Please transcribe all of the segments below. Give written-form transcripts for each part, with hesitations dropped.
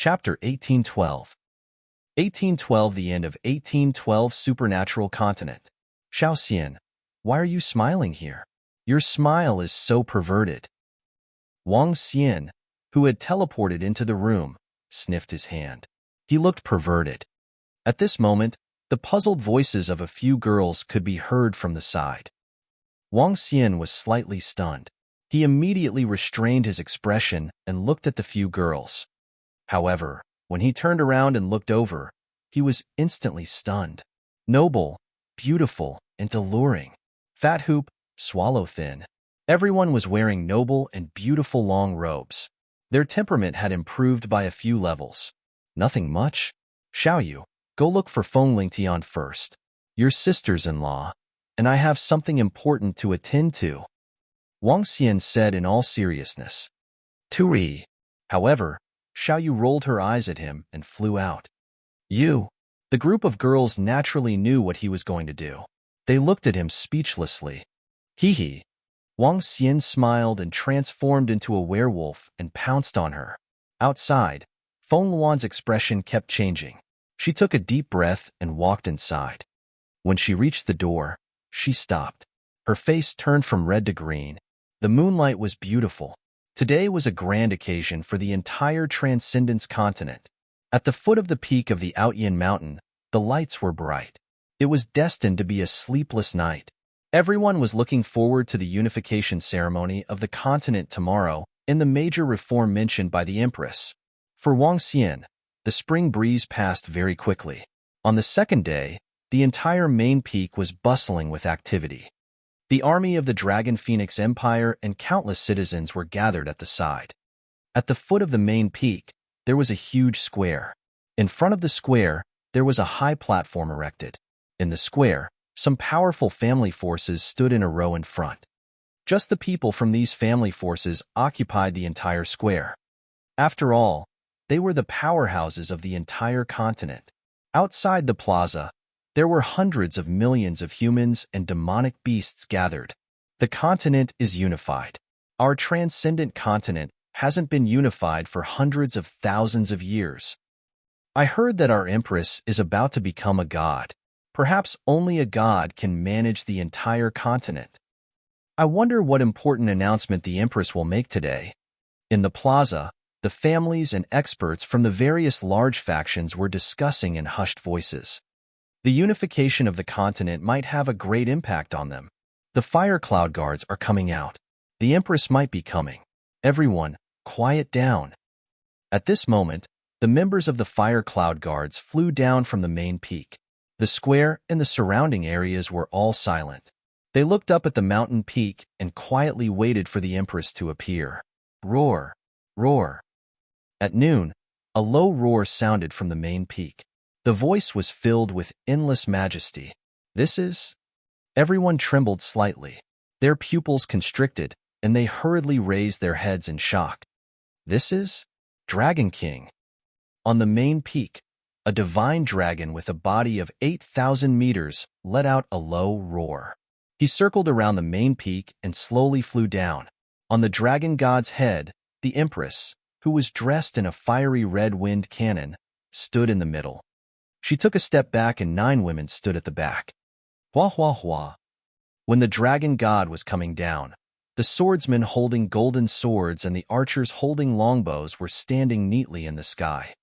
Chapter 1812. 1812. The end of 1812. Supernatural continent. Xiaoxian, why are you smiling here? Your smile is so perverted. Wang Xian, who had teleported into the room, sniffed his hand. He looked perverted. At this moment, the puzzled voices of a few girls could be heard from the side. Wang Xian was slightly stunned. He immediately restrained his expression and looked at the few girls. However, when he turned around and looked over, he was instantly stunned. Noble, beautiful, and alluring. Fat Hoop, Swallow Thin. Everyone was wearing noble and beautiful long robes. Their temperament had improved by a few levels. Nothing much. Xiaoyu, go look for Feng Lingtian first. Your sisters-in-law, and I have something important to attend to. Wang Xian said in all seriousness. Tui. However, Xiaoyu rolled her eyes at him and flew out. The group of girls naturally knew what he was going to do. They looked at him speechlessly. Hee. Wang Xian smiled and transformed into a werewolf and pounced on her. Outside, Feng Luan's expression kept changing. She took a deep breath and walked inside. When she reached the door, she stopped. Her face turned from red to green. The moonlight was beautiful. Today was a grand occasion for the entire Transcendence continent. At the foot of the peak of the Outyin Mountain, the lights were bright. It was destined to be a sleepless night. Everyone was looking forward to the unification ceremony of the continent tomorrow in the major reform mentioned by the Empress. For Wang Xian, the spring breeze passed very quickly. On the second day, the entire main peak was bustling with activity. The army of the Dragon Phoenix Empire and countless citizens were gathered at the side. At the foot of the main peak, there was a huge square. In front of the square, there was a high platform erected. In the square, some powerful family forces stood in a row in front. Just the people from these family forces occupied the entire square. After all, they were the powerhouses of the entire continent. Outside the plaza, there were hundreds of millions of humans and demonic beasts gathered. The continent is unified. Our transcendent continent hasn't been unified for hundreds of thousands of years. I heard that our Empress is about to become a god. Perhaps only a god can manage the entire continent. I wonder what important announcement the Empress will make today. In the plaza, the families and experts from the various large factions were discussing in hushed voices. The unification of the continent might have a great impact on them. The fire cloud guards are coming out. The Empress might be coming. Everyone, quiet down. At this moment, the members of the fire cloud guards flew down from the main peak. The square and the surrounding areas were all silent. They looked up at the mountain peak and quietly waited for the Empress to appear. Roar, roar. At noon, a low roar sounded from the main peak. The voice was filled with endless majesty. This is... Everyone trembled slightly. Their pupils constricted, and they hurriedly raised their heads in shock. This is... Dragon King. On the main peak, a divine dragon with a body of 8,000 meters let out a low roar. He circled around the main peak and slowly flew down. On the dragon god's head, the Empress, who was dressed in a fiery red wind cannon, stood in the middle. She took a step back and 9 women stood at the back. Hua hua hua. When the dragon god was coming down, the swordsmen holding golden swords and the archers holding longbows were standing neatly in the sky.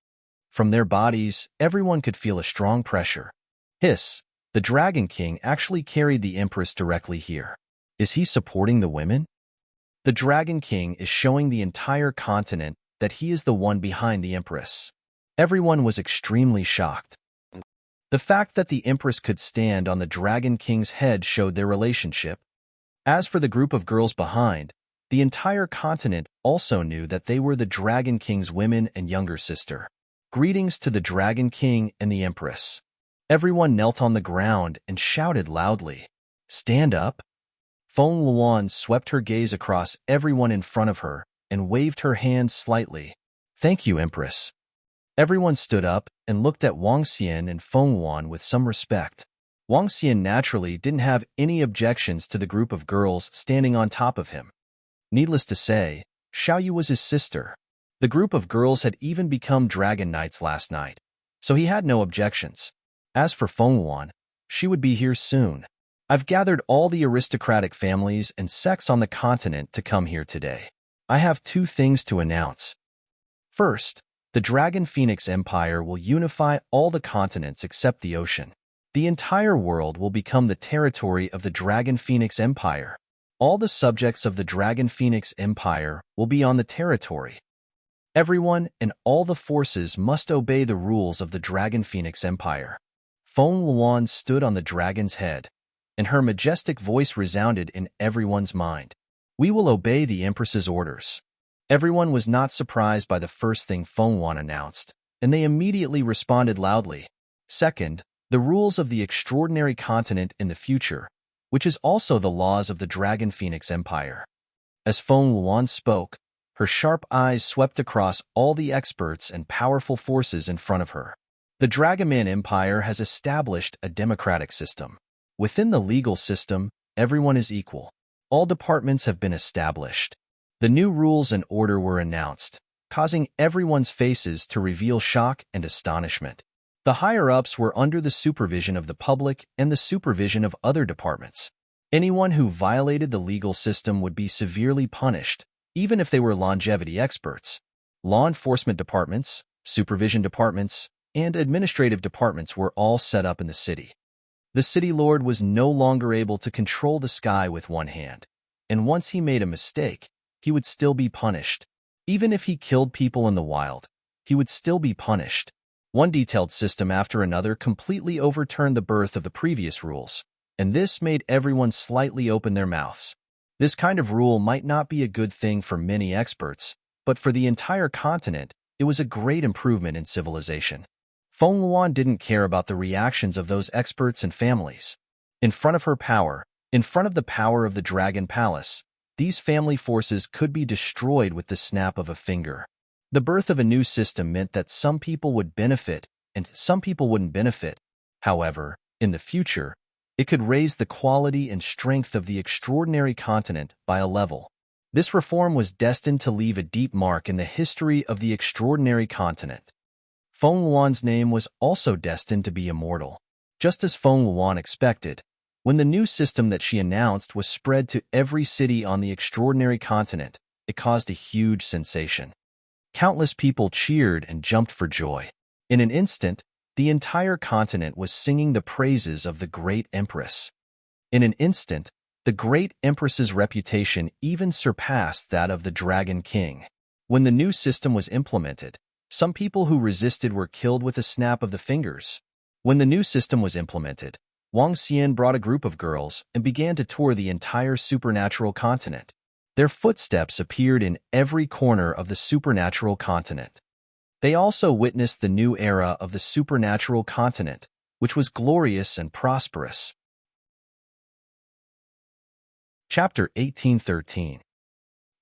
From their bodies, everyone could feel a strong pressure. Hiss, the Dragon King actually carried the Empress directly here. Is he supporting the women? The Dragon King is showing the entire continent that he is the one behind the Empress. Everyone was extremely shocked. The fact that the Empress could stand on the Dragon King's head showed their relationship. As for the group of girls behind, the entire continent also knew that they were the Dragon King's women and younger sister. Greetings to the Dragon King and the Empress. Everyone knelt on the ground and shouted loudly. Stand up. Feng Luan swept her gaze across everyone in front of her and waved her hand slightly. Thank you, Empress. Everyone stood up and looked at Wang Xian and Feng Luan with some respect. Wang Xian naturally didn't have any objections to the group of girls standing on top of him. Needless to say, Xiaoyu was his sister. The group of girls had even become dragon knights last night, so he had no objections. As for Feng, she would be here soon. I've gathered all the aristocratic families and sects on the continent to come here today. I have two things to announce. First, the Dragon Phoenix Empire will unify all the continents except the ocean. The entire world will become the territory of the Dragon Phoenix Empire. All the subjects of the Dragon Phoenix Empire will be on the territory. Everyone and all the forces must obey the rules of the Dragon Phoenix Empire. Feng Luan stood on the dragon's head, and her majestic voice resounded in everyone's mind. We will obey the Empress's orders. Everyone was not surprised by the first thing Feng Luan announced, and they immediately responded loudly. Second, the rules of the extraordinary continent in the future, which is also the laws of the Dragon Phoenix Empire. As Feng Luan spoke, her sharp eyes swept across all the experts and powerful forces in front of her. The Dragoman Empire has established a democratic system. Within the legal system, everyone is equal. All departments have been established. The new rules and order were announced, causing everyone's faces to reveal shock and astonishment. The higher-ups were under the supervision of the public and the supervision of other departments. Anyone who violated the legal system would be severely punished, even if they were longevity experts. Law enforcement departments, supervision departments, and administrative departments were all set up in the city. The city lord was no longer able to control the sky with one hand, and once he made a mistake, he would still be punished. Even if he killed people in the wild, he would still be punished. One detailed system after another completely overturned the birth of the previous rules, and this made everyone slightly open their mouths. This kind of rule might not be a good thing for many experts, but for the entire continent, it was a great improvement in civilization. Feng Luan didn't care about the reactions of those experts and families. In front of her power, in front of the power of the Dragon Palace, these family forces could be destroyed with the snap of a finger. The birth of a new system meant that some people would benefit and some people wouldn't benefit. However, in the future, it could raise the quality and strength of the extraordinary continent by a level. This reform was destined to leave a deep mark in the history of the extraordinary continent. Feng Luan's name was also destined to be immortal. Just as Feng Luan expected, when the new system that she announced was spread to every city on the extraordinary continent, it caused a huge sensation. Countless people cheered and jumped for joy. In an instant, the entire continent was singing the praises of the great Empress. In an instant, the great Empress's reputation even surpassed that of the Dragon King. When the new system was implemented, some people who resisted were killed with a snap of the fingers. When the new system was implemented, Wang Xian brought a group of girls and began to tour the entire supernatural continent. Their footsteps appeared in every corner of the supernatural continent. They also witnessed the new era of the supernatural continent, which was glorious and prosperous. Chapter 1813.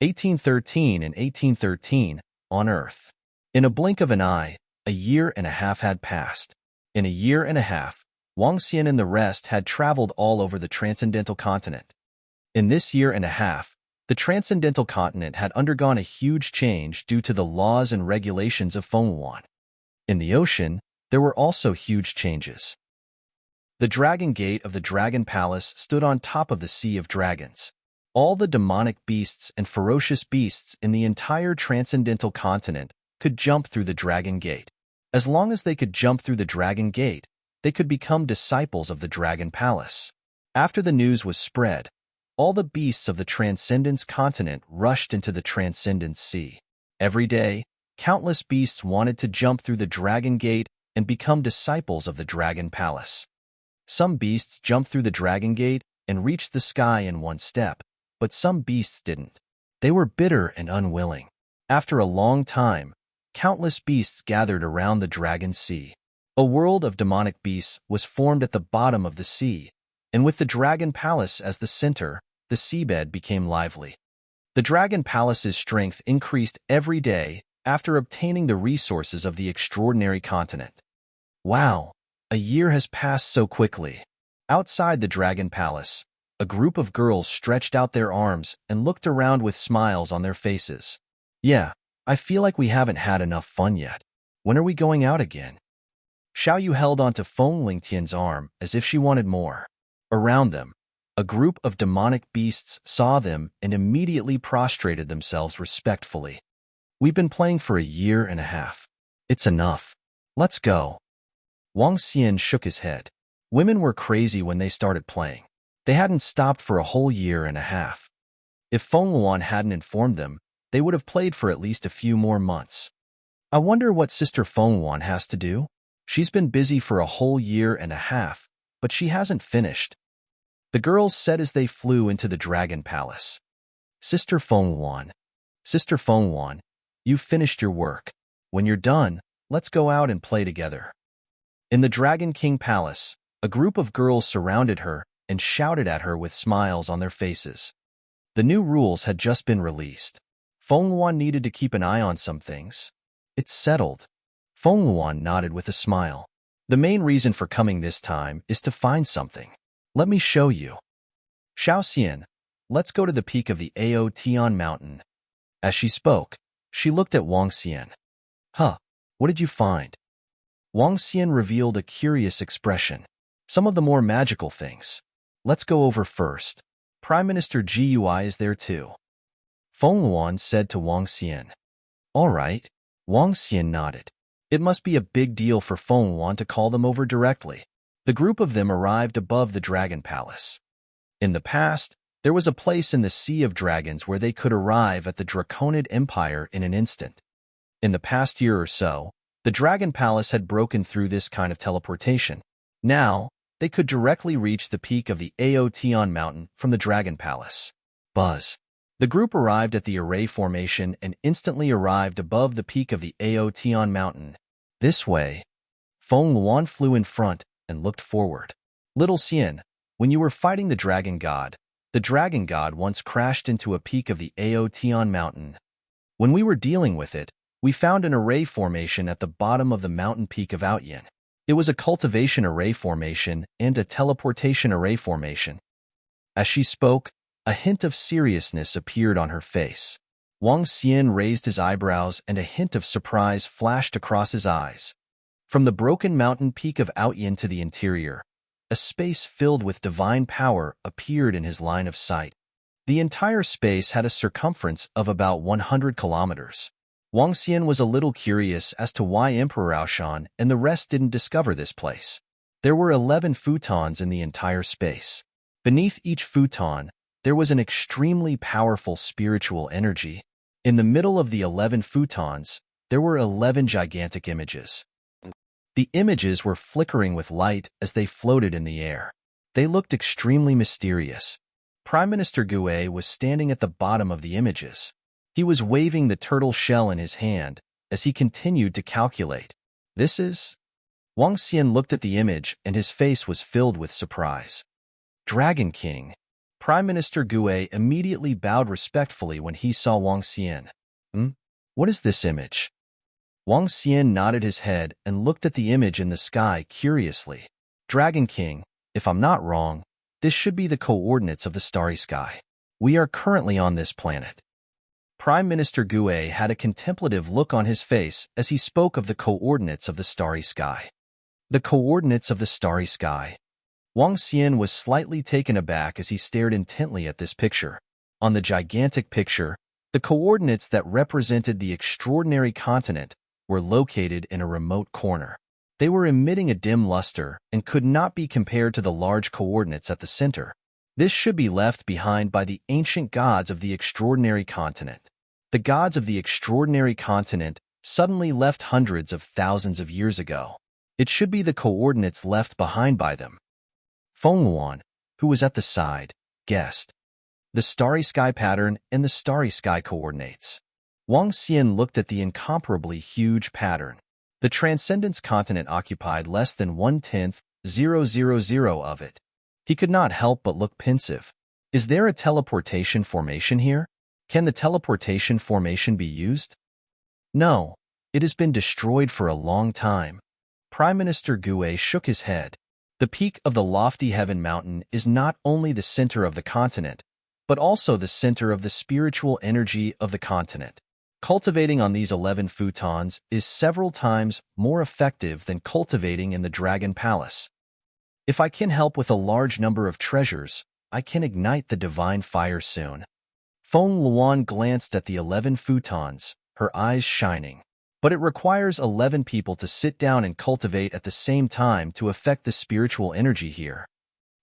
1813 and 1813, on Earth. In a blink of an eye, a year and a half had passed. In a year and a half, Wang Xian and the rest had traveled all over the transcendental continent. In this year and a half, the transcendental continent had undergone a huge change due to the laws and regulations of Feng Luan. In the ocean, there were also huge changes. The Dragon Gate of the Dragon Palace stood on top of the Sea of Dragons. All the demonic beasts and ferocious beasts in the entire transcendental continent could jump through the Dragon Gate. As long as they could jump through the Dragon Gate, they could become disciples of the Dragon Palace. After the news was spread, all the beasts of the Transcendence continent rushed into the Transcendence Sea. Every day, countless beasts wanted to jump through the Dragon Gate and become disciples of the Dragon Palace. Some beasts jumped through the Dragon Gate and reached the sky in one step, but some beasts didn't. They were bitter and unwilling. After a long time, countless beasts gathered around the Dragon Sea. A world of demonic beasts was formed at the bottom of the sea, and with the Dragon Palace as the center, the seabed became lively. The Dragon Palace's strength increased every day after obtaining the resources of the extraordinary continent. Wow, a year has passed so quickly. Outside the Dragon Palace, a group of girls stretched out their arms and looked around with smiles on their faces. Yeah, I feel like we haven't had enough fun yet. When are we going out again? Xiaoyu held onto Feng Lingtian's arm as if she wanted more. Around them, a group of demonic beasts saw them and immediately prostrated themselves respectfully. We've been playing for a year and a half. It's enough. Let's go. Wang Xian shook his head. Women were crazy when they started playing. They hadn't stopped for a whole year and a half. If Feng Luan hadn't informed them, they would have played for at least a few more months. I wonder what Sister Feng Luan has to do? She's been busy for a whole year and a half, but she hasn't finished. The girls said as they flew into the Dragon Palace. Sister Feng Luan, Sister Feng Luan, you've finished your work. When you're done, let's go out and play together. In the Dragon King Palace, a group of girls surrounded her and shouted at her with smiles on their faces. The new rules had just been released. Feng Luan needed to keep an eye on some things. It's settled. Feng Luan nodded with a smile. The main reason for coming this time is to find something. Let me show you. Xiaoxian, let's go to the peak of the Aotian mountain. As she spoke, she looked at Wang Xian. Huh, what did you find? Wang Xian revealed a curious expression. Some of the more magical things. Let's go over first. Prime Minister Gui is there too. Feng Luan said to Wang Xian. All right. Wang Xian nodded. It must be a big deal for Feng Luan to call them over directly. The group of them arrived above the Dragon Palace. In the past, there was a place in the Sea of Dragons where they could arrive at the Draconid Empire in an instant. In the past year or so, the Dragon Palace had broken through this kind of teleportation. Now, they could directly reach the peak of the Aotian mountain from the Dragon Palace. Buzz. The group arrived at the array formation and instantly arrived above the peak of the Aotian mountain. This way. Feng Luan flew in front and looked forward. Little Xian, when you were fighting the Dragon God once crashed into a peak of the Aotian mountain. When we were dealing with it, we found an array formation at the bottom of the mountain peak of Outyin. It was a cultivation array formation and a teleportation array formation. As she spoke, a hint of seriousness appeared on her face. Wang Xian raised his eyebrows and a hint of surprise flashed across his eyes. From the broken mountain peak of Outyin to the interior, a space filled with divine power appeared in his line of sight. The entire space had a circumference of about 100 kilometers. Wang Xian was a little curious as to why Emperor Aoshan and the rest didn't discover this place. There were 11 futons in the entire space. Beneath each futon, there was an extremely powerful spiritual energy. In the middle of the 11 futons, there were 11 gigantic images. The images were flickering with light as they floated in the air. They looked extremely mysterious. Prime Minister Gui was standing at the bottom of the images. He was waving the turtle shell in his hand as he continued to calculate. This is... Wang Xian looked at the image and his face was filled with surprise. Dragon King. Prime Minister Gui immediately bowed respectfully when he saw Wang Xian. What is this image? Wang Xian nodded his head and looked at the image in the sky curiously. Dragon King, if I'm not wrong, this should be the coordinates of the starry sky. We are currently on this planet. Prime Minister Gui had a contemplative look on his face as he spoke of the coordinates of the starry sky. The coordinates of the starry sky. Wang Xian was slightly taken aback as he stared intently at this picture. On the gigantic picture, the coordinates that represented the extraordinary continent were located in a remote corner. They were emitting a dim luster and could not be compared to the large coordinates at the center. This should be left behind by the ancient gods of the extraordinary continent. The gods of the extraordinary continent suddenly left hundreds of thousands of years ago. It should be the coordinates left behind by them. Feng Luan, who was at the side, guessed. The starry sky pattern and the starry sky coordinates. Wang Xian looked at the incomparably huge pattern. The Transcendence continent occupied less than 1/10,000 of it. He could not help but look pensive. Is there a teleportation formation here? Can the teleportation formation be used? No, it has been destroyed for a long time. Prime Minister Gui shook his head. The peak of the lofty heaven mountain is not only the center of the continent, but also the center of the spiritual energy of the continent. Cultivating on these 11 futons is several times more effective than cultivating in the Dragon Palace. If I can help with a large number of treasures, I can ignite the divine fire soon. Feng Luan glanced at the 11 futons, her eyes shining. But it requires 11 people to sit down and cultivate at the same time to affect the spiritual energy here.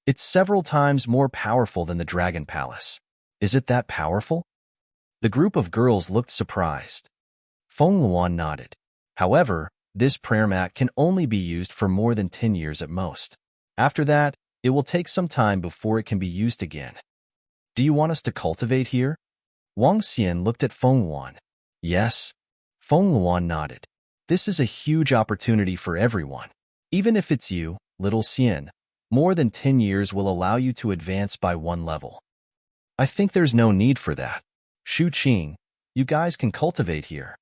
It's several times more powerful than the Dragon Palace. Is it that powerful? The group of girls looked surprised. Feng Luan nodded. However, this prayer mat can only be used for more than 10 years at most. After that, it will take some time before it can be used again. Do you want us to cultivate here? Wang Xian looked at Feng Luan. Yes. Feng Luan nodded. This is a huge opportunity for everyone. Even if it's you, little Xian, more than 10 years will allow you to advance by one level. I think there's no need for that. Shu Qing, you guys can cultivate here.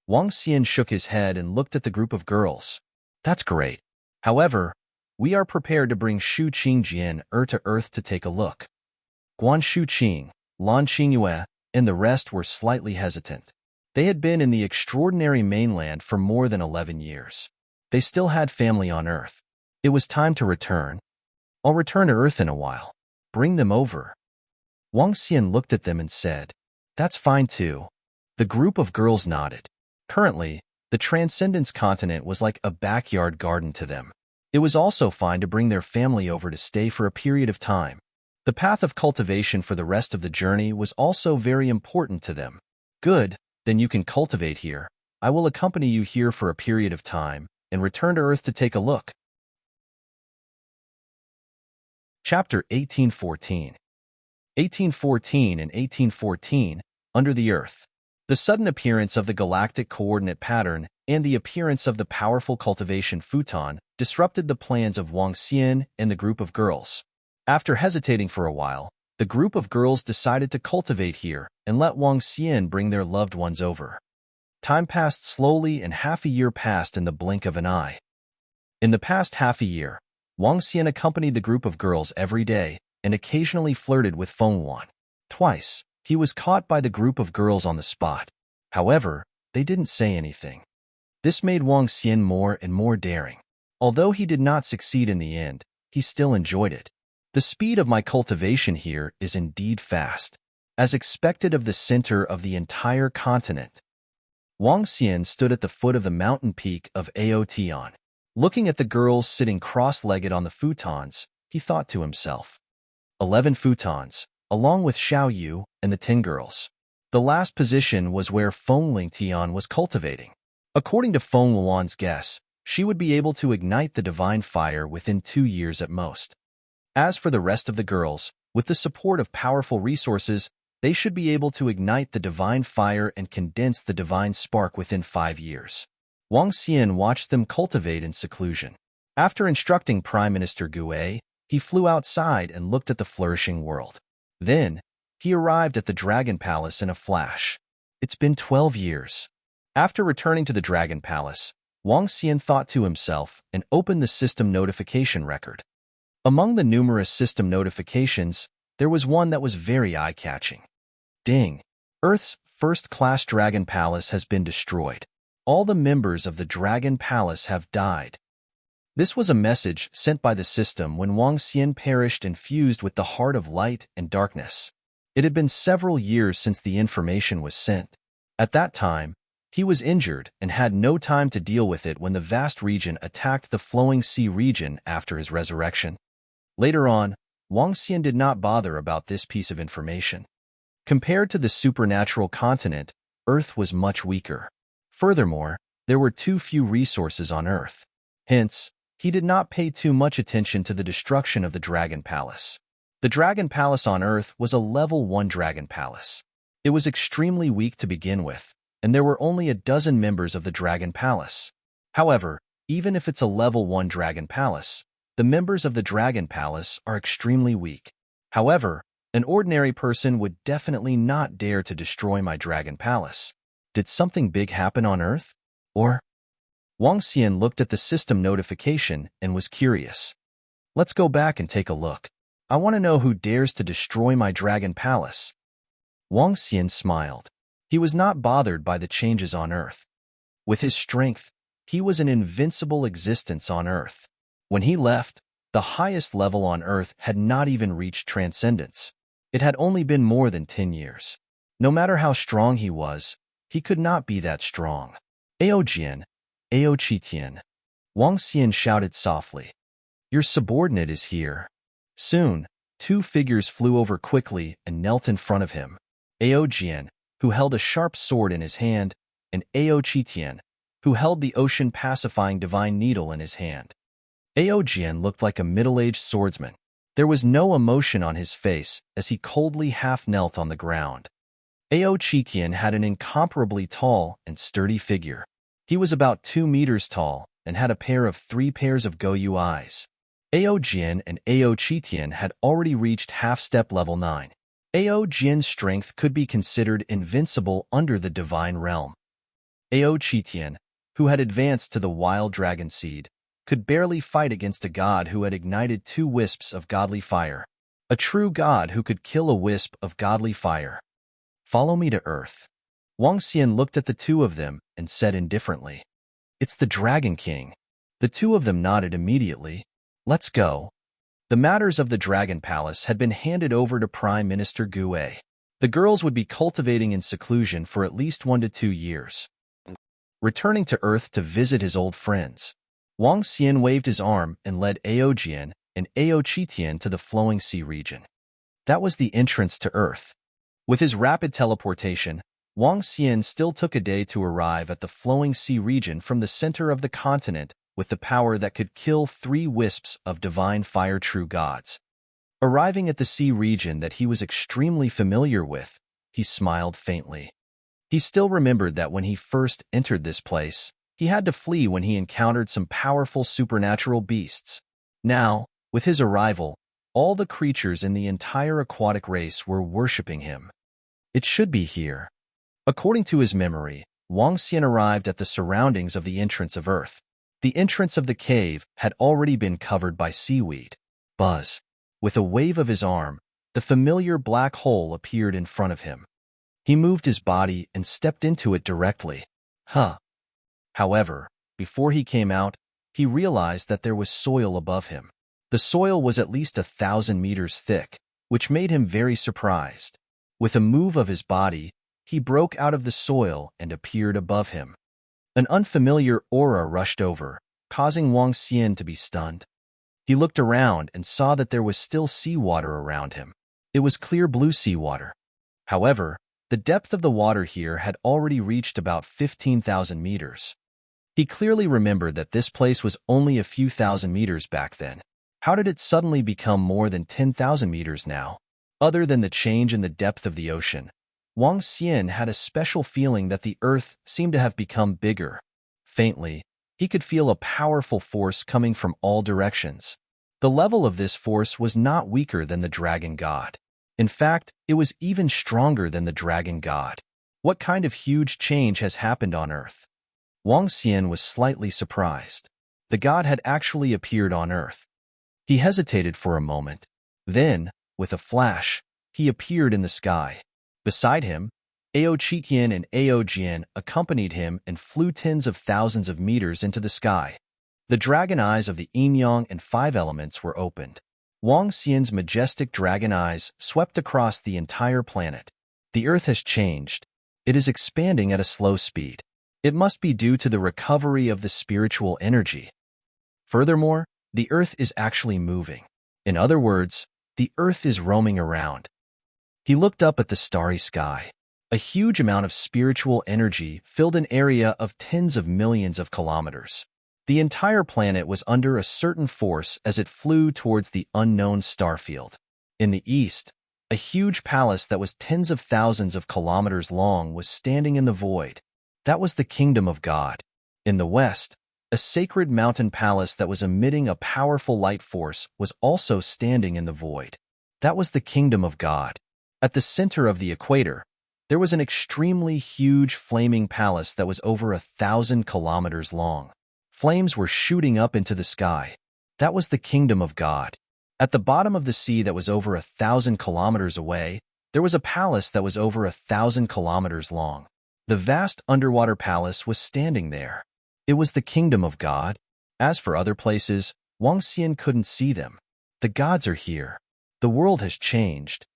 Wang Xian shook his head and looked at the group of girls. That's great. However, we are prepared to bring Shu Qing Jian to Earth to take a look. Guan Shu Qing, Lan Qingyue, and the rest were slightly hesitant. They had been in the extraordinary mainland for more than 11 years. They still had family on Earth. It was time to return. I'll return to Earth in a while. Bring them over. Wang Xian looked at them and said, That's fine too. The group of girls nodded. Currently, the Transcendence continent was like a backyard garden to them. It was also fine to bring their family over to stay for a period of time. The path of cultivation for the rest of the journey was also very important to them. Good. Then you can cultivate here. I will accompany you here for a period of time and return to Earth to take a look. Chapter 1814. 1814 and 1814, Under the Earth. The sudden appearance of the galactic coordinate pattern and the appearance of the powerful cultivation futon disrupted the plans of Wang Xian and the group of girls. After hesitating for a while, the group of girls decided to cultivate here and let Wang Xian bring their loved ones over. Time passed slowly and half a year passed in the blink of an eye. In the past half a year, Wang Xian accompanied the group of girls every day and occasionally flirted with Feng Luan. Twice, he was caught by the group of girls on the spot. However, they didn't say anything. This made Wang Xian more and more daring. Although he did not succeed in the end, he still enjoyed it. The speed of my cultivation here is indeed fast, as expected of the center of the entire continent. Wang Xian stood at the foot of the mountain peak of Aotian. Looking at the girls sitting cross-legged on the futons, he thought to himself, 11 futons, along with Xiao Yu and the 10 girls. The last position was where Feng Lingtian was cultivating. According to Feng Luan's guess, she would be able to ignite the divine fire within 2 years at most. As for the rest of the girls, with the support of powerful resources, they should be able to ignite the divine fire and condense the divine spark within 5 years. Wang Xian watched them cultivate in seclusion. After instructing Prime Minister Gue, he flew outside and looked at the flourishing world. Then, he arrived at the Dragon Palace in a flash. It's been 12 years. After returning to the Dragon Palace, Wang Xian thought to himself and opened the system notification record. Among the numerous system notifications, there was one that was very eye-catching. Ding! Earth's first-class Dragon Palace has been destroyed. All the members of the Dragon Palace have died. This was a message sent by the system when Wang Xian perished and fused with the heart of light and darkness. It had been several years since the information was sent. At that time, he was injured and had no time to deal with it when the vast region attacked the flowing sea region after his resurrection. Later on, Wang Xian did not bother about this piece of information. Compared to the supernatural continent, Earth was much weaker. Furthermore, there were too few resources on Earth. Hence, he did not pay too much attention to the destruction of the Dragon Palace. The Dragon Palace on Earth was a level 1 Dragon Palace. It was extremely weak to begin with, and there were only a dozen members of the Dragon Palace. However, even if it's a level 1 Dragon Palace, the members of the Dragon Palace are extremely weak. However, an ordinary person would definitely not dare to destroy my Dragon Palace. Did something big happen on Earth? Or? Wang Xian looked at the system notification and was curious. Let's go back and take a look. I want to know who dares to destroy my Dragon Palace. Wang Xian smiled. He was not bothered by the changes on Earth. With his strength, he was an invincible existence on Earth. When he left, the highest level on Earth had not even reached transcendence. It had only been more than 10 years. No matter how strong he was, he could not be that strong. Aojian, Aochitian. Wang Xian shouted softly. Your subordinate is here. Soon, two figures flew over quickly and knelt in front of him. Aojian, who held a sharp sword in his hand, and Aochitian, who held the ocean-pacifying divine needle in his hand. Aojian looked like a middle-aged swordsman. There was no emotion on his face as he coldly half-knelt on the ground. Aochitian had an incomparably tall and sturdy figure. He was about 2 meters tall and had a pair of 3 pairs of Goyu eyes. Aojian and Aochitian had already reached half-step level 9. Aojian's strength could be considered invincible under the divine realm. Aochitian, who had advanced to the wild dragon seed, could barely fight against a god who had ignited 2 wisps of godly fire. A true god who could kill a wisp of godly fire. Follow me to Earth. Wang Xian looked at the two of them and said indifferently, It's the Dragon King. The two of them nodded immediately. Let's go. The matters of the Dragon Palace had been handed over to Prime Minister Gu Wei. The girls would be cultivating in seclusion for at least 1 to 2 years. Returning to Earth to visit his old friends, Wang Xian waved his arm and led Aojian and Aochitian to the Flowing Sea region. That was the entrance to Earth. With his rapid teleportation, Wang Xian still took a day to arrive at the Flowing Sea region from the center of the continent with the power that could kill 3 wisps of divine fire true gods. Arriving at the sea region that he was extremely familiar with, he smiled faintly. He still remembered that when he first entered this place, he had to flee when he encountered some powerful supernatural beasts. Now, with his arrival, all the creatures in the entire aquatic race were worshipping him. It should be here. According to his memory, Wang Xian arrived at the surroundings of the entrance of Earth. The entrance of the cave had already been covered by seaweed. Buzz. With a wave of his arm, the familiar black hole appeared in front of him. He moved his body and stepped into it directly. However, before he came out, he realized that there was soil above him. The soil was at least 1,000 meters thick, which made him very surprised. With a move of his body, he broke out of the soil and appeared above him. An unfamiliar aura rushed over, causing Wang Xian to be stunned. He looked around and saw that there was still seawater around him. It was clear blue seawater. However, the depth of the water here had already reached about 15,000 meters. He clearly remembered that this place was only a few thousand meters back then. How did it suddenly become more than 10,000 meters now? Other than the change in the depth of the ocean, Wang Xian had a special feeling that the earth seemed to have become bigger. Faintly, he could feel a powerful force coming from all directions. The level of this force was not weaker than the dragon god. In fact, it was even stronger than the dragon god. What kind of huge change has happened on Earth? Wang Xian was slightly surprised. The god had actually appeared on Earth. He hesitated for a moment. Then, with a flash, he appeared in the sky. Beside him, Aochitian and Aojian accompanied him and flew tens of thousands of meters into the sky. The dragon eyes of the yin-yang and 5 elements were opened. Wang Xian's majestic dragon eyes swept across the entire planet. The Earth has changed. It is expanding at a slow speed. It must be due to the recovery of the spiritual energy. Furthermore, the Earth is actually moving. In other words, the Earth is roaming around. He looked up at the starry sky. A huge amount of spiritual energy filled an area of tens of millions of kilometers. The entire planet was under a certain force as it flew towards the unknown starfield. In the east, a huge palace that was tens of thousands of kilometers long was standing in the void. That was the kingdom of God. In the west, a sacred mountain palace that was emitting a powerful light force was also standing in the void. That was the kingdom of God. At the center of the equator, there was an extremely huge flaming palace that was over 1,000 kilometers long. Flames were shooting up into the sky. That was the kingdom of God. At the bottom of the sea that was over 1,000 kilometers away, There was a palace that was over 1,000 kilometers long. The vast underwater palace was standing there. It was the kingdom of God. As for other places, Wang Xian couldn't see them. The gods are here. The world has changed.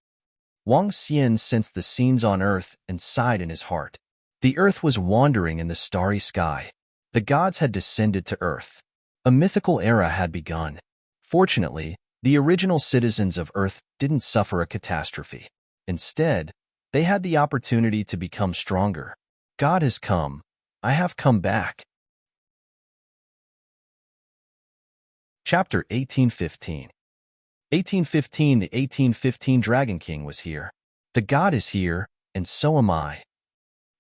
Wang Xian sensed the scenes on earth and sighed in his heart. The earth was wandering in the starry sky. The gods had descended to earth. A mythical era had begun. Fortunately, the original citizens of Earth didn't suffer a catastrophe. Instead, they had the opportunity to become stronger. God has come. I have come back. Chapter 1815. 1815. The 1815 Dragon King was here. The god is here, and so am I.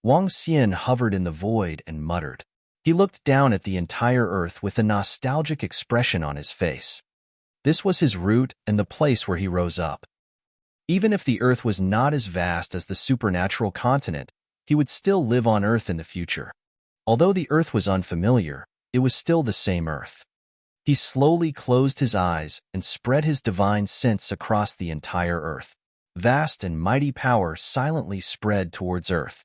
Wang Xian hovered in the void and muttered. He looked down at the entire earth with a nostalgic expression on his face. This was his root and the place where he rose up. Even if the earth was not as vast as the supernatural continent, he would still live on earth in the future. Although the earth was unfamiliar, it was still the same earth. He slowly closed his eyes and spread his divine sense across the entire earth. Vast and mighty power silently spread towards earth.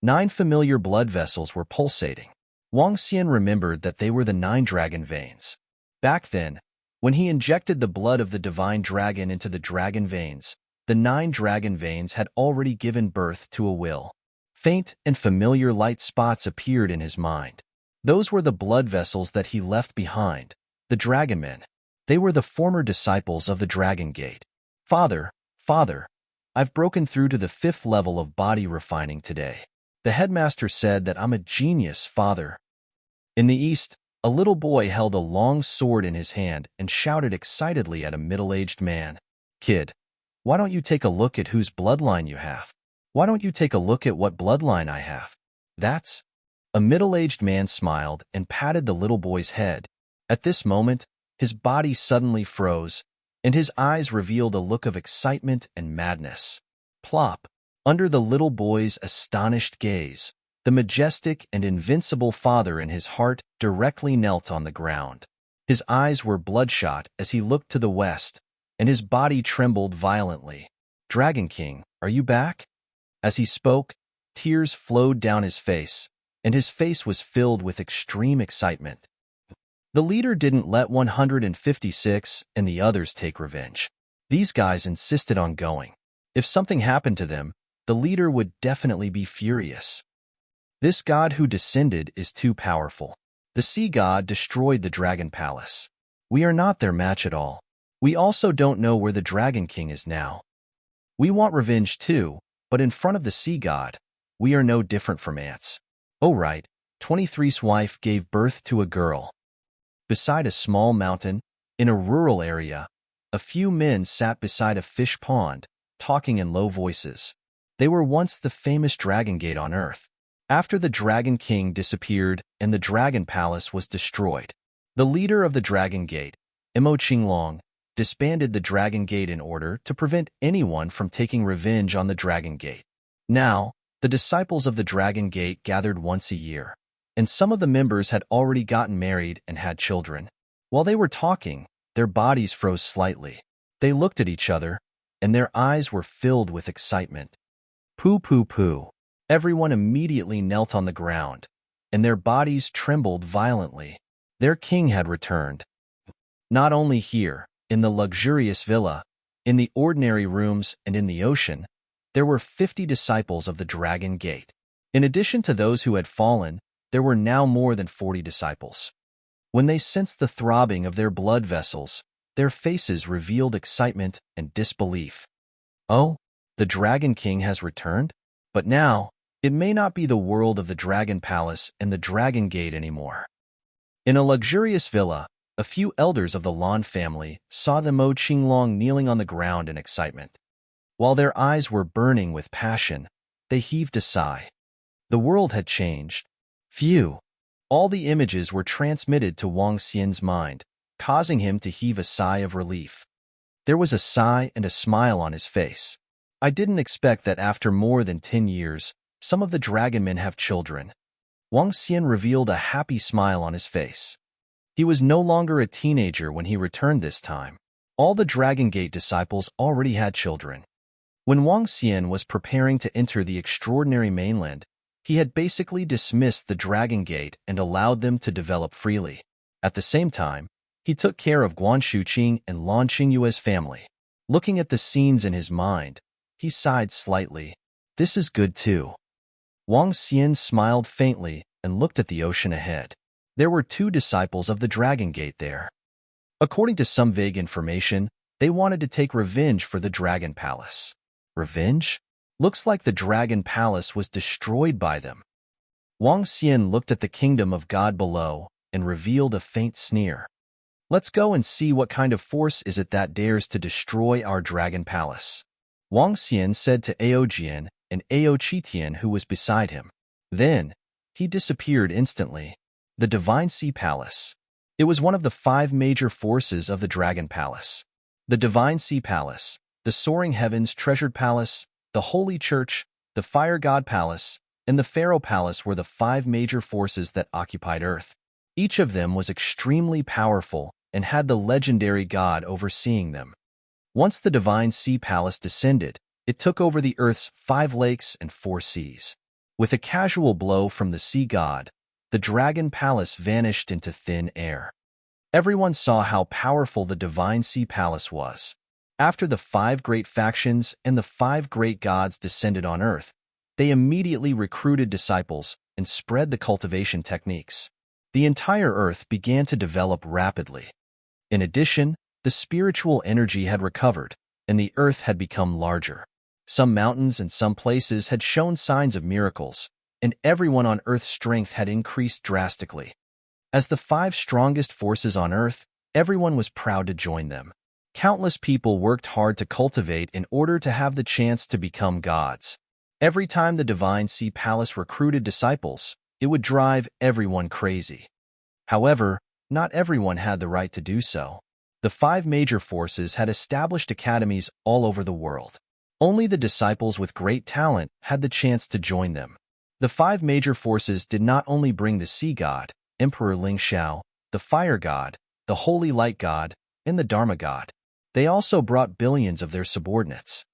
9 familiar blood vessels were pulsating. Wang Xian remembered that they were the 9 dragon veins. Back then, when he injected the blood of the divine dragon into the dragon veins, the 9 dragon veins had already given birth to a will. Faint and familiar light spots appeared in his mind. Those were the blood vessels that he left behind, the dragon men. They were the former disciples of the Dragon Gate. Father, I've broken through to the 5th level of body refining today. The headmaster said that I'm a genius, father. In the east, a little boy held a long sword in his hand and shouted excitedly at a middle-aged man. Kid, why don't you take a look at whose bloodline you have? Why don't you take a look at what bloodline I have? That's... A middle-aged man smiled and patted the little boy's head. At this moment, his body suddenly froze, and his eyes revealed a look of excitement and madness. Plop! Under the little boy's astonished gaze, the majestic and invincible father in his heart directly knelt on the ground. His eyes were bloodshot as he looked to the west, and his body trembled violently. Dragon King, are you back? As he spoke, tears flowed down his face, and his face was filled with extreme excitement. The leader didn't let 156 and the others take revenge. These guys insisted on going. If something happened to them, the leader would definitely be furious. This god who descended is too powerful. The sea god destroyed the dragon palace. We are not their match at all. We also don't know where the Dragon King is now. We want revenge too, but in front of the sea god, we are no different from ants. Oh right, 23's wife gave birth to a girl. Beside a small mountain, in a rural area, a few men sat beside a fish pond, talking in low voices. They were once the famous Dragon Gate on Earth. After the Dragon King disappeared and the Dragon Palace was destroyed, the leader of the Dragon Gate, Mo Qinglong, disbanded the Dragon Gate in order to prevent anyone from taking revenge on the Dragon Gate. Now, the disciples of the Dragon Gate gathered once a year, and some of the members had already gotten married and had children. While they were talking, their bodies froze slightly. They looked at each other, and their eyes were filled with excitement. Poo poo poo. Everyone immediately knelt on the ground, and their bodies trembled violently. Their king had returned. Not only here, in the luxurious villa, in the ordinary rooms, and in the ocean, there were 50 disciples of the Dragon Gate. In addition to those who had fallen, there were now more than 40 disciples. When they sensed the throbbing of their blood vessels, their faces revealed excitement and disbelief. Oh, the Dragon King has returned? But now, it may not be the world of the Dragon Palace and the Dragon Gate anymore. In a luxurious villa, a few elders of the Lan family saw the Mo Qinglong kneeling on the ground in excitement. While their eyes were burning with passion, they heaved a sigh. The world had changed. Phew! All the images were transmitted to Wang Xian's mind, causing him to heave a sigh of relief. There was a sigh and a smile on his face. I didn't expect that after more than 10 years, some of the dragon men have children. Wang Xian revealed a happy smile on his face. He was no longer a teenager when he returned this time. All the Dragon Gate disciples already had children. When Wang Xian was preparing to enter the extraordinary mainland, he had basically dismissed the Dragon Gate and allowed them to develop freely. At the same time, he took care of Guan Shuqing and Lan Qingyue's family. Looking at the scenes in his mind, he sighed slightly. This is good too. Wang Xian smiled faintly and looked at the ocean ahead. There were 2 disciples of the Dragon Gate there. According to some vague information, they wanted to take revenge for the Dragon Palace. Revenge? Looks like the Dragon Palace was destroyed by them. Wang Xian looked at the kingdom of God below and revealed a faint sneer. Let's go and see what kind of force is it that dares to destroy our Dragon Palace. Wang Xian said to Ao Jian and Ao Qitian, who was beside him. Then, he disappeared instantly. The Divine Sea Palace. It was one of the 5 major forces of the Dragon Palace. The Divine Sea Palace, the Soaring Heavens Treasured Palace, the Holy Church, the Fire God Palace, and the Pharaoh Palace were the 5 major forces that occupied Earth. Each of them was extremely powerful and had the legendary god overseeing them. Once the Divine Sea Palace descended, it took over the Earth's 5 lakes and 4 seas. With a casual blow from the sea god, the Dragon Palace vanished into thin air. Everyone saw how powerful the Divine Sea Palace was. After the 5 great factions and the 5 great gods descended on Earth, they immediately recruited disciples and spread the cultivation techniques. The entire Earth began to develop rapidly. In addition, the spiritual energy had recovered, and the Earth had become larger. Some mountains and some places had shown signs of miracles, and everyone on Earth's strength had increased drastically. As the 5 strongest forces on Earth, everyone was proud to join them. Countless people worked hard to cultivate in order to have the chance to become gods. Every time the Divine Sea Palace recruited disciples, it would drive everyone crazy. However, not everyone had the right to do so. The 5 major forces had established academies all over the world. Only the disciples with great talent had the chance to join them. The 5 major forces did not only bring the Sea God, Emperor Ling Xiao, the Fire God, the Holy Light God, and the Dharma God. They also brought billions of their subordinates.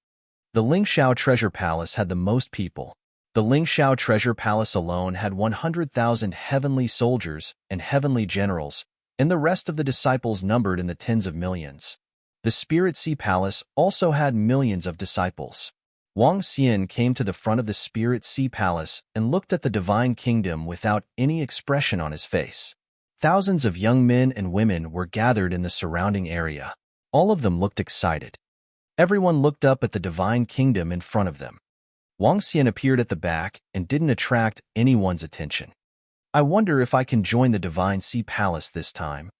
The Ling Xiao Treasure Palace had the most people. The Ling Xiao Treasure Palace alone had 100,000 heavenly soldiers and heavenly generals, and the rest of the disciples numbered in the tens of millions. The Spirit Sea Palace also had millions of disciples. Wang Xian came to the front of the Spirit Sea Palace and looked at the Divine Kingdom without any expression on his face. Thousands of young men and women were gathered in the surrounding area. All of them looked excited. Everyone looked up at the Divine Kingdom in front of them. Wang Xian appeared at the back and didn't attract anyone's attention. I wonder if I can join the Divine Sea Palace this time.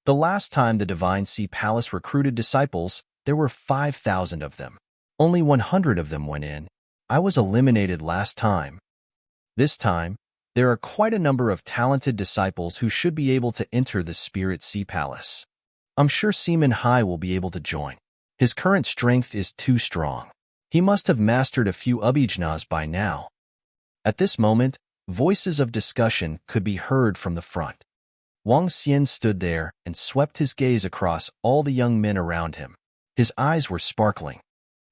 The last time the Divine Sea Palace recruited disciples, there were 5,000 of them. Only 100 of them went in. I was eliminated last time. This time, there are quite a number of talented disciples who should be able to enter the Spirit Sea Palace. I'm sure Seaman Hai will be able to join. His current strength is too strong. He must have mastered a few abhijanas by now. At this moment, voices of discussion could be heard from the front. Wang Xian stood there and swept his gaze across all the young men around him. His eyes were sparkling.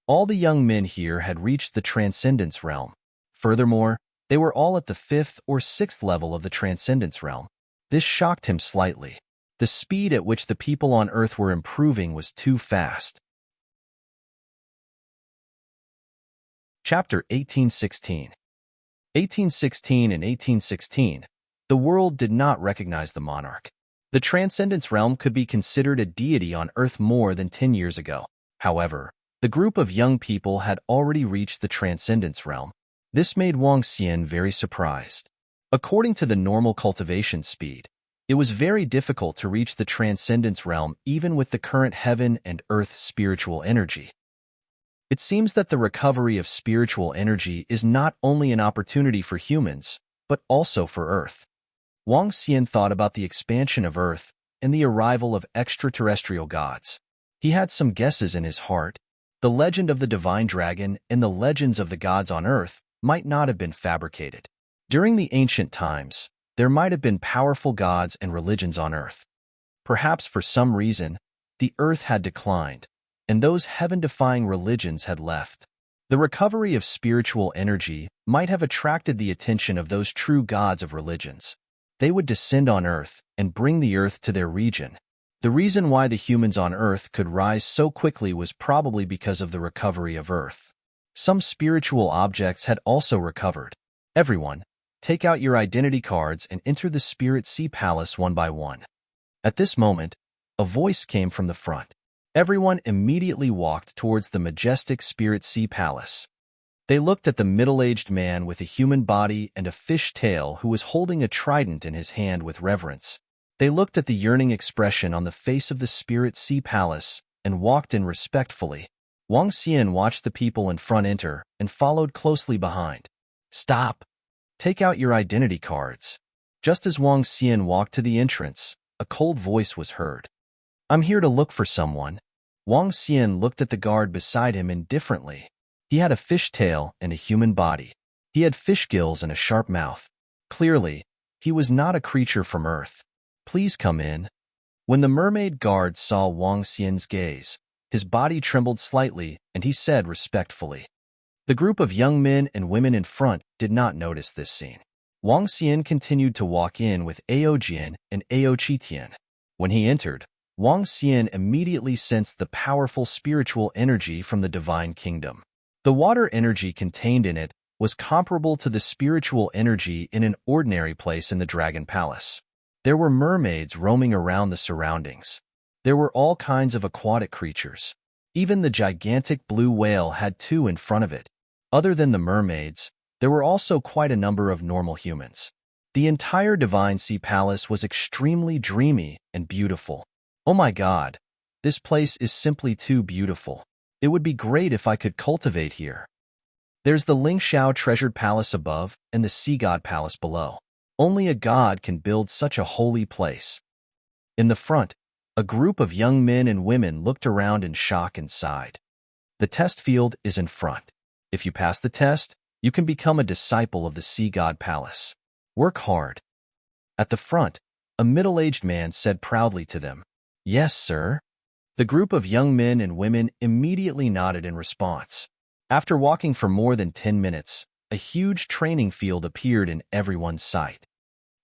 All the young men here had reached the Transcendence Realm. Furthermore, they were all at the 5th or 6th level of the Transcendence Realm. This shocked him slightly. The speed at which the people on Earth were improving was too fast. Chapter 1816. 1816 and 1816. The world did not recognize the monarch. The Transcendence Realm could be considered a deity on Earth more than 10 years ago. However, the group of young people had already reached the Transcendence Realm. This made Wang Xian very surprised. According to the normal cultivation speed, it was very difficult to reach the Transcendence Realm even with the current heaven and earth spiritual energy. It seems that the recovery of spiritual energy is not only an opportunity for humans, but also for Earth. Wang Xian thought about the expansion of Earth and the arrival of extraterrestrial gods. He had some guesses in his heart. The legend of the divine dragon and the legends of the gods on Earth might not have been fabricated. During the ancient times, there might have been powerful gods and religions on Earth. Perhaps for some reason, the Earth had declined, and those heaven-defying religions had left. The recovery of spiritual energy might have attracted the attention of those true gods of religions. They would descend on Earth and bring the Earth to their region. The reason why the humans on Earth could rise so quickly was probably because of the recovery of Earth. Some spiritual objects had also recovered. Everyone, take out your identity cards and enter the Spirit Sea Palace one by one. At this moment, a voice came from the front. Everyone immediately walked towards the majestic Spirit Sea Palace. They looked at the middle-aged man with a human body and a fish tail who was holding a trident in his hand with reverence. They looked at the yearning expression on the face of the Spirit Sea Palace and walked in respectfully. Wang Xian watched the people in front enter and followed closely behind. Stop! Take out your identity cards. Just as Wang Xian walked to the entrance, a cold voice was heard. I'm here to look for someone. Wang Xian looked at the guard beside him indifferently. He had a fish tail and a human body. He had fish gills and a sharp mouth. Clearly, he was not a creature from Earth. Please come in. When the mermaid guard saw Wang Xian's gaze, his body trembled slightly and he said respectfully. The group of young men and women in front did not notice this scene. Wang Xian continued to walk in with Ao Jian and Ao Qitian. When he entered, Wang Xian immediately sensed the powerful spiritual energy from the divine kingdom. The water energy contained in it was comparable to the spiritual energy in an ordinary place in the Dragon Palace. There were mermaids roaming around the surroundings. There were all kinds of aquatic creatures. Even the gigantic blue whale had two in front of it. Other than the mermaids, there were also quite a number of normal humans. The entire Divine Sea Palace was extremely dreamy and beautiful. Oh my God, this place is simply too beautiful. It would be great if I could cultivate here. There's the Ling Xiao Treasured Palace above and the Sea God Palace below. Only a god can build such a holy place. In the front, a group of young men and women looked around in shock and sighed. The test field is in front. If you pass the test, you can become a disciple of the Sea God Palace. Work hard. At the front, a middle-aged man said proudly to them, Yes, sir. The group of young men and women immediately nodded in response. After walking for more than 10 minutes, a huge training field appeared in everyone's sight.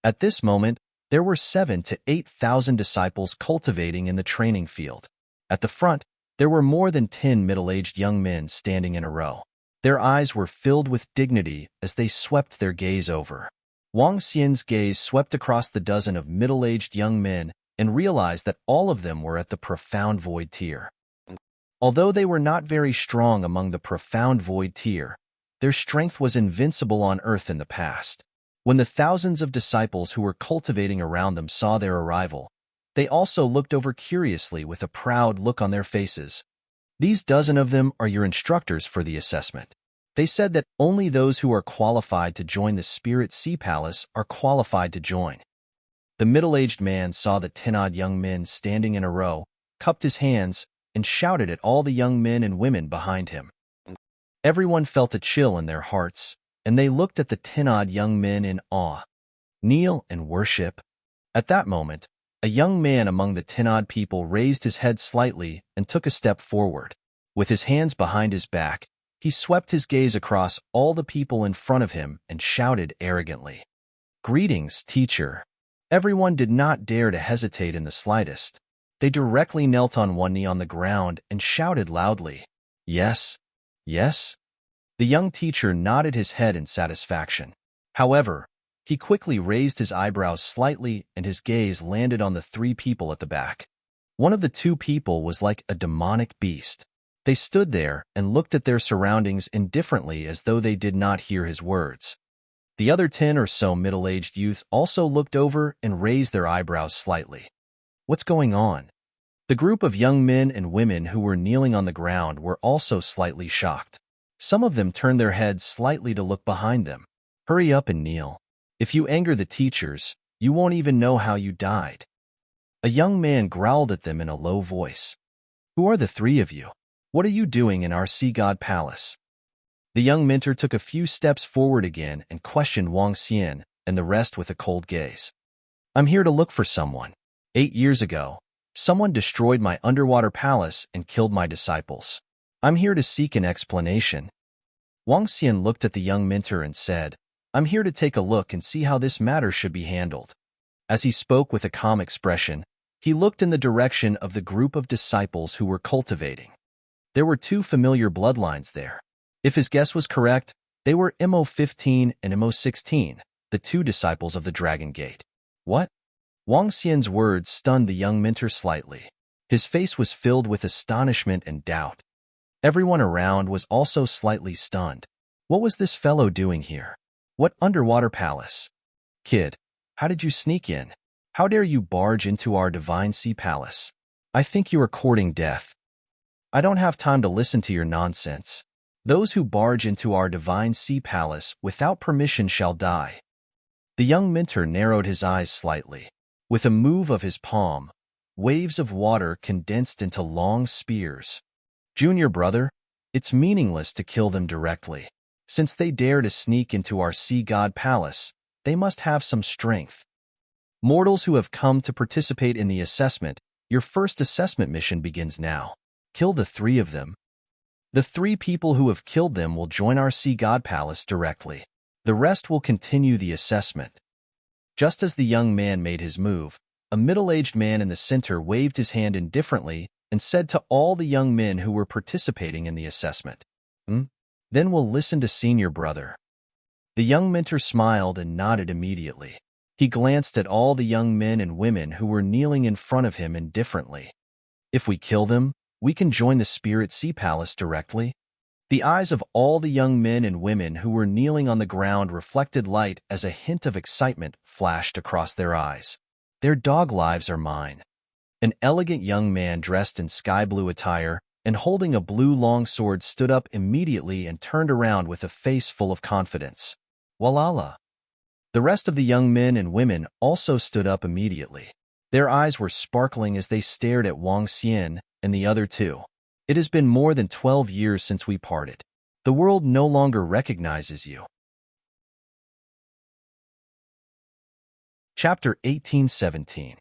At this moment, there were 7,000 to 8,000 disciples cultivating in the training field. At the front, there were more than 10 middle-aged young men standing in a row. Their eyes were filled with dignity as they swept their gaze over. Wang Xian's gaze swept across the dozen of middle-aged young men and realized that all of them were at the profound void tier. Although they were not very strong among the profound void tier, their strength was invincible on Earth in the past. When the thousands of disciples who were cultivating around them saw their arrival, they also looked over curiously with a proud look on their faces. These dozen of them are your instructors for the assessment. They said that only those who are qualified to join the Spirit Sea Palace are qualified to join. The middle-aged man saw the 10-odd young men standing in a row, cupped his hands, and shouted at all the young men and women behind him. Everyone felt a chill in their hearts, and they looked at the 10-odd young men in awe. Kneel and worship. At that moment, a young man among the 10-odd people raised his head slightly and took a step forward. With his hands behind his back, he swept his gaze across all the people in front of him and shouted arrogantly, Greetings, teacher. Everyone did not dare to hesitate in the slightest. They directly knelt on one knee on the ground and shouted loudly, Yes, yes. The young teacher nodded his head in satisfaction. However, he quickly raised his eyebrows slightly and his gaze landed on the 3 people at the back. One of the 2 people was like a demonic beast. They stood there and looked at their surroundings indifferently as though they did not hear his words. The other 10 or so middle-aged youths also looked over and raised their eyebrows slightly. What's going on? The group of young men and women who were kneeling on the ground were also slightly shocked. Some of them turned their heads slightly to look behind them. Hurry up and kneel. If you anger the teachers, you won't even know how you died. A young man growled at them in a low voice. Who are the 3 of you? What are you doing in our Sea God Palace? The young mentor took a few steps forward again and questioned Wang Xian and the rest with a cold gaze. I'm here to look for someone. 8 years ago, someone destroyed my underwater palace and killed my disciples. I'm here to seek an explanation. Wang Xian looked at the young mentor and said, I'm here to take a look and see how this matter should be handled. As he spoke with a calm expression, he looked in the direction of the group of disciples who were cultivating. There were two familiar bloodlines there. If his guess was correct, they were Mo-15 and Mo-16, the two disciples of the Dragon Gate. What? Wang Xian's words stunned the young mentor slightly. His face was filled with astonishment and doubt. Everyone around was also slightly stunned. What was this fellow doing here? What underwater palace? Kid, how did you sneak in? How dare you barge into our divine sea palace? I think you are courting death. I don't have time to listen to your nonsense. Those who barge into our divine sea palace without permission shall die. The young mentor narrowed his eyes slightly. With a move of his palm, waves of water condensed into long spears. Junior brother, it's meaningless to kill them directly. Since they dare to sneak into our sea god palace, they must have some strength. Mortals who have come to participate in the assessment, your first assessment mission begins now. Kill the three of them. The three people who have killed them will join our sea god palace directly. The rest will continue the assessment. Just as the young man made his move, a middle-aged man in the center waved his hand indifferently and said to all the young men who were participating in the assessment, Then we'll listen to senior brother. The young mentor smiled and nodded immediately. He glanced at all the young men and women who were kneeling in front of him indifferently. If we kill them, we can join the Spirit Sea Palace directly. The eyes of all the young men and women who were kneeling on the ground reflected light as a hint of excitement flashed across their eyes. Their dog lives are mine. An elegant young man dressed in sky-blue attire and holding a blue longsword stood up immediately and turned around with a face full of confidence. Walala! The rest of the young men and women also stood up immediately. Their eyes were sparkling as they stared at Wang Xian and the other two. It has been more than 12 years since we parted. The world no longer recognizes you. Chapter 1817.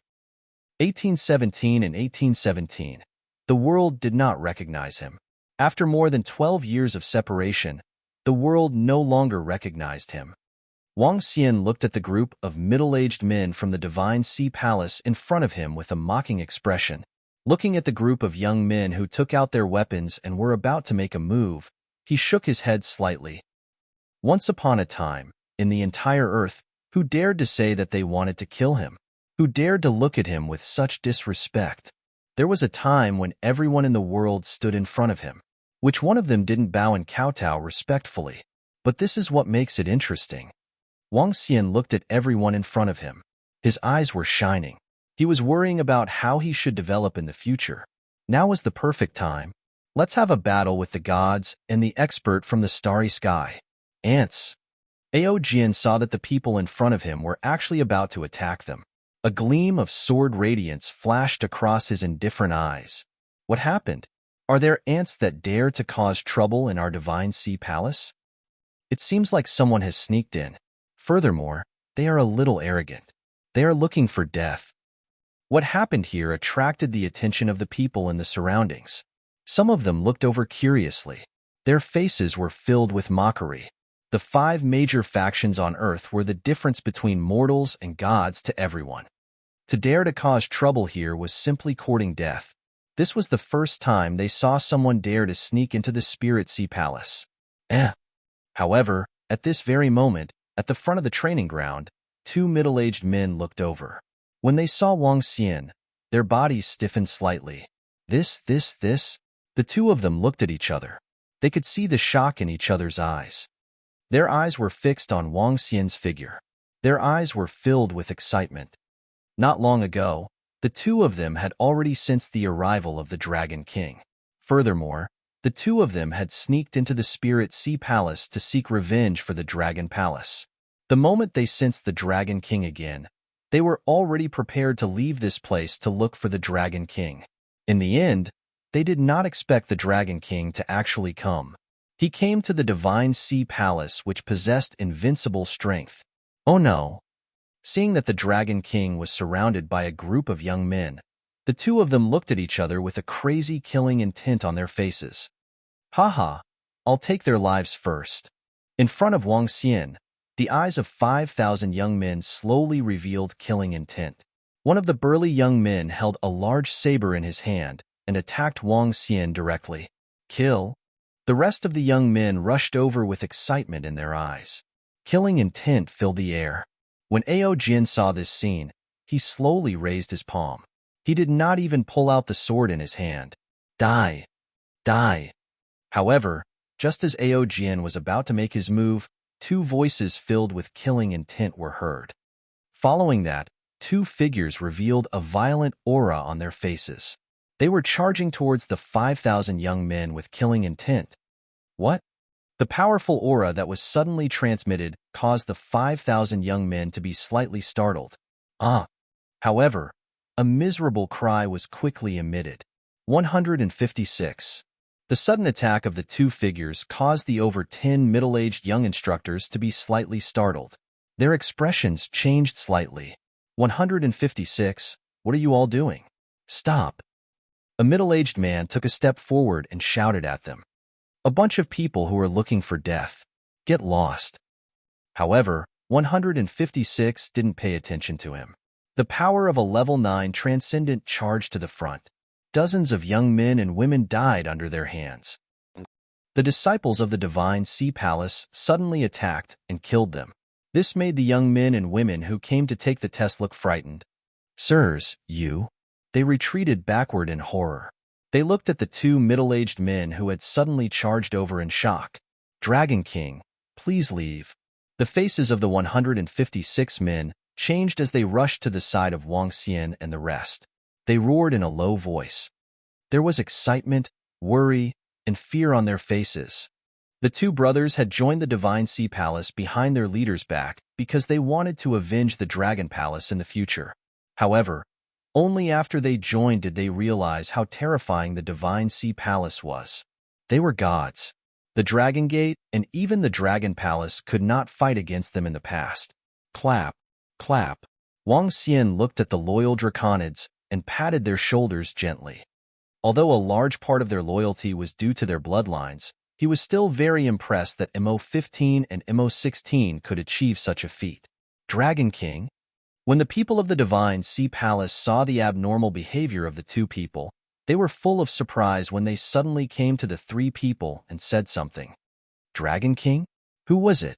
1817 and 1817. The world did not recognize him. After more than 12 years of separation, the world no longer recognized him. Wang Xian looked at the group of middle-aged men from the Divine Sea Palace in front of him with a mocking expression. Looking at the group of young men who took out their weapons and were about to make a move, he shook his head slightly. Once upon a time, in the entire earth, who dared to say that they wanted to kill him? Who dared to look at him with such disrespect? There was a time when everyone in the world stood in front of him. Which one of them didn't bow and kowtow respectfully? But this is what makes it interesting. Wang Xian looked at everyone in front of him. His eyes were shining. He was worrying about how he should develop in the future. Now was the perfect time. Let's have a battle with the gods and the expert from the starry sky. Ants. Ao Jian saw that the people in front of him were actually about to attack them. A gleam of sword radiance flashed across his indifferent eyes. What happened? Are there ants that dare to cause trouble in our divine sea palace? It seems like someone has sneaked in. Furthermore, they are a little arrogant. They are looking for death. What happened here attracted the attention of the people in the surroundings. Some of them looked over curiously. Their faces were filled with mockery. The 5 major factions on Earth were the difference between mortals and gods to everyone. To dare to cause trouble here was simply courting death. This was the first time they saw someone dare to sneak into the Spirit Sea Palace. However, at this very moment, at the front of the training ground, 2 middle-aged men looked over. When they saw Wang Xian, their bodies stiffened slightly. This. The two of them looked at each other. They could see the shock in each other's eyes. Their eyes were fixed on Wang Xian's figure. Their eyes were filled with excitement. Not long ago, the two of them had already sensed the arrival of the Dragon King. Furthermore, the two of them had sneaked into the Spirit Sea Palace to seek revenge for the Dragon Palace. The moment they sensed the Dragon King again, they were already prepared to leave this place to look for the Dragon King. In the end, they did not expect the Dragon King to actually come. He came to the Divine Sea Palace, which possessed invincible strength. Oh no! Seeing that the Dragon King was surrounded by a group of young men, the two of them looked at each other with a crazy killing intent on their faces. Haha! I'll take their lives first. In front of Wang Xian, the eyes of 5,000 young men slowly revealed killing intent. One of the burly young men held a large saber in his hand and attacked Wang Xian directly. Kill. The rest of the young men rushed over with excitement in their eyes. Killing intent filled the air. When Ao Jin saw this scene, he slowly raised his palm. He did not even pull out the sword in his hand. Die. Die. However, just as Ao Jin was about to make his move, two voices filled with killing intent were heard. Following that, two figures revealed a violent aura on their faces. They were charging towards the 5,000 young men with killing intent. What? The powerful aura that was suddenly transmitted caused the 5,000 young men to be slightly startled. However, a miserable cry was quickly emitted. 156. The sudden attack of the two figures caused the over 10 middle-aged young instructors to be slightly startled. Their expressions changed slightly. 156. What are you all doing? Stop. A middle-aged man took a step forward and shouted at them. A bunch of people who are looking for death. Get lost. However, 156 didn't pay attention to him. The power of a level 9 transcendent charged to the front. Dozens of young men and women died under their hands. The disciples of the Divine Sea Palace suddenly attacked and killed them. This made the young men and women who came to take the test look frightened. Sirs, you? They retreated backward in horror. They looked at the two middle-aged men who had suddenly charged over in shock. Dragon King, please leave. The faces of the 156 men changed as they rushed to the side of Wang Xian and the rest. They roared in a low voice. There was excitement, worry, and fear on their faces. The two brothers had joined the Divine Sea Palace behind their leader's back because they wanted to avenge the Dragon Palace in the future. However, only after they joined did they realize how terrifying the Divine Sea Palace was. They were gods. The Dragon Gate and even the Dragon Palace could not fight against them in the past. Clap, clap. Wang Xian looked at the loyal Draconids and patted their shoulders gently. Although a large part of their loyalty was due to their bloodlines, he was still very impressed that MO15 and MO16 could achieve such a feat. Dragon King? When the people of the Divine Sea Palace saw the abnormal behavior of the two people, they were full of surprise when they suddenly came to the three people and said something. Dragon King? Who was it?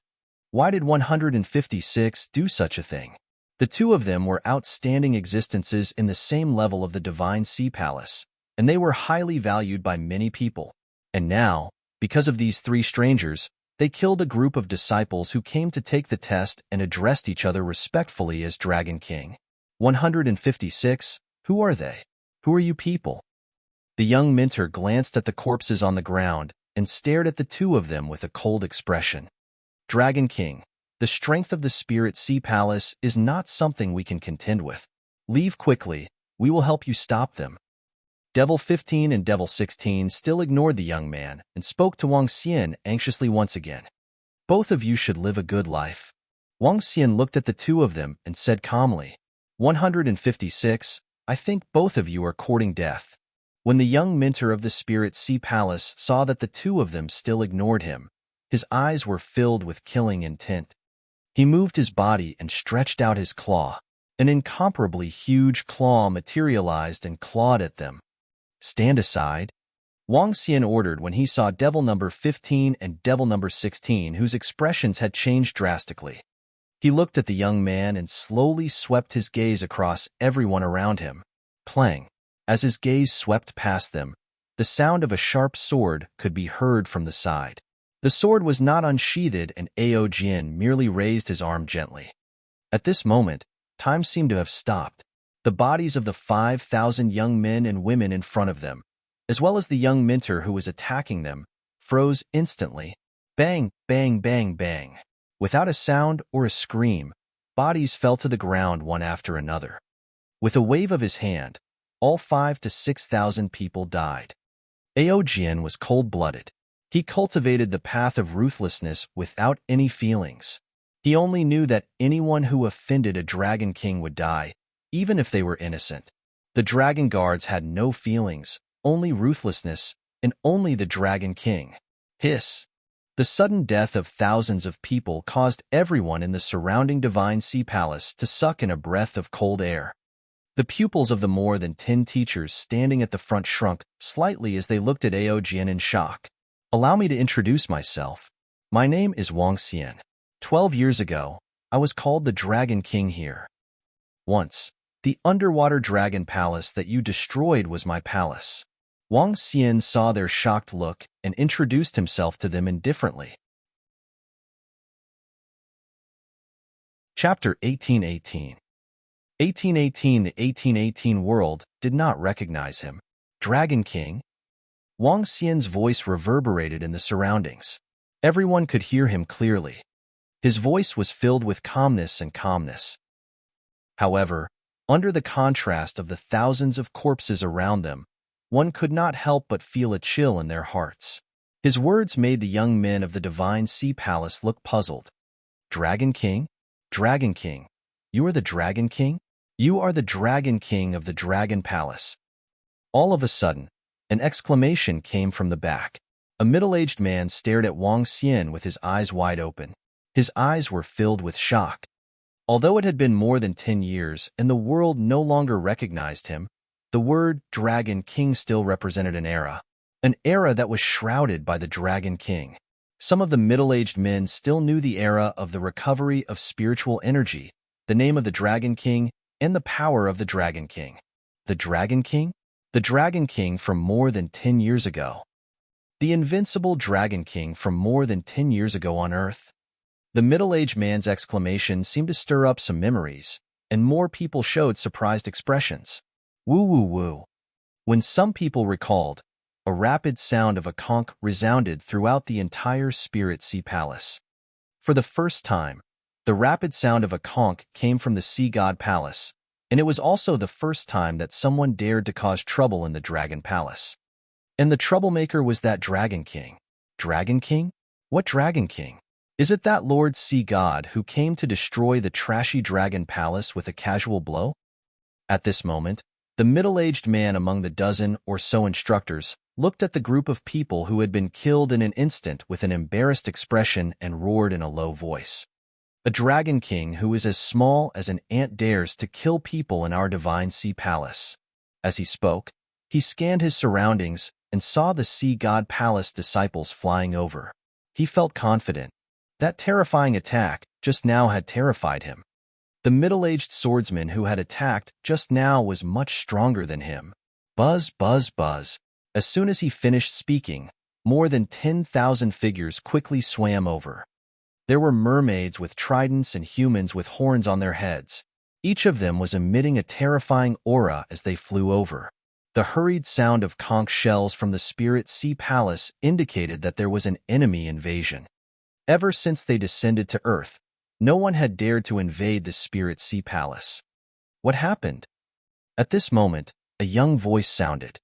Why did 156 do such a thing? The two of them were outstanding existences in the same level of the Divine Sea Palace, and they were highly valued by many people. And now, because of these three strangers, they killed a group of disciples who came to take the test and addressed each other respectfully as Dragon King. 156, who are they? Who are you people? The young mentor glanced at the corpses on the ground and stared at the two of them with a cold expression. Dragon King, the strength of the Spirit Sea Palace is not something we can contend with. Leave quickly, we will help you stop them. Devil 15 and Devil 16 still ignored the young man and spoke to Wang Xian anxiously once again. Both of you should live a good life. Wang Xian looked at the two of them and said calmly, 156, I think both of you are courting death. When the young mentor of the Spirit Sea Palace saw that the two of them still ignored him, his eyes were filled with killing intent. He moved his body and stretched out his claw. An incomparably huge claw materialized and clawed at them. Stand aside, Wang Xian ordered when he saw Devil number 15 and Devil number 16 whose expressions had changed drastically. He looked at the young man and slowly swept his gaze across everyone around him. Clang. As his gaze swept past them, the sound of a sharp sword could be heard from the side. The sword was not unsheathed and Ao Jin merely raised his arm gently. At this moment, time seemed to have stopped. The bodies of the 5,000 young men and women in front of them, as well as the young mentor who was attacking them, froze instantly. Bang, bang, bang, bang. Without a sound or a scream, bodies fell to the ground one after another. With a wave of his hand, all 5,000 to 6,000 people died. Ao Jin was cold-blooded. He cultivated the path of ruthlessness without any feelings. He only knew that anyone who offended a Dragon King would die, even if they were innocent. The Dragon Guards had no feelings, only ruthlessness, and only the Dragon King. Hiss. The sudden death of thousands of people caused everyone in the surrounding divine sea palace to suck in a breath of cold air. The pupils of the more than 10 teachers standing at the front shrunk slightly as they looked at Aojian in shock. Allow me to introduce myself. My name is Wang Xian. 12 years ago, I was called the Dragon King here. Once, the underwater dragon palace that you destroyed was my palace. Wang Xian saw their shocked look and introduced himself to them indifferently. Chapter 1818. 1818. The 1818 world did not recognize him. Dragon King? Wang Xian's voice reverberated in the surroundings. Everyone could hear him clearly. His voice was filled with calmness and calmness. However, under the contrast of the thousands of corpses around them, one could not help but feel a chill in their hearts. His words made the young men of the divine sea palace look puzzled. Dragon King? Dragon King. You are the Dragon King? You are the Dragon King of the Dragon Palace. All of a sudden, an exclamation came from the back. A middle-aged man stared at Wang Xian with his eyes wide open. His eyes were filled with shock. Although it had been more than 10 years and the world no longer recognized him, the word Dragon King still represented an era that was shrouded by the Dragon King. Some of the middle-aged men still knew the era of the recovery of spiritual energy, the name of the Dragon King, and the power of the Dragon King. The Dragon King? The Dragon King from more than 10 years ago. The invincible Dragon King from more than 10 years ago on Earth. The middle-aged man's exclamation seemed to stir up some memories, and more people showed surprised expressions. Woo woo woo. When some people recalled, a rapid sound of a conch resounded throughout the entire Spirit Sea Palace. For the first time, the rapid sound of a conch came from the Sea God Palace, and it was also the first time that someone dared to cause trouble in the Dragon Palace. And the troublemaker was that Dragon King. Dragon King? What Dragon King? Is it that Lord Sea God who came to destroy the trashy Dragon Palace with a casual blow? At this moment, the middle-aged man among the dozen or so instructors looked at the group of people who had been killed in an instant with an embarrassed expression and roared in a low voice. A Dragon King who is as small as an ant dares to kill people in our divine sea palace. As he spoke, he scanned his surroundings and saw the Sea God Palace disciples flying over. He felt confident. That terrifying attack just now had terrified him. The middle-aged swordsman who had attacked just now was much stronger than him. Buzz, buzz, buzz. As soon as he finished speaking, more than 10,000 figures quickly swam over. There were mermaids with tridents and humans with horns on their heads. Each of them was emitting a terrifying aura as they flew over. The hurried sound of conch shells from the Spirit Sea Palace indicated that there was an enemy invasion. Ever since they descended to Earth, no one had dared to invade the Spirit Sea Palace. What happened? At this moment, a young voice sounded.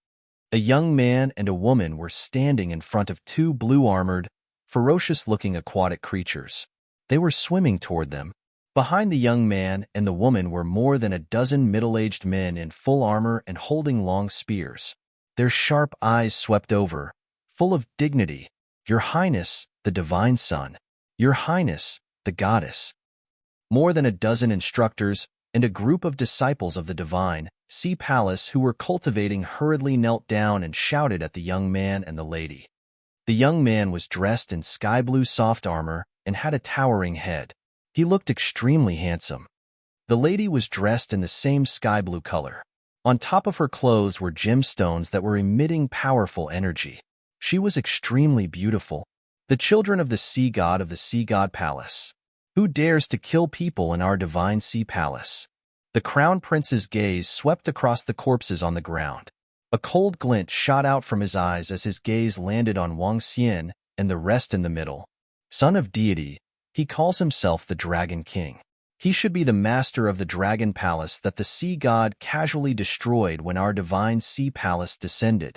A young man and a woman were standing in front of two blue-armored, ferocious-looking aquatic creatures. They were swimming toward them. Behind the young man and the woman were more than a dozen middle-aged men in full armor and holding long spears. Their sharp eyes swept over, full of dignity. Your Highness, the Divine Son. Your Highness, the Goddess. More than a dozen instructors and a group of disciples of the Divine Sea Palace who were cultivating hurriedly knelt down and shouted at the young man and the lady. The young man was dressed in sky-blue soft armor and had a towering head. He looked extremely handsome. The lady was dressed in the same sky-blue color. On top of her clothes were gemstones that were emitting powerful energy. She was extremely beautiful. The children of the Sea God of the Sea God Palace. Who dares to kill people in our divine sea palace? The Crown Prince's gaze swept across the corpses on the ground. A cold glint shot out from his eyes as his gaze landed on Wang Xian and the rest in the middle. Son of deity, he calls himself the Dragon King. He should be the master of the Dragon Palace that the Sea God casually destroyed when our divine sea palace descended.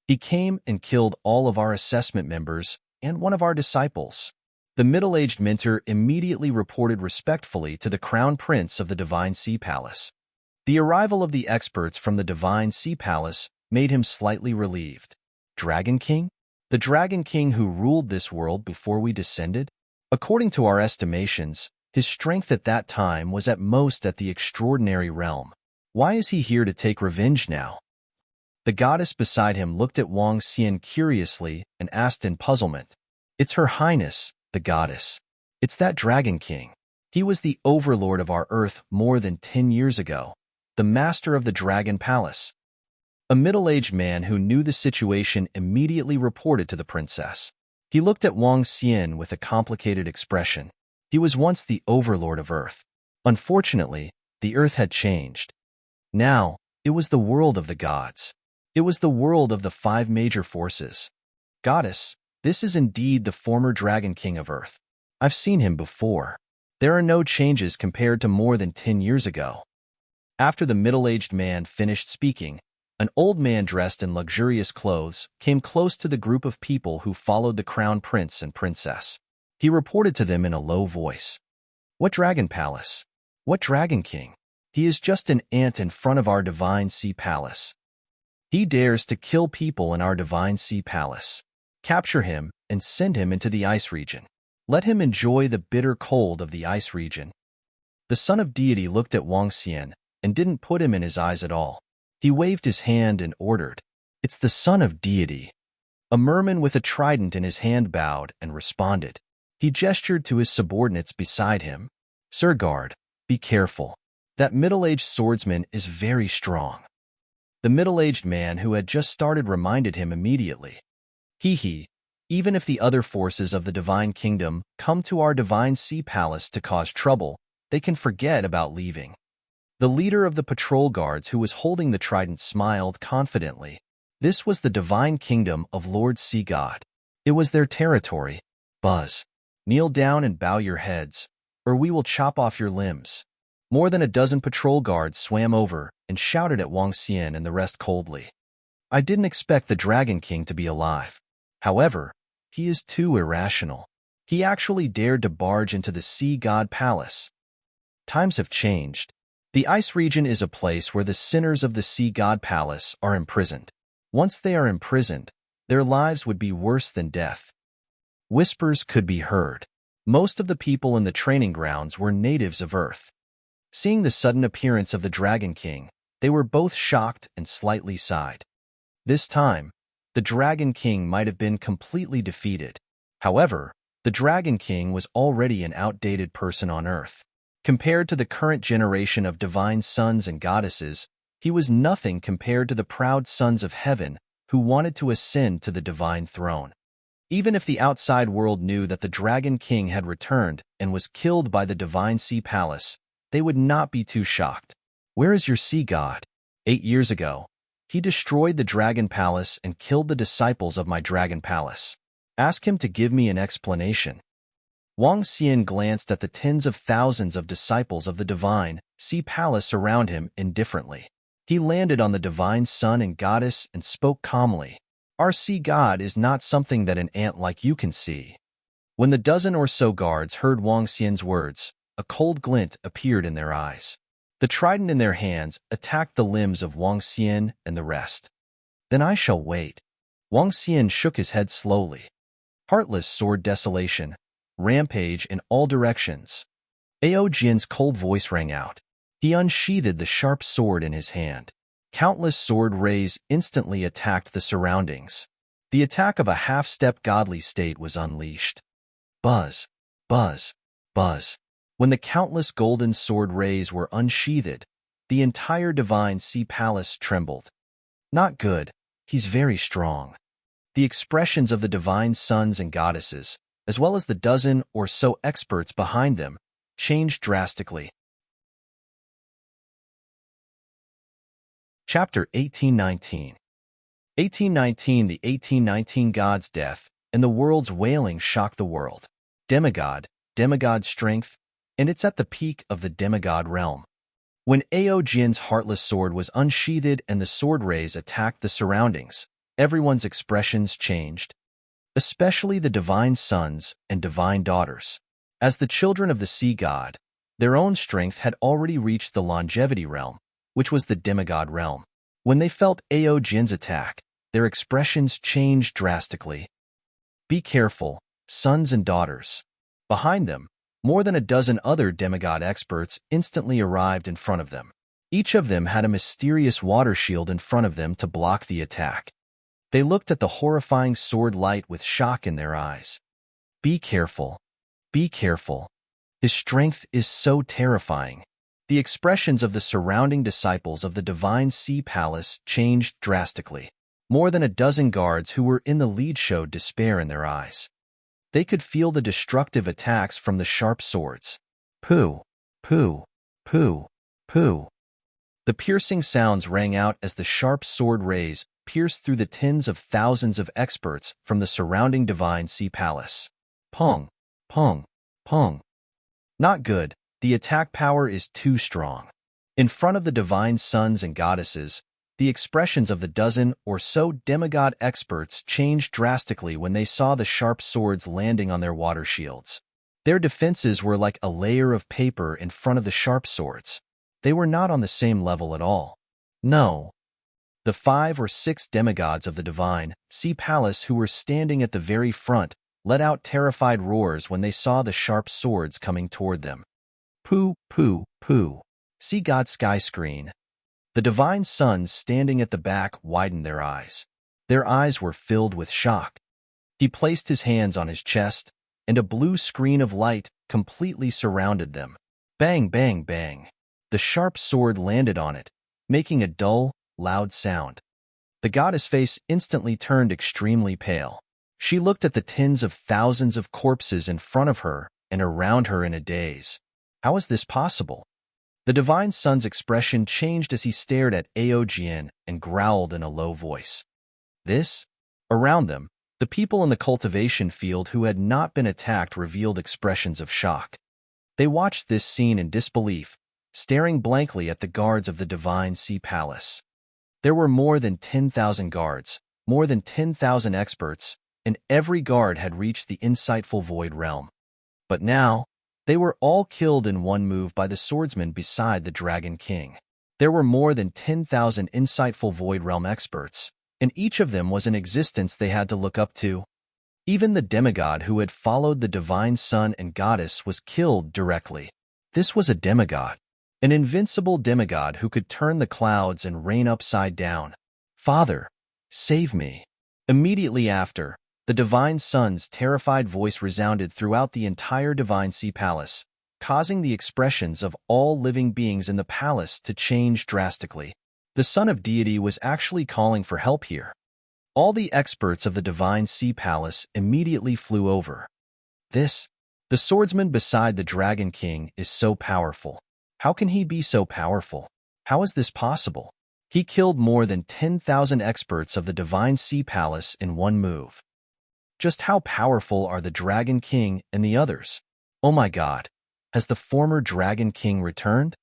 He came and killed all of our assessment members and one of our disciples. The middle-aged mentor immediately reported respectfully to the Crown Prince of the Divine Sea Palace. The arrival of the experts from the Divine Sea Palace made him slightly relieved. Dragon King? The Dragon King who ruled this world before we descended? According to our estimations, his strength at that time was at most at the extraordinary realm. Why is he here to take revenge now? The goddess beside him looked at Wang Xian curiously and asked in puzzlement. It's Her Highness, the goddess. It's that Dragon King. He was the overlord of our Earth more than 10 years ago, the master of the Dragon Palace. A middle-aged man who knew the situation immediately reported to the princess. He looked at Wang Xian with a complicated expression. He was once the overlord of Earth. Unfortunately, the Earth had changed. Now, it was the world of the gods. It was the world of the 5 major forces. Goddess, this is indeed the former Dragon King of Earth. I've seen him before. There are no changes compared to more than 10 years ago. After the middle-aged man finished speaking, an old man dressed in luxurious clothes came close to the group of people who followed the crown prince and princess. He reported to them in a low voice. What Dragon Palace? What Dragon King? He is just an ant in front of our divine sea palace. He dares to kill people in our divine sea palace. Capture him and send him into the ice region. Let him enjoy the bitter cold of the ice region. The son of deity looked at Wang Xian and didn't put him in his eyes at all. He waved his hand and ordered, "It's the son of deity." A merman with a trident in his hand bowed and responded. He gestured to his subordinates beside him. "Sir Guard, be careful. That middle-aged swordsman is very strong." The middle-aged man who had just started reminded him immediately. He, even if the other forces of the Divine Kingdom come to our Divine Sea Palace to cause trouble, they can forget about leaving. The leader of the patrol guards who was holding the trident smiled confidently. This was the Divine Kingdom of Lord Sea God. It was their territory. Buzz. Kneel down and bow your heads, or we will chop off your limbs. More than a dozen patrol guards swam over and shouted at Wang Xian and the rest coldly. I didn't expect the Dragon King to be alive. However, he is too irrational. He actually dared to barge into the Sea God Palace. Times have changed. The ice region is a place where the sinners of the Sea God Palace are imprisoned. Once they are imprisoned, their lives would be worse than death. Whispers could be heard. Most of the people in the training grounds were natives of Earth. Seeing the sudden appearance of the Dragon King, they were both shocked and slightly sighed. This time, the Dragon King might have been completely defeated. However, the Dragon King was already an outdated person on Earth. Compared to the current generation of divine sons and goddesses, he was nothing compared to the proud sons of heaven who wanted to ascend to the divine throne. Even if the outside world knew that the Dragon King had returned and was killed by the Divine Sea Palace, they would not be too shocked. Where is your sea god? 8 years ago, he destroyed the Dragon Palace and killed the disciples of my Dragon Palace. Ask him to give me an explanation. Wang Xian glanced at the tens of thousands of disciples of the Divine Sea Palace around him indifferently. He landed on the Divine Sun and Goddess and spoke calmly. Our sea god is not something that an ant like you can see. When the dozen or so guards heard Wang Xian's words, a cold glint appeared in their eyes. The trident in their hands attacked the limbs of Wang Xian and the rest. Then I shall wait. Wang Xian shook his head slowly. Heartless sword desolation, rampage in all directions. Ao Jin's cold voice rang out. He unsheathed the sharp sword in his hand. Countless sword rays instantly attacked the surroundings. The attack of a half-step godly state was unleashed. Buzz, buzz, buzz. When the countless golden sword rays were unsheathed, the entire Divine Sea Palace trembled. Not good, he's very strong. The expressions of the divine sons and goddesses, as well as the dozen or so experts behind them, changed drastically. Chapter 1819. 1819. The 1819 god's death and the world's wailing shocked the world. Demigod strength, and it's at the peak of the demigod realm. When Ao Jin's heartless sword was unsheathed and the sword rays attacked the surroundings, everyone's expressions changed, especially the divine sons and divine daughters. As the children of the sea god, their own strength had already reached the longevity realm, which was the demigod realm. When they felt Ao Jin's attack, their expressions changed drastically. Be careful, sons and daughters. Behind them, more than a dozen other demigod experts instantly arrived in front of them. Each of them had a mysterious water shield in front of them to block the attack. They looked at the horrifying sword light with shock in their eyes. Be careful. Be careful. His strength is so terrifying. The expressions of the surrounding disciples of the Divine Sea Palace changed drastically. More than a dozen guards who were in the lead showed despair in their eyes. They could feel the destructive attacks from the sharp swords. Pooh, pooh, pooh, pooh. The piercing sounds rang out as the sharp sword rays pierced through the tens of thousands of experts from the surrounding Divine Sea Palace. Pong, pong, pong. Not good. The attack power is too strong. In front of the divine sons and goddesses, the expressions of the dozen or so demigod experts changed drastically when they saw the sharp swords landing on their water shields. Their defenses were like a layer of paper in front of the sharp swords. They were not on the same level at all. No. The 5 or 6 demigods of the Divine Sea Palace who were standing at the very front let out terrified roars when they saw the sharp swords coming toward them. Pooh, pooh, pooh. Sea God Sky Screen. The divine sons standing at the back widened their eyes. Their eyes were filled with shock. He placed his hands on his chest, and a blue screen of light completely surrounded them. Bang, bang, bang. The sharp sword landed on it, making a dull, loud sound. The goddess face instantly turned extremely pale. She looked at the tens of thousands of corpses in front of her and around her in a daze. How is this possible? The divine son's expression changed as he stared at Aojian and growled in a low voice. This? Around them, the people in the cultivation field who had not been attacked revealed expressions of shock. They watched this scene in disbelief, staring blankly at the guards of the Divine Sea Palace. There were more than 10,000 guards, more than 10,000 experts, and every guard had reached the insightful Void Realm. But now, they were all killed in one move by the swordsman beside the Dragon King. There were more than 10,000 insightful Void Realm experts, and each of them was an existence they had to look up to. Even the demigod who had followed the divine son and goddess was killed directly. This was a demigod, an invincible demigod who could turn the clouds and rain upside down. Father, save me. Immediately after, the divine son's terrified voice resounded throughout the entire Divine Sea Palace, causing the expressions of all living beings in the palace to change drastically. The son of deity was actually calling for help here. All the experts of the Divine Sea Palace immediately flew over. The swordsman beside the Dragon King is so powerful. How can he be so powerful? How is this possible? He killed more than 10,000 experts of the Divine Sea Palace in one move. Just how powerful are the Dragon King and the others? Oh my God, has the former Dragon King returned?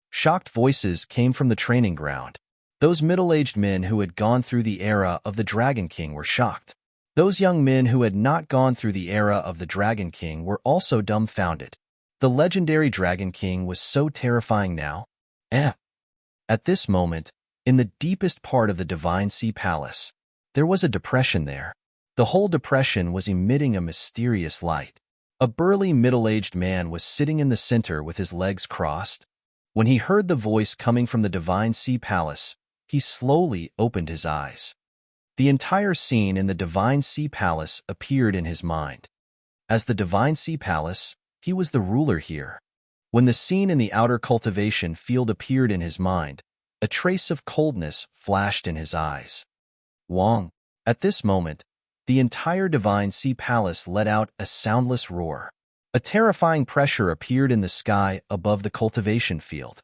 Shocked voices came from the training ground. Those middle-aged men who had gone through the era of the Dragon King were shocked. Those young men who had not gone through the era of the Dragon King were also dumbfounded. The legendary Dragon King was so terrifying now. At this moment, in the deepest part of the Divine Sea Palace, there was a depression there. The whole depression was emitting a mysterious light. A burly middle-aged man was sitting in the center with his legs crossed. When he heard the voice coming from the Divine Sea Palace, he slowly opened his eyes. The entire scene in the Divine Sea Palace appeared in his mind. As the Divine Sea Palace, he was the ruler here. When the scene in the outer cultivation field appeared in his mind, a trace of coldness flashed in his eyes. Wong. At this moment, the entire Divine Sea Palace let out a soundless roar. A terrifying pressure appeared in the sky above the cultivation field.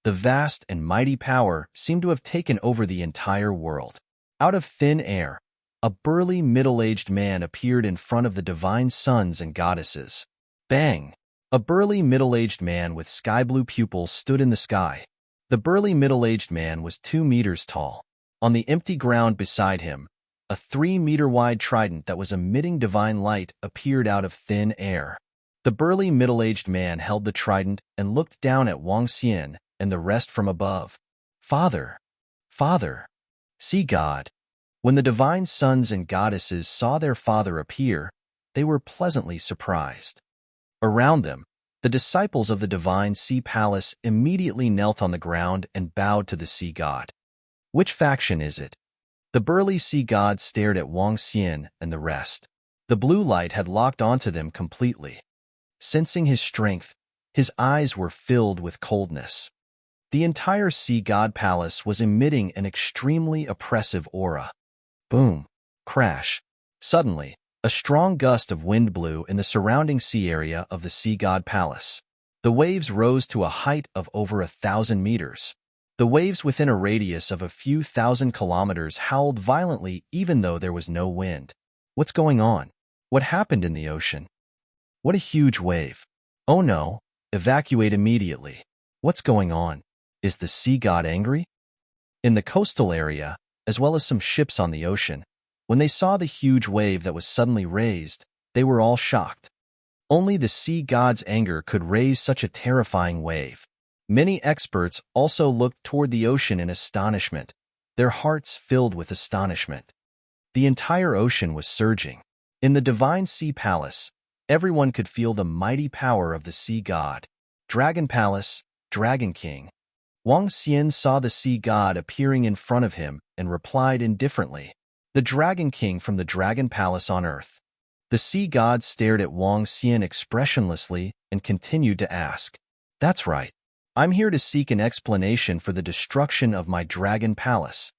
The vast and mighty power seemed to have taken over the entire world. Out of thin air, a burly middle-aged man appeared in front of the divine sons and goddesses. Bang! A burly middle-aged man with sky-blue pupils stood in the sky. The burly middle-aged man was 2 meters tall. On the empty ground beside him, a 3-meter-wide trident that was emitting divine light appeared out of thin air. The burly middle-aged man held the trident and looked down at Wang Xian and the rest from above. Father! Father! Sea God! When the divine sons and goddesses saw their father appear, they were pleasantly surprised. Around them, the disciples of the divine sea palace immediately knelt on the ground and bowed to the sea god. Which faction is it? The burly sea god stared at Wang Xian and the rest. The blue light had locked onto them completely. Sensing his strength, his eyes were filled with coldness. The entire sea god palace was emitting an extremely oppressive aura. Boom. Crash. Suddenly, a strong gust of wind blew in the surrounding sea area of the sea god palace. The waves rose to a height of over 1,000 meters. The waves within a radius of a few thousand kilometers howled violently even though there was no wind. What's going on? What happened in the ocean? What a huge wave. Oh no, evacuate immediately. What's going on? Is the sea god angry? In the coastal area, as well as some ships on the ocean, when they saw the huge wave that was suddenly raised, they were all shocked. Only the sea god's anger could raise such a terrifying wave. Many experts also looked toward the ocean in astonishment, their hearts filled with astonishment. The entire ocean was surging. In the divine sea palace, everyone could feel the mighty power of the sea god. Dragon Palace, Dragon King. Wang Xian saw the sea god appearing in front of him and replied indifferently. The Dragon King from the Dragon Palace on Earth. The sea god stared at Wang Xian expressionlessly and continued to ask, "That's right. I'm here to seek an explanation for the destruction of my Dragon Palace."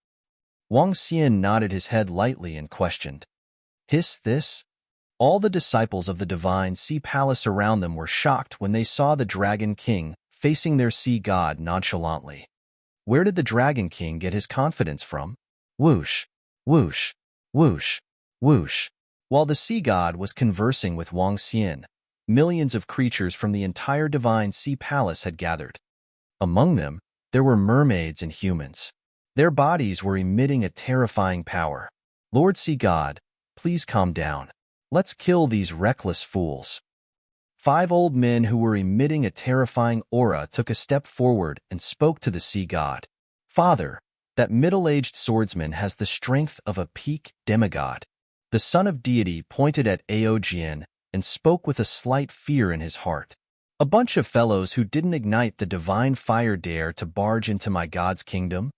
Wang Xian nodded his head lightly and questioned, "Hiss this?" All the disciples of the divine sea palace around them were shocked when they saw the Dragon King facing their sea god nonchalantly. Where did the Dragon King get his confidence from? Whoosh, whoosh, whoosh, whoosh. While the sea god was conversing with Wang Xian, millions of creatures from the entire divine sea palace had gathered. Among them, there were mermaids and humans. Their bodies were emitting a terrifying power. "Lord Sea God, please calm down. Let's kill these reckless fools." 5 old men who were emitting a terrifying aura took a step forward and spoke to the sea god. "Father, that middle-aged swordsman has the strength of a peak demigod." The son of deity pointed at Aojian and spoke with a slight fear in his heart. "A bunch of fellows who didn't ignite the divine fire dare to barge into my god's kingdom?"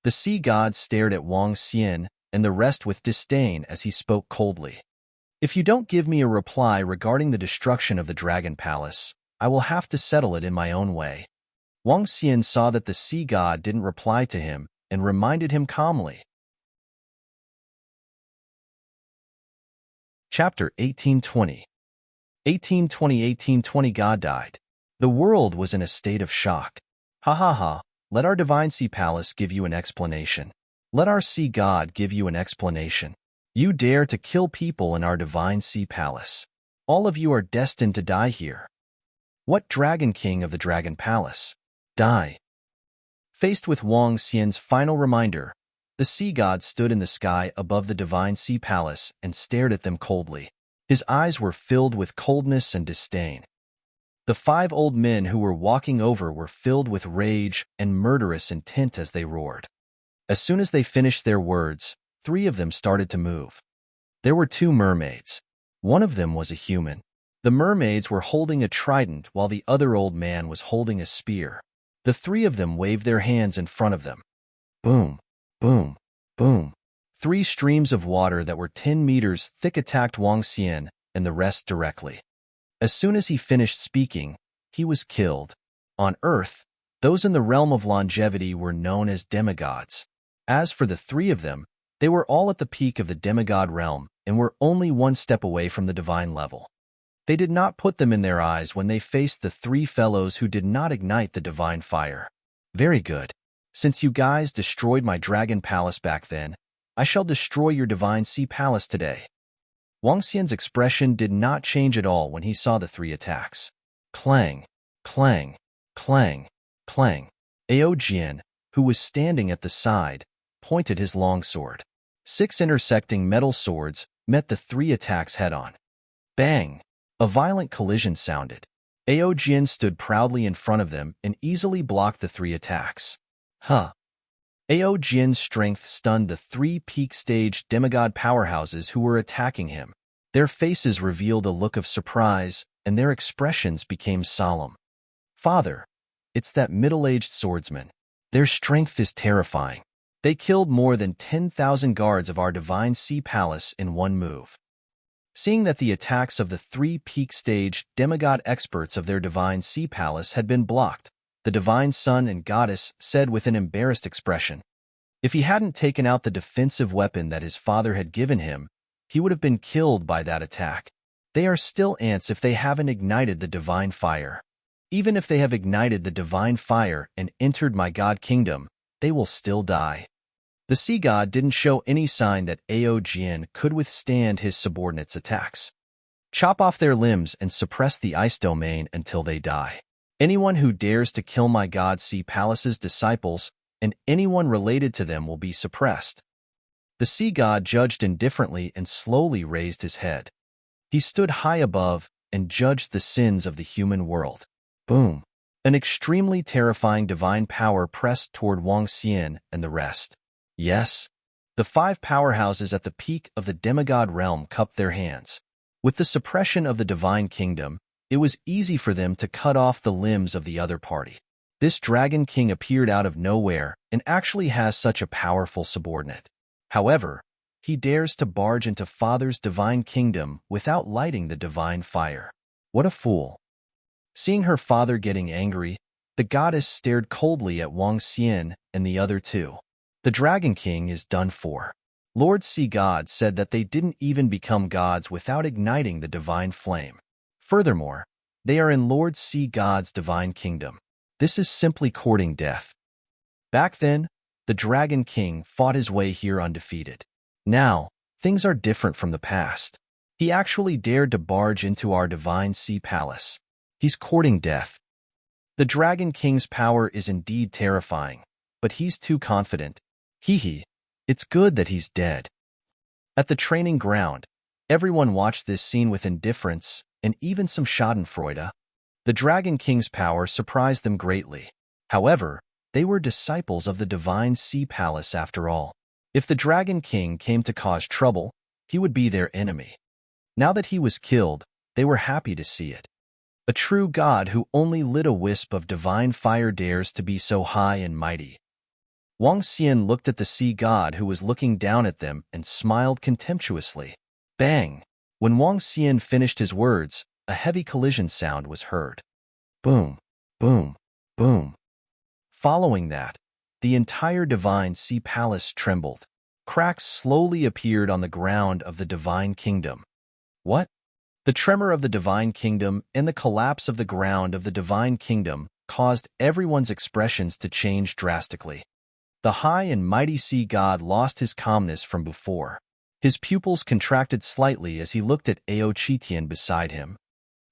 The sea god stared at Wang Xian and the rest with disdain as he spoke coldly. "If you don't give me a reply regarding the destruction of the Dragon Palace, I will have to settle it in my own way." Wang Xian saw that the sea god didn't reply to him and reminded him calmly. Chapter 1820. 1820 God died. The world was in a state of shock. "Ha ha ha, let our divine sea palace give you an explanation. Let our sea god give you an explanation. You dare to kill people in our divine sea palace. All of you are destined to die here." What Dragon King of the Dragon Palace? Die. Faced with Wang Xian's final reminder, the sea god stood in the sky above the divine sea palace and stared at them coldly. His eyes were filled with coldness and disdain. The 5 old men who were walking over were filled with rage and murderous intent as they roared. As soon as they finished their words, 3 of them started to move. There were 2 mermaids. One of them was a human. The mermaids were holding a trident while the other old man was holding a spear. The 3 of them waved their hands in front of them. Boom, boom, boom. 3 streams of water that were 10 meters thick attacked Wang Xian and the rest directly. As soon as he finished speaking, he was killed. On Earth, those in the realm of longevity were known as demigods. As for the 3 of them, they were all at the peak of the demigod realm and were only 1 step away from the divine level. They did not put them in their eyes when they faced the 3 fellows who did not ignite the divine fire. "Very good. Since you guys destroyed my dragon palace back then, I shall destroy your divine sea palace today." Wang Xian's expression did not change at all when he saw the 3 attacks. Clang, clang, clang, clang. Aojian, who was standing at the side, pointed his longsword. 6 intersecting metal swords met the 3 attacks head-on. Bang! A violent collision sounded. Aojian stood proudly in front of them and easily blocked the 3 attacks. Huh! Ao Jin's strength stunned the three peak-stage demigod powerhouses who were attacking him. Their faces revealed a look of surprise, and their expressions became solemn. Father, it's that middle-aged swordsman. Their strength is terrifying. They killed more than 10,000 guards of our Divine Sea Palace in one move. Seeing that the attacks of the three peak-stage demigod experts of their Divine Sea Palace had been blocked, the Divine Sun and Goddess said with an embarrassed expression. If he hadn't taken out the defensive weapon that his father had given him, he would have been killed by that attack. They are still ants if they haven't ignited the divine fire. Even if they have ignited the divine fire and entered my god kingdom, they will still die. The sea god didn't show any sign that Ao Jin could withstand his subordinates' attacks. Chop off their limbs and suppress the ice domain until they die. Anyone who dares to kill my god Sea Palace's disciples and anyone related to them will be suppressed. The sea god judged indifferently and slowly raised his head. He stood high above and judged the sins of the human world. Boom! An extremely terrifying divine power pressed toward Wang Xian and the rest. Yes, the five powerhouses at the peak of the demigod realm cupped their hands. With the suppression of the divine kingdom, it was easy for them to cut off the limbs of the other party. This dragon king appeared out of nowhere and actually has such a powerful subordinate. However, he dares to barge into Father's divine kingdom without lighting the divine fire. What a fool! Seeing her father getting angry, the goddess stared coldly at Wang Xian and the other two. The Dragon King is done for. Lord Sea God said that they didn't even become gods without igniting the divine flame. Furthermore, they are in Lord Sea God's divine kingdom. This is simply courting death. Back then, the Dragon King fought his way here undefeated. Now, things are different from the past. He actually dared to barge into our Divine Sea Palace. He's courting death. The Dragon King's power is indeed terrifying, but he's too confident. Hee, it's good that he's dead. At the training ground, everyone watched this scene with indifference and even some schadenfreude. The Dragon King's power surprised them greatly. However, they were disciples of the Divine Sea Palace after all. If the Dragon King came to cause trouble, he would be their enemy. Now that he was killed, they were happy to see it. A true god who only lit a wisp of divine fire dares to be so high and mighty. Wang Xian looked at the sea god who was looking down at them and smiled contemptuously. Bang! When Wang Xian finished his words, a heavy collision sound was heard. Boom, boom, boom. Following that, the entire Divine Sea Palace trembled. Cracks slowly appeared on the ground of the Divine Kingdom. What? The tremor of the Divine Kingdom and the collapse of the ground of the Divine Kingdom caused everyone's expressions to change drastically. The high and mighty sea god lost his calmness from before. His pupils contracted slightly as he looked at Ao Qitian beside him.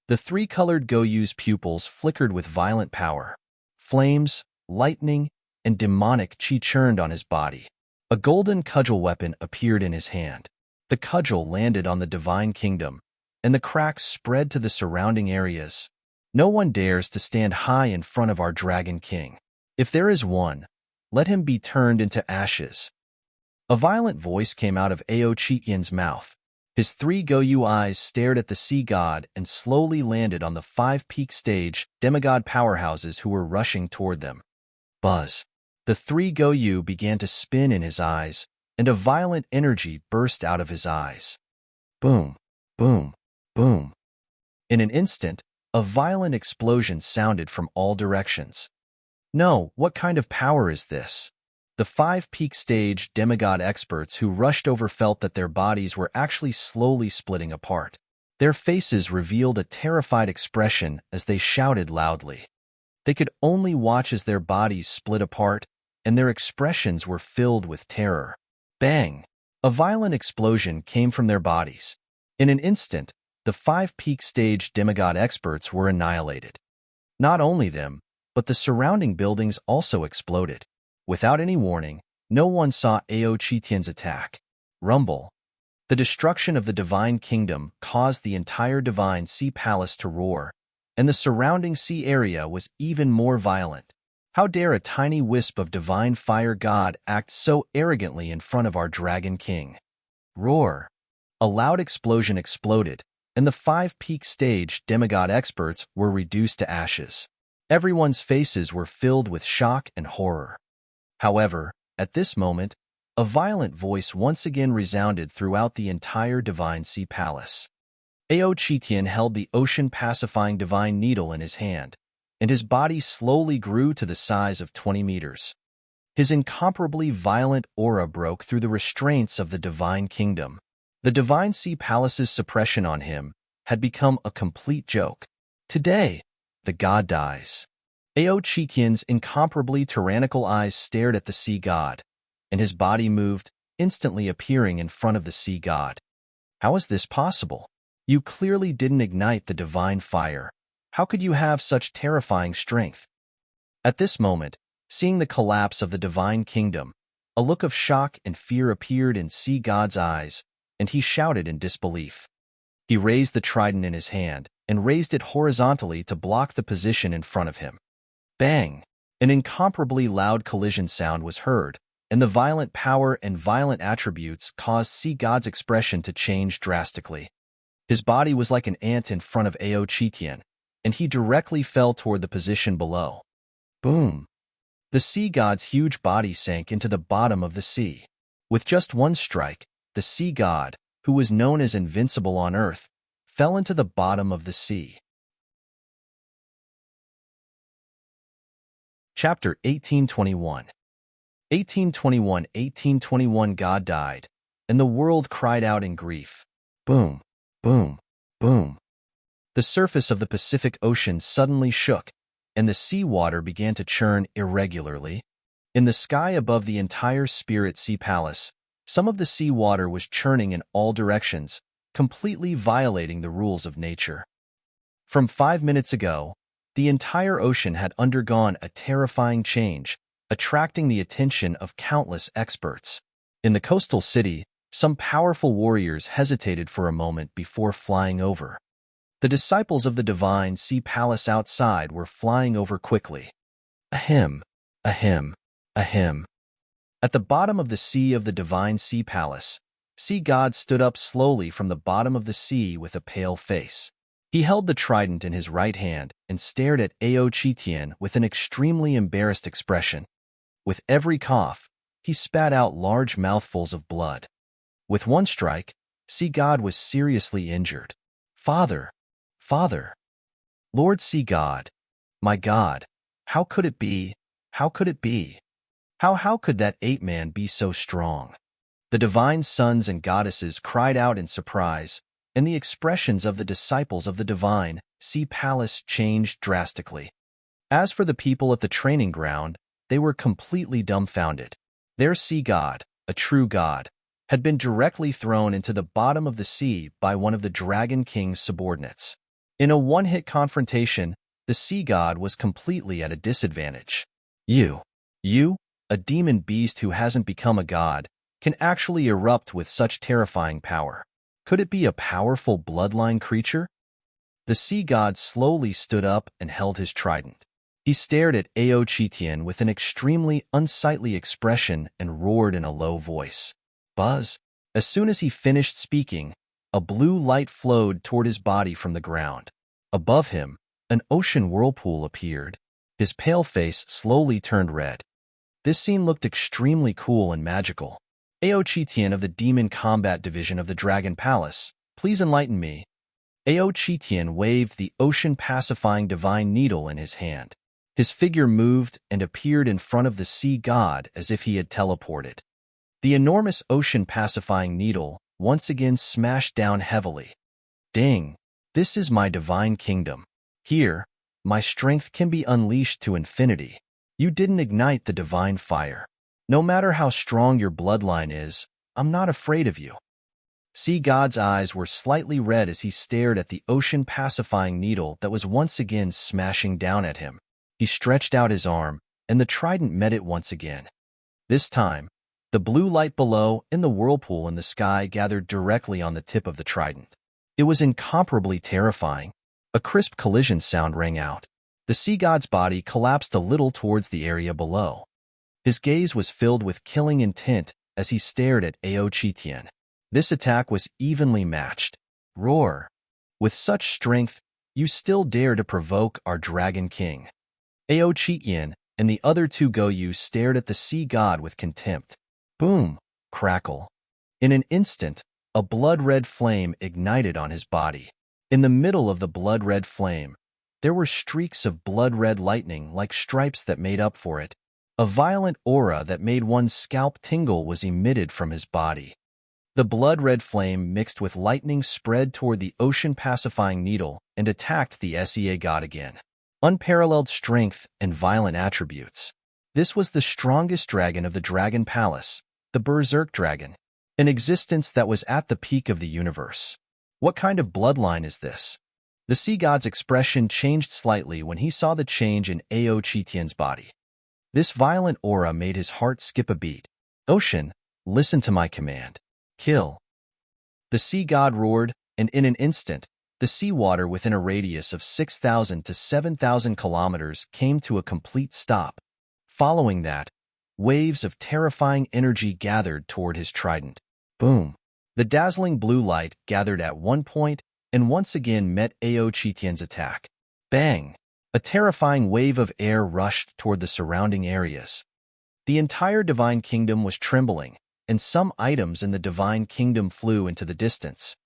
The three-colored Goyu's pupils flickered with violent power. Flames, lightning, and demonic chi churned on his body. A golden cudgel weapon appeared in his hand. The cudgel landed on the Divine Kingdom, and the cracks spread to the surrounding areas. No one dares to stand high in front of our Dragon King. If there is one, let him be turned into ashes. A violent voice came out of Ao Qitian's mouth. His three Goyu eyes stared at the sea god and slowly landed on the five-peak stage demigod powerhouses who were rushing toward them. Buzz. The three Goyu began to spin in his eyes, and a violent energy burst out of his eyes. Boom, boom, boom. In an instant, a violent explosion sounded from all directions. No, what kind of power is this? The five-peak stage demigod experts who rushed over felt that their bodies were actually slowly splitting apart. Their faces revealed a terrified expression as they shouted loudly. They could only watch as their bodies split apart, and their expressions were filled with terror. Bang! A violent explosion came from their bodies. In an instant, the five-peak stage demigod experts were annihilated. Not only them, but the surrounding buildings also exploded. Without any warning, no one saw Ao Qitian's attack. Rumble. The destruction of the Divine Kingdom caused the entire Divine Sea Palace to roar, and the surrounding sea area was even more violent. How dare a tiny wisp of divine fire god act so arrogantly in front of our dragon king? Roar! A loud explosion exploded, and the five-peak stage demigod experts were reduced to ashes. Everyone's faces were filled with shock and horror. However, at this moment, a violent voice once again resounded throughout the entire Divine Sea Palace. Aochitian held the ocean-pacifying divine needle in his hand, and his body slowly grew to the size of 20 meters. His incomparably violent aura broke through the restraints of the Divine Kingdom. The Divine Sea Palace's suppression on him had become a complete joke. Today, the god dies. Aochitian's incomparably tyrannical eyes stared at the sea god, and his body moved, instantly appearing in front of the sea god. How is this possible? You clearly didn't ignite the divine fire. How could you have such terrifying strength? At this moment, seeing the collapse of the divine kingdom, a look of shock and fear appeared in Sea God's eyes, and he shouted in disbelief. He raised the trident in his hand and raised it horizontally to block the position in front of him. Bang! An incomparably loud collision sound was heard, and the violent power and violent attributes caused Sea God's expression to change drastically. His body was like an ant in front of Aochitian, and he directly fell toward the position below. Boom! The sea god's huge body sank into the bottom of the sea. With just one strike, the sea god, who was known as invincible on Earth, fell into the bottom of the sea. Chapter 1821. 1821 God died, and the world cried out in grief. Boom, boom, boom. The surface of the Pacific Ocean suddenly shook, and the seawater began to churn irregularly. In the sky above the entire Spirit Sea Palace, some of the seawater was churning in all directions, completely violating the rules of nature. From 5 minutes ago, the entire ocean had undergone a terrifying change, attracting the attention of countless experts. In the coastal city, some powerful warriors hesitated for a moment before flying over. The disciples of the Divine Sea Palace outside were flying over quickly. Ahem, ahem, ahem. At the bottom of the sea of the Divine Sea Palace, Sea God stood up slowly from the bottom of the sea with a pale face. He held the trident in his right hand and stared at Aochitian with an extremely embarrassed expression. With every cough, he spat out large mouthfuls of blood. With one strike, Sea God was seriously injured. Father, Father, Lord Sea God, my God, how could it be? How could it be? How could that ape-man be so strong? The divine sons and goddesses cried out in surprise, and the expressions of the disciples of the Divine Sea Palace changed drastically. As for the people at the training ground, they were completely dumbfounded. Their sea god, a true god, had been directly thrown into the bottom of the sea by one of the Dragon King's subordinates. In a one-hit confrontation, the sea god was completely at a disadvantage. You, a demon beast who hasn't become a god, can actually erupt with such terrifying power. Could it be a powerful bloodline creature? The sea god slowly stood up and held his trident. He stared at Aochitian with an extremely unsightly expression and roared in a low voice. Buzz! As soon as he finished speaking, a blue light flowed toward his body from the ground. Above him, an ocean whirlpool appeared. His pale face slowly turned red. This scene looked extremely cool and magical. Aochitian of the Demon Combat Division of the Dragon Palace, please enlighten me. Aochitian waved the ocean-pacifying divine needle in his hand. His figure moved and appeared in front of the sea god as if he had teleported. The enormous ocean-pacifying needle once again smashed down heavily. Ding! This is my divine kingdom. Here, my strength can be unleashed to infinity. You didn't ignite the divine fire. No matter how strong your bloodline is, I'm not afraid of you. Sea God's eyes were slightly red as he stared at the ocean-pacifying needle that was once again smashing down at him. He stretched out his arm, and the trident met it once again. This time, the blue light below and the whirlpool in the sky gathered directly on the tip of the trident. It was incomparably terrifying. A crisp collision sound rang out. The sea god's body collapsed a little towards the area below. His gaze was filled with killing intent as he stared at Aochitian. This attack was evenly matched. Roar! With such strength, you still dare to provoke our Dragon King. Aochitian and the other two Goyu stared at the sea god with contempt. Boom! Crackle. In an instant, a blood-red flame ignited on his body. In the middle of the blood-red flame, there were streaks of blood-red lightning like stripes that made up for it. A violent aura that made one's scalp tingle was emitted from his body. The blood-red flame mixed with lightning spread toward the ocean-pacifying needle and attacked the sea god again. Unparalleled strength and violent attributes. This was the strongest dragon of the Dragon Palace, the Berserk Dragon, an existence that was at the peak of the universe. What kind of bloodline is this? The sea god's expression changed slightly when he saw the change in Aochitian's body. This violent aura made his heart skip a beat. Ocean, listen to my command. Kill. The sea god roared, and in an instant, the seawater within a radius of 6,000 to 7,000 kilometers came to a complete stop. Following that, waves of terrifying energy gathered toward his trident. Boom! The dazzling blue light gathered at one point and once again met Aochitian's attack. Bang! A terrifying wave of air rushed toward the surrounding areas. The entire Divine Kingdom was trembling, and some items in the Divine Kingdom flew into the distance.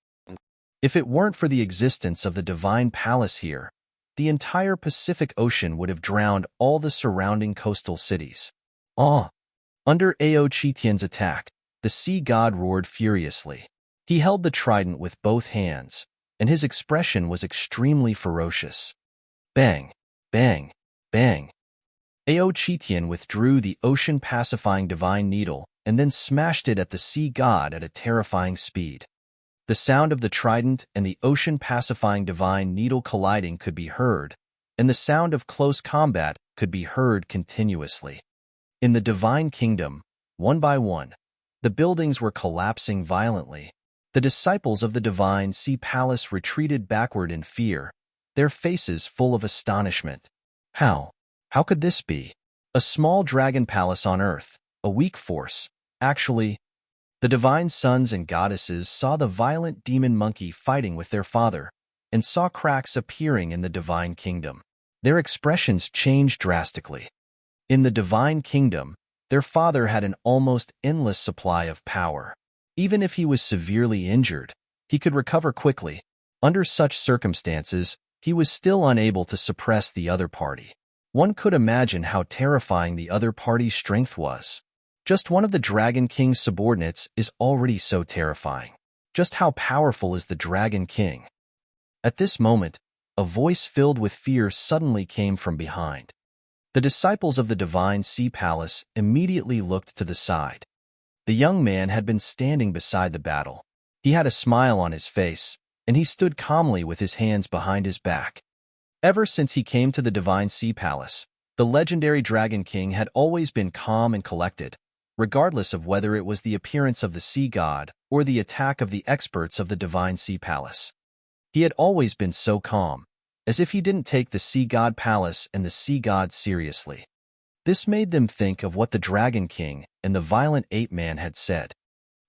If it weren't for the existence of the Divine Palace here, the entire Pacific Ocean would have drowned all the surrounding coastal cities. Under Aochitian's attack, the sea god roared furiously. He held the trident with both hands, and his expression was extremely ferocious. Bang! Bang! Bang! Aochitian withdrew the ocean-pacifying divine needle and then smashed it at the sea god at a terrifying speed. The sound of the trident and the ocean-pacifying divine needle colliding could be heard, and the sound of close combat could be heard continuously. In the Divine Kingdom, one by one, the buildings were collapsing violently. The disciples of the Divine Sea Palace retreated backward in fear, their faces full of astonishment. How could this be? A small dragon palace on Earth, a weak force. Actually, the divine sons and goddesses saw the violent demon monkey fighting with their father and saw cracks appearing in the Divine Kingdom. Their expressions changed drastically. In the Divine Kingdom, their father had an almost endless supply of power. Even if he was severely injured, he could recover quickly. Under such circumstances, he was still unable to suppress the other party. One could imagine how terrifying the other party's strength was. Just one of the Dragon King's subordinates is already so terrifying. Just how powerful is the Dragon King? At this moment, a voice filled with fear suddenly came from behind. The disciples of the Divine Sea Palace immediately looked to the side. The young man had been standing beside the battle. He had a smile on his face, and he stood calmly with his hands behind his back. Ever since he came to the Divine Sea Palace, the legendary Dragon King had always been calm and collected, regardless of whether it was the appearance of the sea god or the attack of the experts of the Divine Sea Palace. He had always been so calm, as if he didn't take the sea god palace and the sea god seriously. This made them think of what the Dragon King and the violent ape-man had said.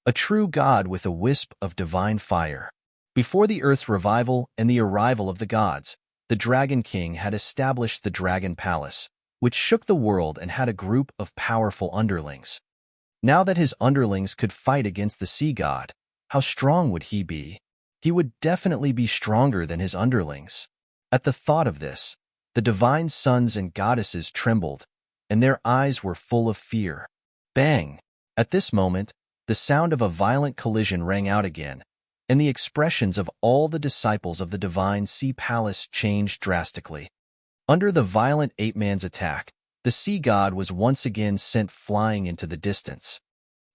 A true god with a wisp of divine fire. Before the Earth's revival and the arrival of the gods, the Dragon King had established the Dragon Palace, which shook the world and had a group of powerful underlings. Now that his underlings could fight against the sea god, how strong would he be? He would definitely be stronger than his underlings. At the thought of this, the divine sons and goddesses trembled, and their eyes were full of fear. Bang! At this moment, the sound of a violent collision rang out again, and the expressions of all the disciples of the Divine Sea Palace changed drastically. Under the violent ape-man's attack, the sea god was once again sent flying into the distance.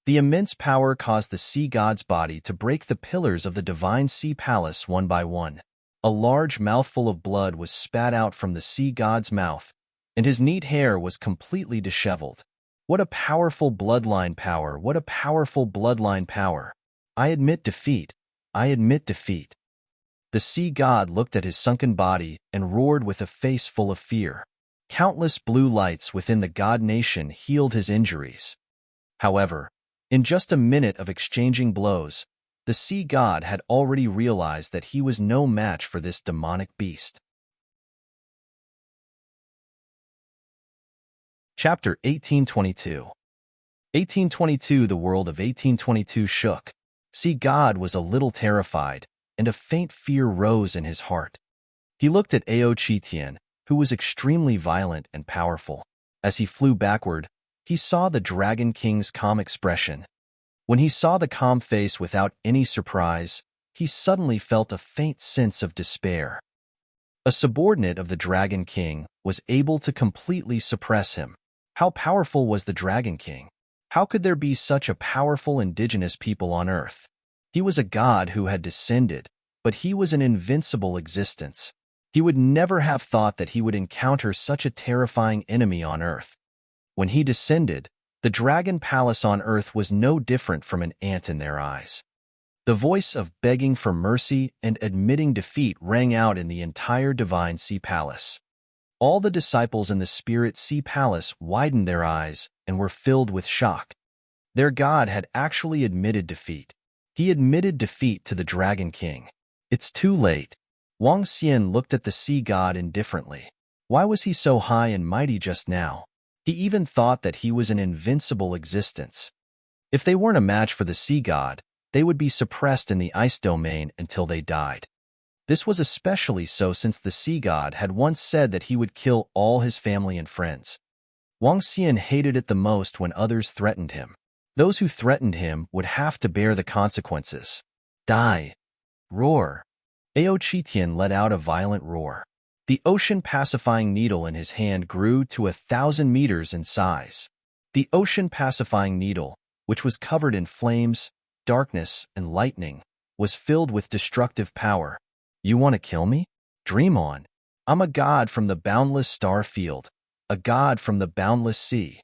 The immense power caused the sea god's body to break the pillars of the Divine Sea Palace one by one. A large mouthful of blood was spat out from the sea god's mouth, and his neat hair was completely disheveled. What a powerful bloodline power! What a powerful bloodline power! I admit defeat. I admit defeat. The sea god looked at his sunken body and roared with a face full of fear. Countless blue lights within the god nation healed his injuries. However, in just a minute of exchanging blows, the sea god had already realized that he was no match for this demonic beast. Chapter 1822. 1822. The world of 1822 shook. Sea god was a little terrified, and a faint fear rose in his heart. He looked at Aochitian, who was extremely violent and powerful. As he flew backward, he saw the Dragon King's calm expression. When he saw the calm face without any surprise, he suddenly felt a faint sense of despair. A subordinate of the Dragon King was able to completely suppress him. How powerful was the Dragon King? How could there be such a powerful indigenous people on Earth? He was a god who had descended, but he was an invincible existence. He would never have thought that he would encounter such a terrifying enemy on Earth. When he descended, the Dragon Palace on Earth was no different from an ant in their eyes. The voice of begging for mercy and admitting defeat rang out in the entire Divine Sea Palace. All the disciples in the Spirit Sea Palace widened their eyes and were filled with shock. Their god had actually admitted defeat. He admitted defeat to the Dragon King. It's too late. Wang Xian looked at the sea god indifferently. Why was he so high and mighty just now? He even thought that he was an invincible existence. If they weren't a match for the sea god, they would be suppressed in the ice domain until they died. This was especially so since the sea god had once said that he would kill all his family and friends. Wang Xian hated it the most when others threatened him. Those who threatened him would have to bear the consequences. Die. Roar. Aochitian let out a violent roar. The ocean-pacifying needle in his hand grew to 1,000 meters in size. The ocean-pacifying needle, which was covered in flames, darkness, and lightning, was filled with destructive power. You want to kill me? Dream on. I'm a god from the boundless star field, a god from the boundless sea.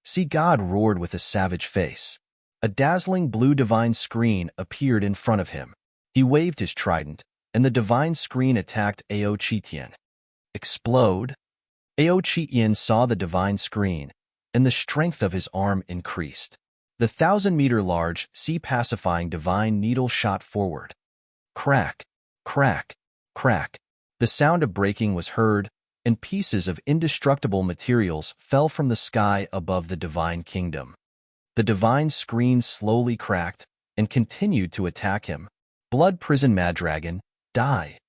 Sea god roared with a savage face. A dazzling blue divine screen appeared in front of him. He waved his trident, and the divine screen attacked Aochitian. Explode! Aochitian saw the divine screen, and the strength of his arm increased. The 1,000-meter-large, sea-pacifying divine needle shot forward. Crack! Crack! Crack! The sound of breaking was heard, and pieces of indestructible materials fell from the sky above the divine kingdom. The divine screen slowly cracked and continued to attack him. Blood prison Madragon, die!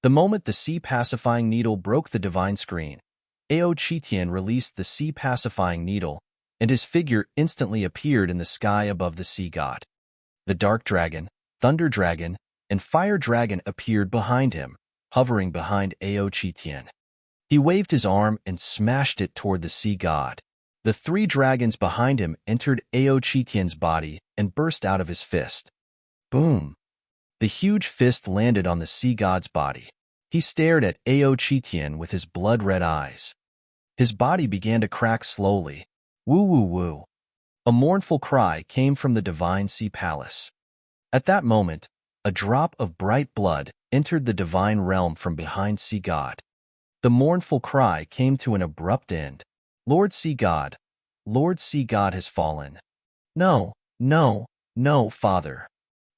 The moment the sea-pacifying needle broke the divine screen, Aochitian released the sea-pacifying needle, and his figure instantly appeared in the sky above the sea god. The Dark Dragon, Thunder Dragon, and Fire Dragon appeared behind him, hovering behind Aochitian. He waved his arm and smashed it toward the sea god. The 3 dragons behind him entered Aochitian's body and burst out of his fist. Boom! The huge fist landed on the sea god's body. He stared at Aochitian with his blood-red eyes. His body began to crack slowly. Woo-woo-woo. A mournful cry came from the Divine Sea Palace. At that moment, a drop of bright blood entered the divine realm from behind Sea God. The mournful cry came to an abrupt end. Lord Sea God has fallen. No, no, no, Father.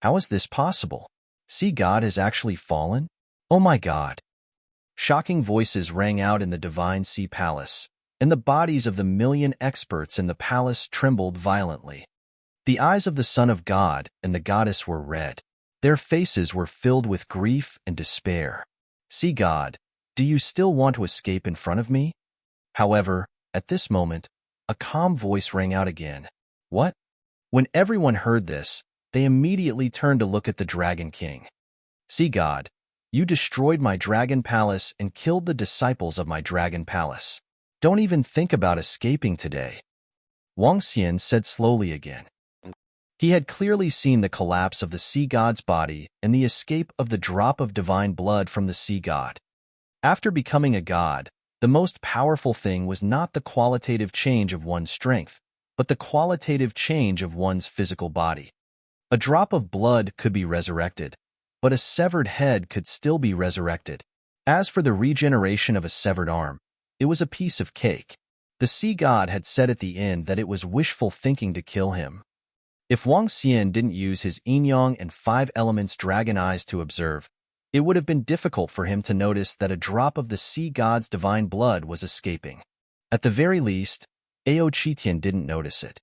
How is this possible? Sea God has actually fallen? Oh my God. Shocking voices rang out in the Divine Sea Palace, and the bodies of the million experts in the palace trembled violently. The eyes of the Son of God and the Goddess were red. Their faces were filled with grief and despair. Sea God, do you still want to escape in front of me? However, at this moment, a calm voice rang out again. What? When everyone heard this, they immediately turned to look at the Dragon King. Sea God, you destroyed my dragon palace and killed the disciples of my dragon palace. Don't even think about escaping today. Wang Xian said slowly again. He had clearly seen the collapse of the sea god's body and the escape of the drop of divine blood from the sea god. After becoming a god, the most powerful thing was not the qualitative change of one's strength, but the qualitative change of one's physical body. A drop of blood could be resurrected, but a severed head could still be resurrected. As for the regeneration of a severed arm, it was a piece of cake. The sea god had said at the end that it was wishful thinking to kill him. If Wang Xian didn't use his yin-yang and five elements dragon eyes to observe, it would have been difficult for him to notice that a drop of the sea god's divine blood was escaping. At the very least, Ao Qitian didn't notice it.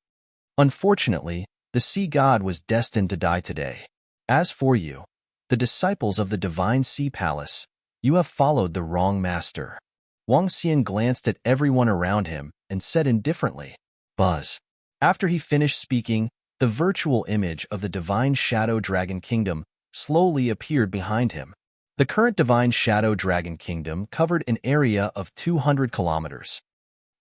Unfortunately, the sea god was destined to die today. As for you, the disciples of the divine sea palace, you have followed the wrong master. Wang Xian glanced at everyone around him and said indifferently, "Buzz." After he finished speaking, the virtual image of the divine shadow dragon kingdom slowly appeared behind him. The current divine shadow dragon kingdom covered an area of 200 kilometers.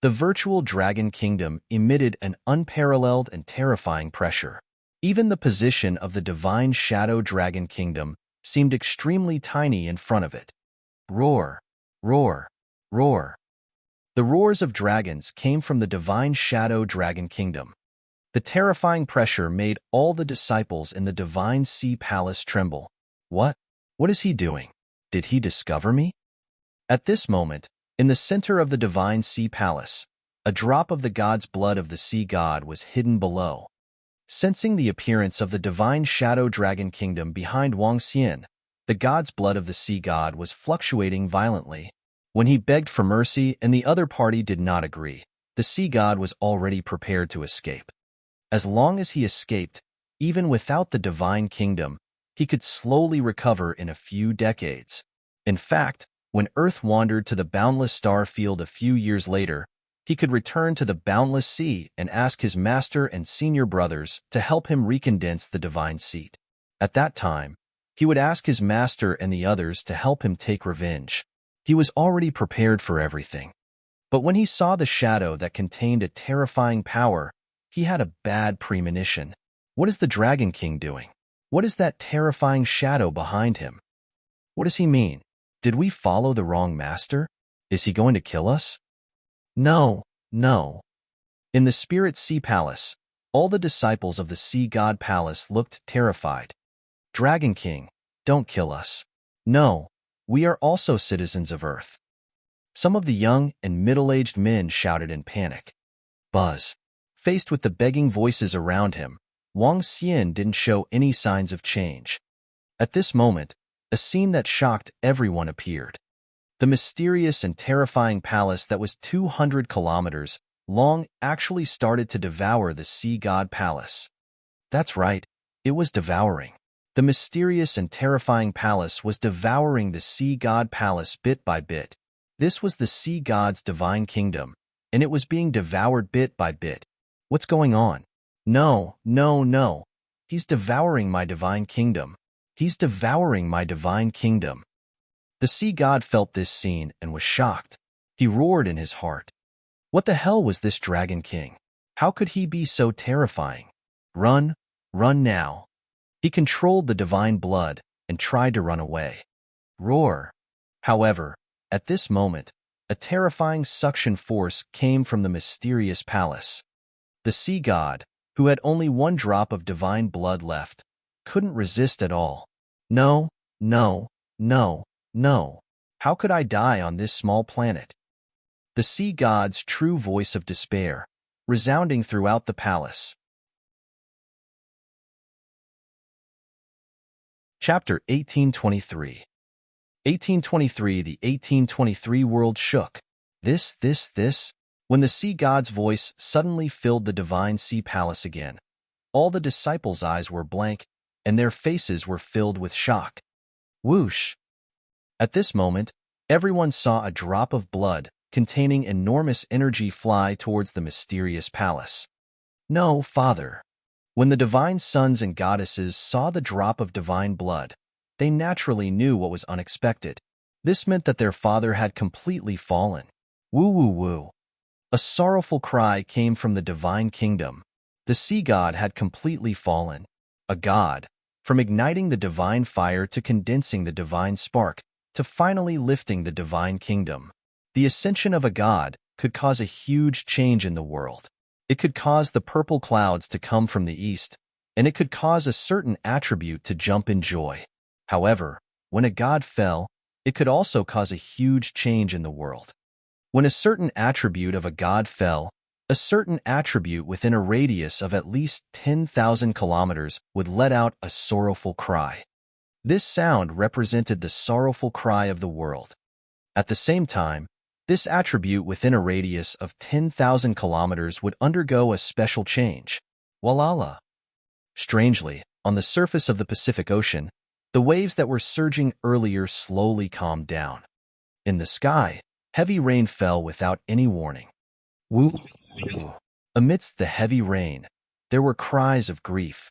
The virtual dragon kingdom emitted an unparalleled and terrifying pressure. Even the position of the divine shadow dragon kingdom seemed extremely tiny in front of it. Roar, roar, roar. The roars of dragons came from the divine shadow dragon kingdom. The terrifying pressure made all the disciples in the divine sea palace tremble. What? What is he doing? Did he discover me? At this moment, in the center of the divine sea palace, a drop of the god's blood of the sea god was hidden below. Sensing the appearance of the divine shadow dragon kingdom behind Wang Xian, the god's blood of the sea god was fluctuating violently. When he begged for mercy and the other party did not agree, the sea god was already prepared to escape. As long as he escaped, even without the divine kingdom, he could slowly recover in a few decades. In fact, when Earth wandered to the boundless star field a few years later, he could return to the boundless sea and ask his master and senior brothers to help him recondense the divine seat. At that time, he would ask his master and the others to help him take revenge. He was already prepared for everything. But when he saw the shadow that contained a terrifying power, he had a bad premonition. What is the Dragon King doing? What is that terrifying shadow behind him? What does he mean? Did we follow the wrong master? Is he going to kill us? No, no. In the Spirit Sea Palace, all the disciples of the Sea God Palace looked terrified. Dragon King, don't kill us. No, we are also citizens of Earth. Some of the young and middle-aged men shouted in panic. Buzz. Faced with the begging voices around him, Wang Xian didn't show any signs of change. At this moment, a scene that shocked everyone appeared. The mysterious and terrifying palace that was 200 kilometers long actually started to devour the Sea God Palace. That's right, it was devouring. The mysterious and terrifying palace was devouring the Sea God Palace bit by bit. This was the Sea God's divine kingdom, and it was being devoured bit by bit. What's going on? No, no, no. He's devouring my divine kingdom. He's devouring my divine kingdom. The sea god felt this scene and was shocked. He roared in his heart. What the hell was this Dragon King? How could he be so terrifying? Run, run now. He controlled the divine blood and tried to run away. Roar. However, at this moment, a terrifying suction force came from the mysterious palace. The sea god, who had only one drop of divine blood left, couldn't resist at all. No, no, no, no. How could I die on this small planet? The sea god's true voice of despair, resounding throughout the palace. Chapter 1823. 1823. The 1823 world shook. This. When the sea god's voice suddenly filled the divine sea palace again, all the disciples' eyes were blank, and their faces were filled with shock. Whoosh! At this moment, everyone saw a drop of blood containing enormous energy fly towards the mysterious palace. No, Father. When the divine sons and goddesses saw the drop of divine blood, they naturally knew what was unexpected. This meant that their father had completely fallen. Woo woo woo. A sorrowful cry came from the divine kingdom. The sea god had completely fallen. A god, from igniting the divine fire to condensing the divine spark, to finally lifting the divine kingdom. The ascension of a god could cause a huge change in the world. It could cause the purple clouds to come from the east, and it could cause a certain attribute to jump in joy. However, when a god fell, it could also cause a huge change in the world. When a certain attribute of a god fell, a certain attribute within a radius of at least 10,000 kilometers would let out a sorrowful cry. This sound represented the sorrowful cry of the world. At the same time, this attribute within a radius of 10,000 kilometers would undergo a special change. Walala. Strangely, on the surface of the Pacific Ocean, the waves that were surging earlier slowly calmed down. In the sky, heavy rain fell without any warning. Woo! Amidst the heavy rain, there were cries of grief.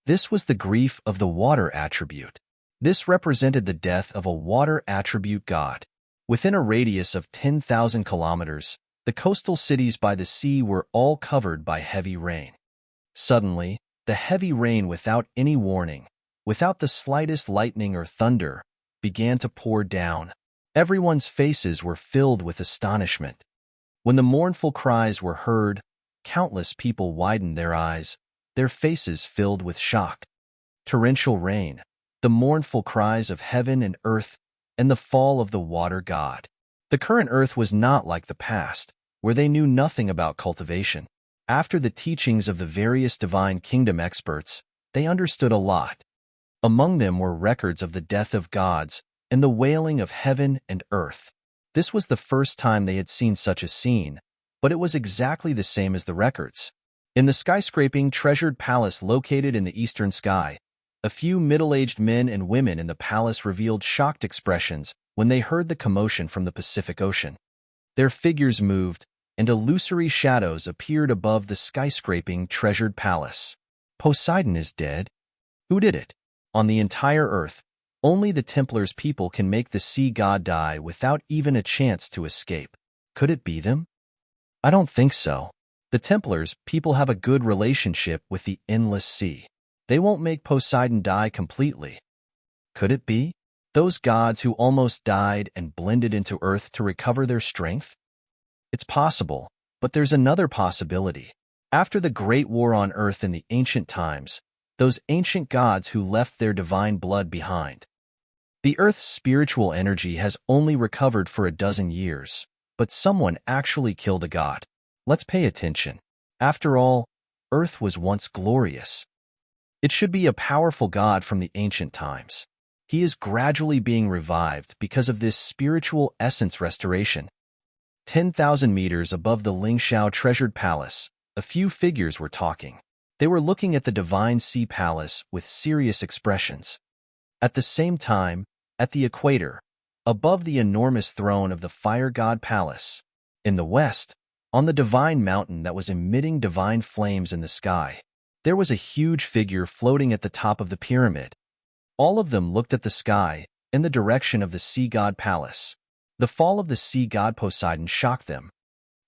This was the grief of the water attribute. This represented the death of a water attribute god. Within a radius of 10,000 kilometers, the coastal cities by the sea were all covered by heavy rain. Suddenly, the heavy rain, without any warning, without the slightest lightning or thunder, began to pour down. Everyone's faces were filled with astonishment. When the mournful cries were heard, countless people widened their eyes, their faces filled with shock. Torrential rain, the mournful cries of heaven and earth, and the fall of the water god. The current earth was not like the past, where they knew nothing about cultivation. After the teachings of the various divine kingdom experts, they understood a lot. Among them were records of the death of gods and the wailing of heaven and earth. This was the first time they had seen such a scene, but it was exactly the same as the records. In the skyscraping treasured palace located in the eastern sky, a few middle-aged men and women in the palace revealed shocked expressions when they heard the commotion from the Pacific Ocean. Their figures moved, and illusory shadows appeared above the skyscraping treasured palace. Poseidon is dead? Who did it? On the entire earth, only the Templars' people can make the sea god die without even a chance to escape. Could it be them? I don't think so. The Templars' people have a good relationship with the endless sea. They won't make Poseidon die completely. Could it be? Those gods who almost died and blended into earth to recover their strength? It's possible, but there's another possibility. After the Great War on Earth in the ancient times, those ancient gods who left their divine blood behind. The Earth's spiritual energy has only recovered for a dozen years, but someone actually killed a god. Let's pay attention. After all, Earth was once glorious. It should be a powerful god from the ancient times. He is gradually being revived because of this spiritual essence restoration. 10,000 meters above the Lingxiao treasured palace, a few figures were talking. They were looking at the divine sea palace with serious expressions. At the same time, at the equator, above the enormous throne of the fire god palace, in the west, on the divine mountain that was emitting divine flames in the sky, there was a huge figure floating at the top of the pyramid. All of them looked at the sky, in the direction of the sea god palace. The fall of the sea god Poseidon shocked them.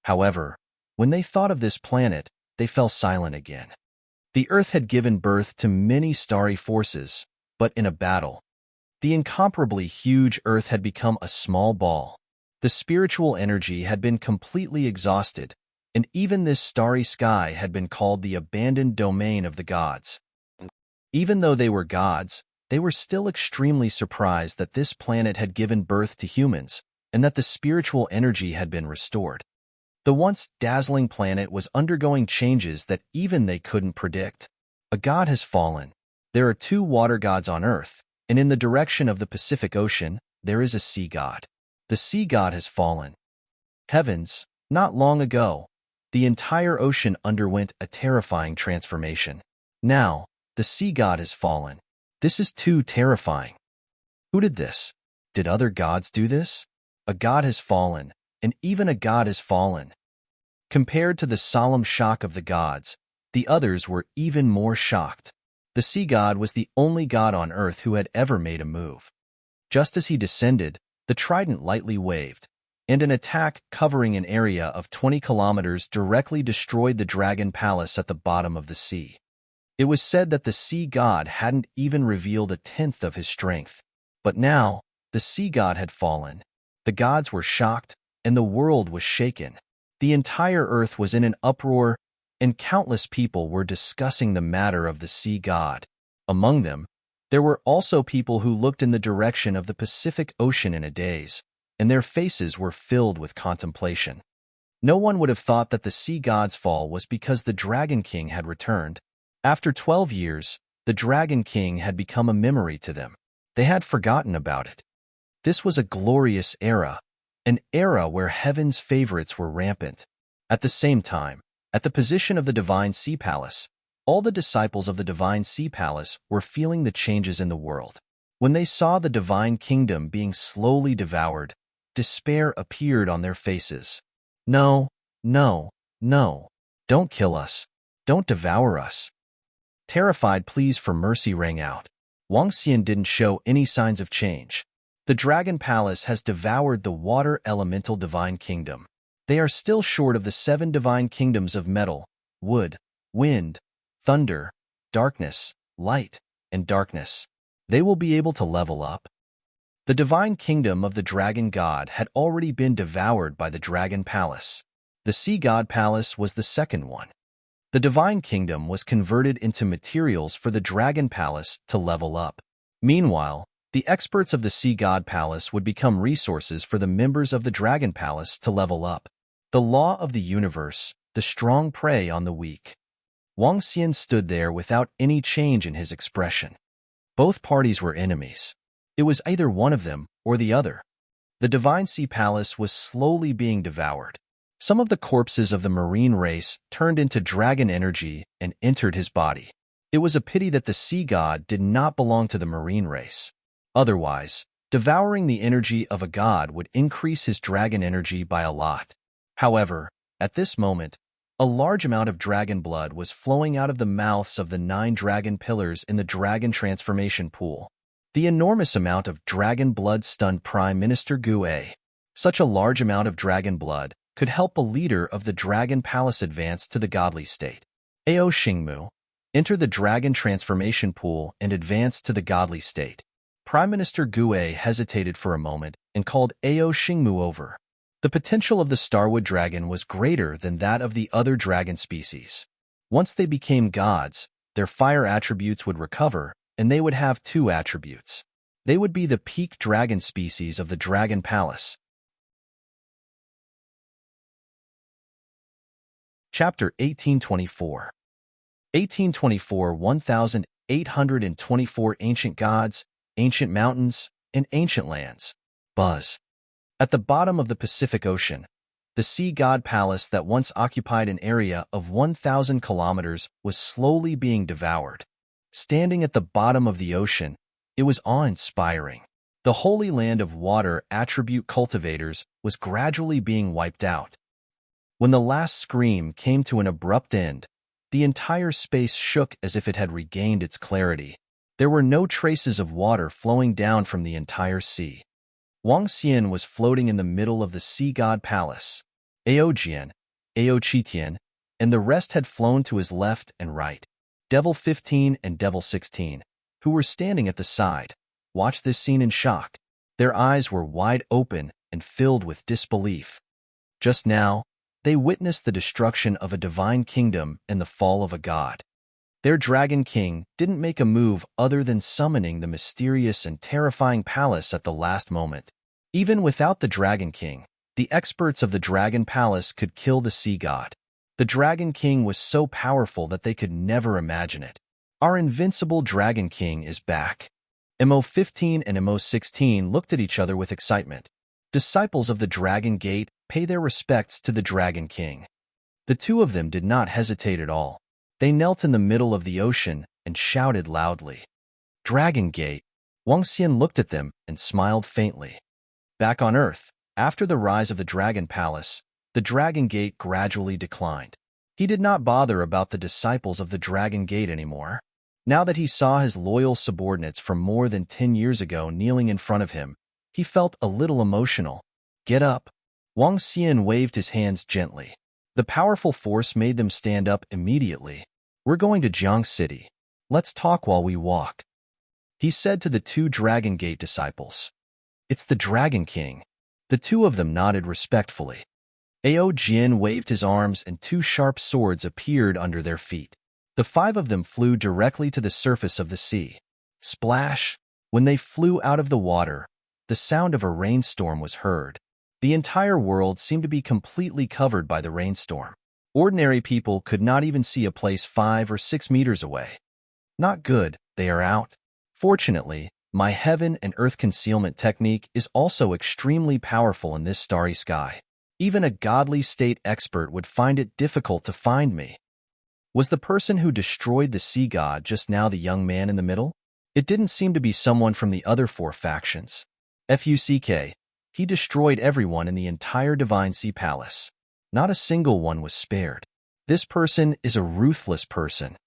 However, when they thought of this planet, they fell silent again. The Earth had given birth to many starry forces, but in a battle, the incomparably huge Earth had become a small ball. The spiritual energy had been completely exhausted, and even this starry sky had been called the abandoned domain of the gods. Even though they were gods, they were still extremely surprised that this planet had given birth to humans, and that the spiritual energy had been restored. The once dazzling planet was undergoing changes that even they couldn't predict. A god has fallen. There are 2 water gods on Earth, and in the direction of the Pacific Ocean, there is a sea god. The sea god has fallen. Heavens, not long ago, the entire ocean underwent a terrifying transformation. Now, the sea god has fallen. This is too terrifying. Who did this? Did other gods do this? A god has fallen, and even a god has fallen. Compared to the solemn shock of the gods, the others were even more shocked. The sea god was the only god on Earth who had ever made a move. Just as he descended, the trident lightly waved, and an attack covering an area of 20 kilometers directly destroyed the dragon palace at the bottom of the sea. It was said that the sea god hadn't even revealed a tenth of his strength. But now, the sea god had fallen. The gods were shocked, and the world was shaken. The entire Earth was in an uproar, and countless people were discussing the matter of the sea god. Among them, There were also people who looked in the direction of the Pacific Ocean in a daze, and their faces were filled with contemplation. No one would have thought that the sea god's fall was because the Dragon King had returned. After 12 years, the Dragon King had become a memory to them. They had forgotten about it. This was a glorious era, an era where heaven's favorites were rampant. At the same time, at the position of the Divine Sea Palace, all the disciples of the Divine Sea Palace were feeling the changes in the world. When they saw the Divine Kingdom being slowly devoured, despair appeared on their faces. No, no, no. Don't kill us. Don't devour us. Terrified pleas for mercy rang out. Wang Xian didn't show any signs of change. The Dragon Palace has devoured the Water Elemental Divine Kingdom. They are still short of the 7 divine kingdoms of metal, wood, wind, thunder, darkness, light, and darkness. They will be able to level up. The divine kingdom of the Dragon God had already been devoured by the Dragon Palace. The Sea God Palace was the second one. The divine kingdom was converted into materials for the Dragon Palace to level up. Meanwhile, the experts of the Sea God Palace would become resources for the members of the Dragon Palace to level up. The law of the universe, the strong prey on the weak. Wang Xian stood there without any change in his expression. Both parties were enemies. It was either one of them or the other. The Divine Sea Palace was slowly being devoured. Some of the corpses of the marine race turned into dragon energy and entered his body. It was a pity that the sea god did not belong to the marine race. Otherwise, devouring the energy of a god would increase his dragon energy by a lot. However, at this moment, a large amount of dragon blood was flowing out of the mouths of the 9 dragon pillars in the dragon transformation pool. The enormous amount of dragon blood stunned Prime Minister Gue. Such a large amount of dragon blood could help a leader of the Dragon Palace advance to the godly state. Ao Xingmu, enter the dragon transformation pool and advance to the godly state. Prime Minister Gue hesitated for a moment and called Ao Xingmu over. The potential of the Starwood Dragon was greater than that of the other dragon species. Once they became gods, their fire attributes would recover, and they would have 2 attributes. They would be the peak dragon species of the Dragon Palace. Chapter 1824. 1824 1824 Ancient Gods, Ancient Mountains, and Ancient Lands. Buzz. At the bottom of the Pacific Ocean, the Sea God Palace that once occupied an area of 1,000 kilometers was slowly being devoured. Standing at the bottom of the ocean, it was awe-inspiring. The Holy Land of Water attribute cultivators was gradually being wiped out. When the last scream came to an abrupt end, the entire space shook as if it had regained its clarity. There were no traces of water flowing down from the entire sea. Wang Xian was floating in the middle of the Sea God Palace. Ao Jian, Ao Qitian, and the rest had flown to his left and right. Devil 15 and Devil 16, who were standing at the side, watched this scene in shock. Their eyes were wide open and filled with disbelief. Just now, they witnessed the destruction of a divine kingdom and the fall of a god. Their Dragon King didn't make a move other than summoning the mysterious and terrifying palace at the last moment. Even without the Dragon King, the experts of the Dragon Palace could kill the sea god. The Dragon King was so powerful that they could never imagine it. Our invincible Dragon King is back. MO15 and MO16 looked at each other with excitement. Disciples of the Dragon Gate pay their respects to the Dragon King. The 2 of them did not hesitate at all. They knelt in the middle of the ocean and shouted loudly. Dragon Gate. Wang Xian looked at them and smiled faintly. Back on Earth, after the rise of the Dragon Palace, the Dragon Gate gradually declined. He did not bother about the disciples of the Dragon Gate anymore. Now that he saw his loyal subordinates from more than 10 years ago kneeling in front of him, he felt a little emotional. Get up. Wang Xian waved his hands gently. The powerful force made them stand up immediately. We're going to Jiang City. Let's talk while we walk, he said to the 2 Dragon Gate disciples. It's the Dragon King. The 2 of them nodded respectfully. Ao Jian waved his arms and 2 sharp swords appeared under their feet. The 5 of them flew directly to the surface of the sea. Splash! When they flew out of the water, the sound of a rainstorm was heard. The entire world seemed to be completely covered by the rainstorm. Ordinary people could not even see a place 5 or 6 meters away. Not good, they are out. Fortunately, my heaven and earth concealment technique is also extremely powerful in this starry sky. Even a godly state expert would find it difficult to find me. Was the person who destroyed the sea god just now the young man in the middle? It didn't seem to be someone from the other 4 factions. Fuck, he destroyed everyone in the entire Divine Sea Palace. Not a single one was spared. This person is a ruthless person.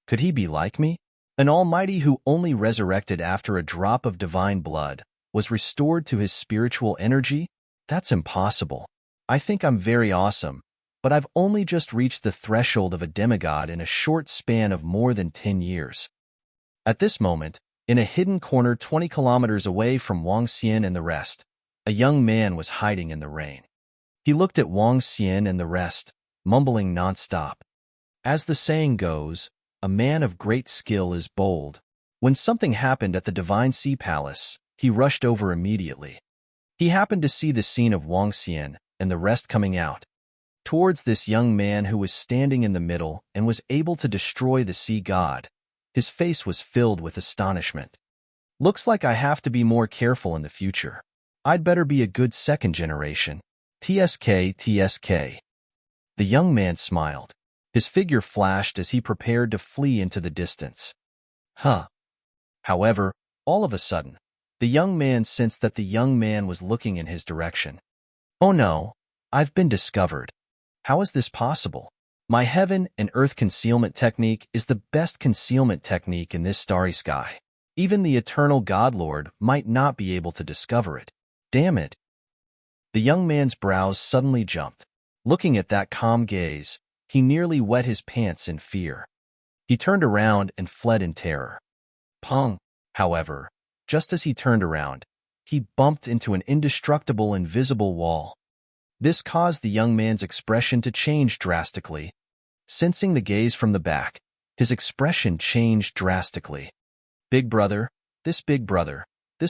Could he be like me? An almighty who only resurrected after a drop of divine blood was restored to his spiritual energy? That's impossible. I think I'm very awesome, but I've only just reached the threshold of a demigod in a short span of more than 10 years. At this moment, in a hidden corner 20 kilometers away from Wang Xian and the rest, a young man was hiding in the rain. He looked at Wang Xian and the rest, mumbling nonstop. As the saying goes, a man of great skill is bold. When something happened at the Divine Sea Palace, he rushed over immediately. He happened to see the scene of Wang Xian and the rest coming out towards this young man who was standing in the middle and was able to destroy the sea god. His face was filled with astonishment. Looks like I have to be more careful in the future. I'd better be a good second generation. TSK, TSK. The young man smiled. His figure flashed as he prepared to flee into the distance. However, all of a sudden, the young man sensed that the young man was looking in his direction. Oh no, I've been discovered. How is this possible? My heaven and earth concealment technique is the best concealment technique in this starry sky. Even the eternal Godlord might not be able to discover it. Damn it. The young man's brows suddenly jumped. Looking at that calm gaze, he nearly wet his pants in fear. He turned around and fled in terror. Pong! However, just as he turned around, he bumped into an indestructible invisible wall. This caused the young man's expression to change drastically. Sensing the gaze from the back, his expression changed drastically. Big brother, this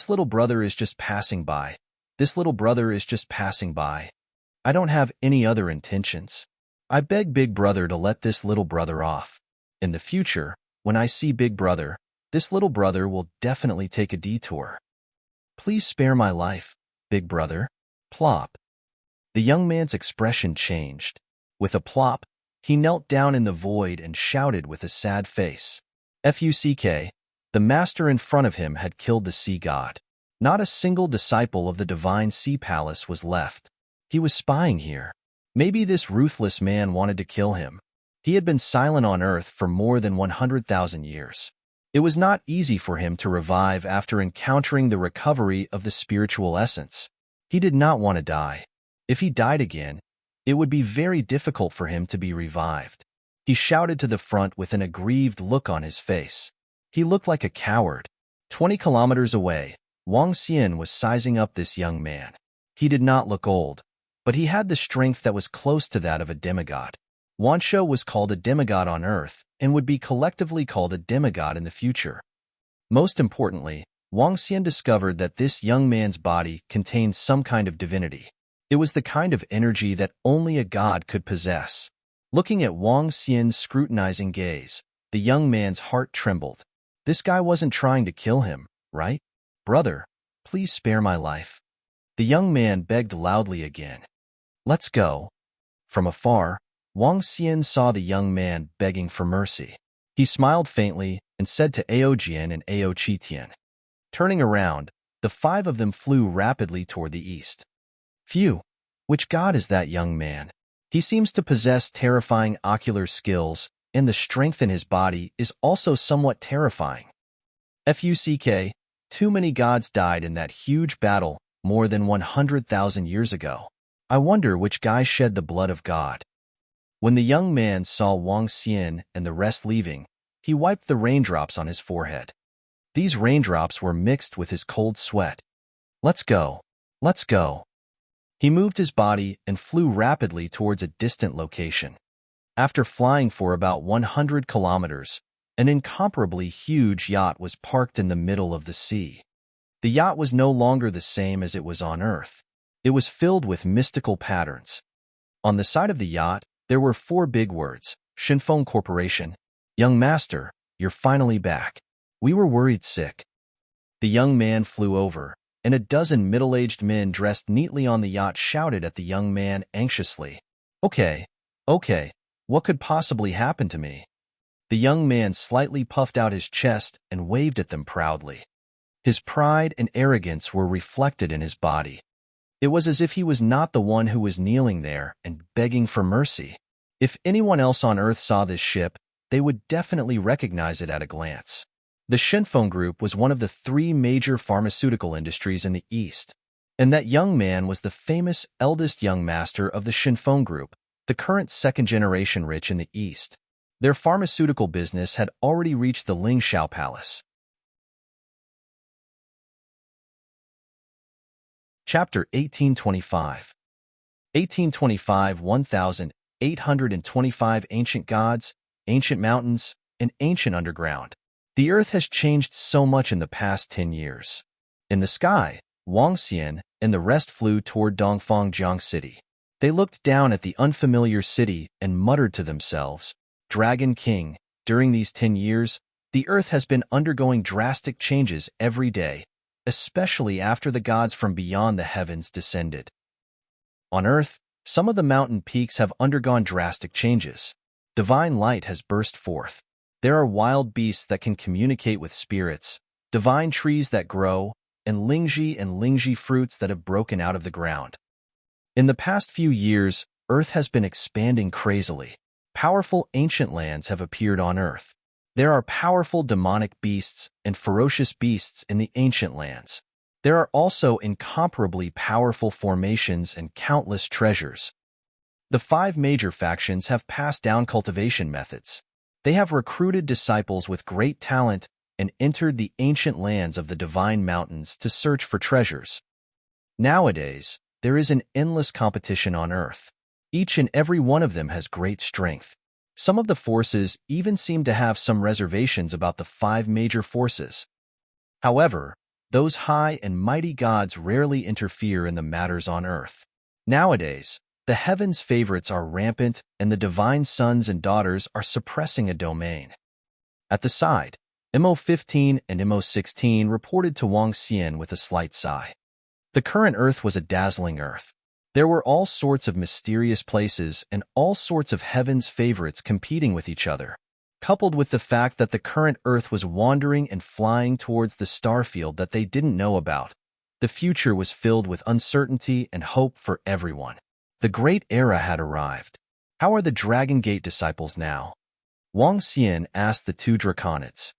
little brother is just passing by. This little brother is just passing by. I don't have any other intentions. I beg Big Brother to let this little brother off. In the future, when I see Big Brother, this little brother will definitely take a detour. Please spare my life, Big Brother. Plop. The young man's expression changed. With a plop, he knelt down in the void and shouted with a sad face. Fuck, the master in front of him had killed the sea god. Not a single disciple of the Divine Sea Palace was left. He was spying here. Maybe this ruthless man wanted to kill him. He had been silent on Earth for more than 100,000 years. It was not easy for him to revive after encountering the recovery of the spiritual essence. He did not want to die. If he died again, it would be very difficult for him to be revived. He shouted to the front with an aggrieved look on his face. He looked like a coward. 20 kilometers away, Wang Xian was sizing up this young man. He did not look old, but he had the strength that was close to that of a demigod. Wansho was called a demigod on Earth and would be collectively called a demigod in the future. Most importantly, Wang Xian discovered that this young man's body contained some kind of divinity. It was the kind of energy that only a god could possess. Looking at Wang Xian's scrutinizing gaze, the young man's heart trembled. This guy wasn't trying to kill him, right? Brother, please spare my life. The young man begged loudly again. Let's go. From afar, Wang Xian saw the young man begging for mercy. He smiled faintly and said to Ao Jian and Ao Qitian. Turning around, the 5 of them flew rapidly toward the east. Phew, which god is that young man? He seems to possess terrifying ocular skills, and the strength in his body is also somewhat terrifying. Fuck, too many gods died in that huge battle more than 100,000 years ago. I wonder which guy shed the blood of God. When the young man saw Wang Xian and the rest leaving, he wiped the raindrops on his forehead. These raindrops were mixed with his cold sweat. Let's go. Let's go. He moved his body and flew rapidly towards a distant location. After flying for about 100 kilometers, An incomparably huge yacht was parked in the middle of the sea. The yacht was no longer the same as it was on Earth. It was filled with mystical patterns. On the side of the yacht, there were 4 big words: Shinfeng Corporation. Young master, you're finally back. We were worried sick. The young man flew over, and a dozen middle-aged men dressed neatly on the yacht shouted at the young man anxiously. Okay, what could possibly happen to me? The young man slightly puffed out his chest and waved at them proudly. His pride and arrogance were reflected in his body. It was as if he was not the one who was kneeling there and begging for mercy. If anyone else on Earth saw this ship, they would definitely recognize it at a glance. The Shinfeng Group was one of the 3 major pharmaceutical industries in the East, and that young man was the famous eldest young master of the Shinfeng Group, the current second-generation rich in the East. Their pharmaceutical business had already reached the Lingxiao Palace. Chapter 1825. 1825 1825 Ancient Gods, Ancient Mountains, and Ancient Underground. The Earth has changed so much in the past 10 years. In the sky, Wang Xian and the rest flew toward Dongfang Jiang City. They looked down at the unfamiliar city and muttered to themselves, Dragon King, during these 10 years, the Earth has been undergoing drastic changes every day, especially after the gods from beyond the heavens descended. On Earth, some of the mountain peaks have undergone drastic changes. Divine light has burst forth. There are wild beasts that can communicate with spirits, divine trees that grow, and lingji fruits that have broken out of the ground. In the past few years, Earth has been expanding crazily. Powerful ancient lands have appeared on Earth. There are powerful demonic beasts and ferocious beasts in the ancient lands. There are also incomparably powerful formations and countless treasures. The 5 major factions have passed down cultivation methods. They have recruited disciples with great talent and entered the ancient lands of the divine mountains to search for treasures. Nowadays, there is an endless competition on Earth. Each and every one of them has great strength. Some of the forces even seem to have some reservations about the 5 major forces. However, those high and mighty gods rarely interfere in the matters on Earth. Nowadays, the heavens' favorites are rampant and the divine sons and daughters are suppressing a domain. At the side, MO15 and MO16 reported to Wang Xian with a slight sigh. The current Earth was a dazzling Earth. There were all sorts of mysterious places and all sorts of heaven's favorites competing with each other. Coupled with the fact that the current Earth was wandering and flying towards the starfield that they didn't know about, the future was filled with uncertainty and hope for everyone. The great era had arrived. How are the Dragon Gate disciples now? Wang Xian asked the 2 draconids.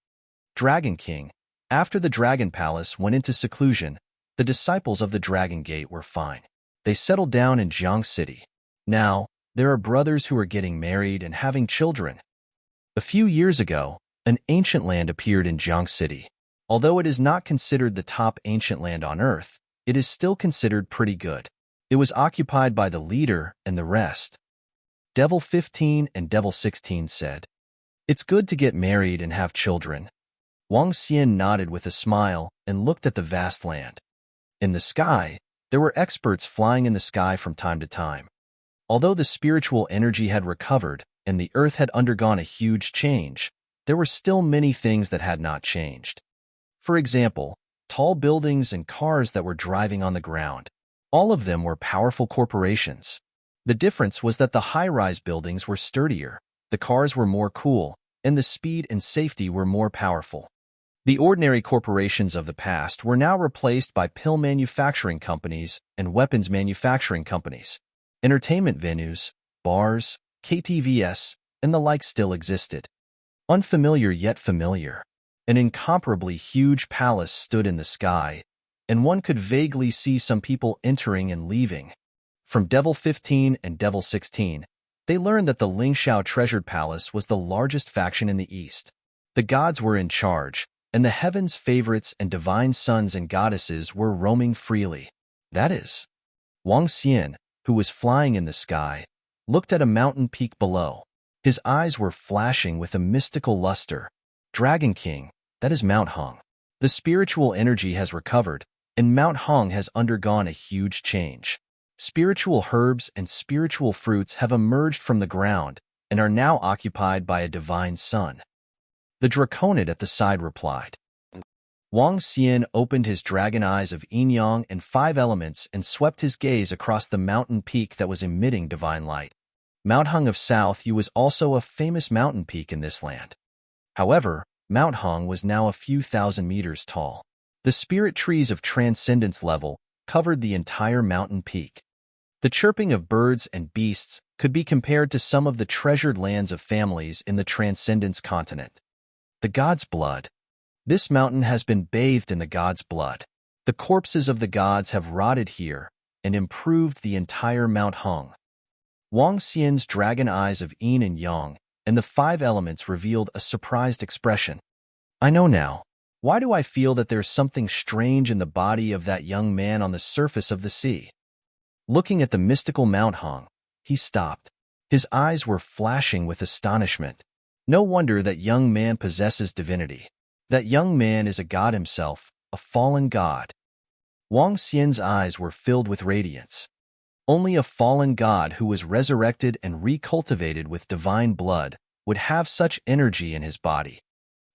Dragon King, after the Dragon Palace went into seclusion, the disciples of the Dragon Gate were fine. They settled down in Jiang City. Now, there are brothers who are getting married and having children. A few years ago, an ancient land appeared in Jiang City. Although it is not considered the top ancient land on Earth, it is still considered pretty good. It was occupied by the leader and the rest. Devil 15 and Devil 16 said, "It's good to get married and have children." Wang Xian nodded with a smile and looked at the vast land. In the sky, there were experts flying in the sky from time to time. Although the spiritual energy had recovered and the Earth had undergone a huge change, there were still many things that had not changed. For example, tall buildings and cars that were driving on the ground. All of them were powerful corporations. The difference was that the high-rise buildings were sturdier, the cars were more cool, and the speed and safety were more powerful. The ordinary corporations of the past were now replaced by pill manufacturing companies and weapons manufacturing companies. Entertainment venues, bars, KTVs, and the like still existed. Unfamiliar yet familiar. An incomparably huge palace stood in the sky, and one could vaguely see some people entering and leaving. From Devil 15 and Devil 16, they learned that the Lingxiao Treasured Palace was the largest faction in the East. The gods were in charge, and the heavens' favorites and divine sons and goddesses were roaming freely. That is, Wang Xian, who was flying in the sky, looked at a mountain peak below. His eyes were flashing with a mystical luster. Dragon King, that is Mount Hung. The spiritual energy has recovered, and Mount Hung has undergone a huge change. Spiritual herbs and spiritual fruits have emerged from the ground and are now occupied by a divine sun. The Draconid at the side replied. Wang Xian opened his dragon eyes of yin-yang and 5 elements and swept his gaze across the mountain peak that was emitting divine light. Mount Hung of South Yu was also a famous mountain peak in this land. However, Mount Hung was now a few thousand meters tall. The spirit trees of transcendence level covered the entire mountain peak. The chirping of birds and beasts could be compared to some of the treasured lands of families in the transcendence continent. The god's blood. This mountain has been bathed in the god's blood. The corpses of the gods have rotted here and improved the entire Mount Hung. Wang Xian's dragon eyes of yin and yang and the 5 elements revealed a surprised expression. I know now. Why do I feel that there's something strange in the body of that young man on the surface of the sea? Looking at the mystical Mount Hung, he stopped. His eyes were flashing with astonishment. No wonder that young man possesses divinity. That young man is a god himself, a fallen god. Wang Xian's eyes were filled with radiance. Only a fallen god who was resurrected and recultivated with divine blood would have such energy in his body.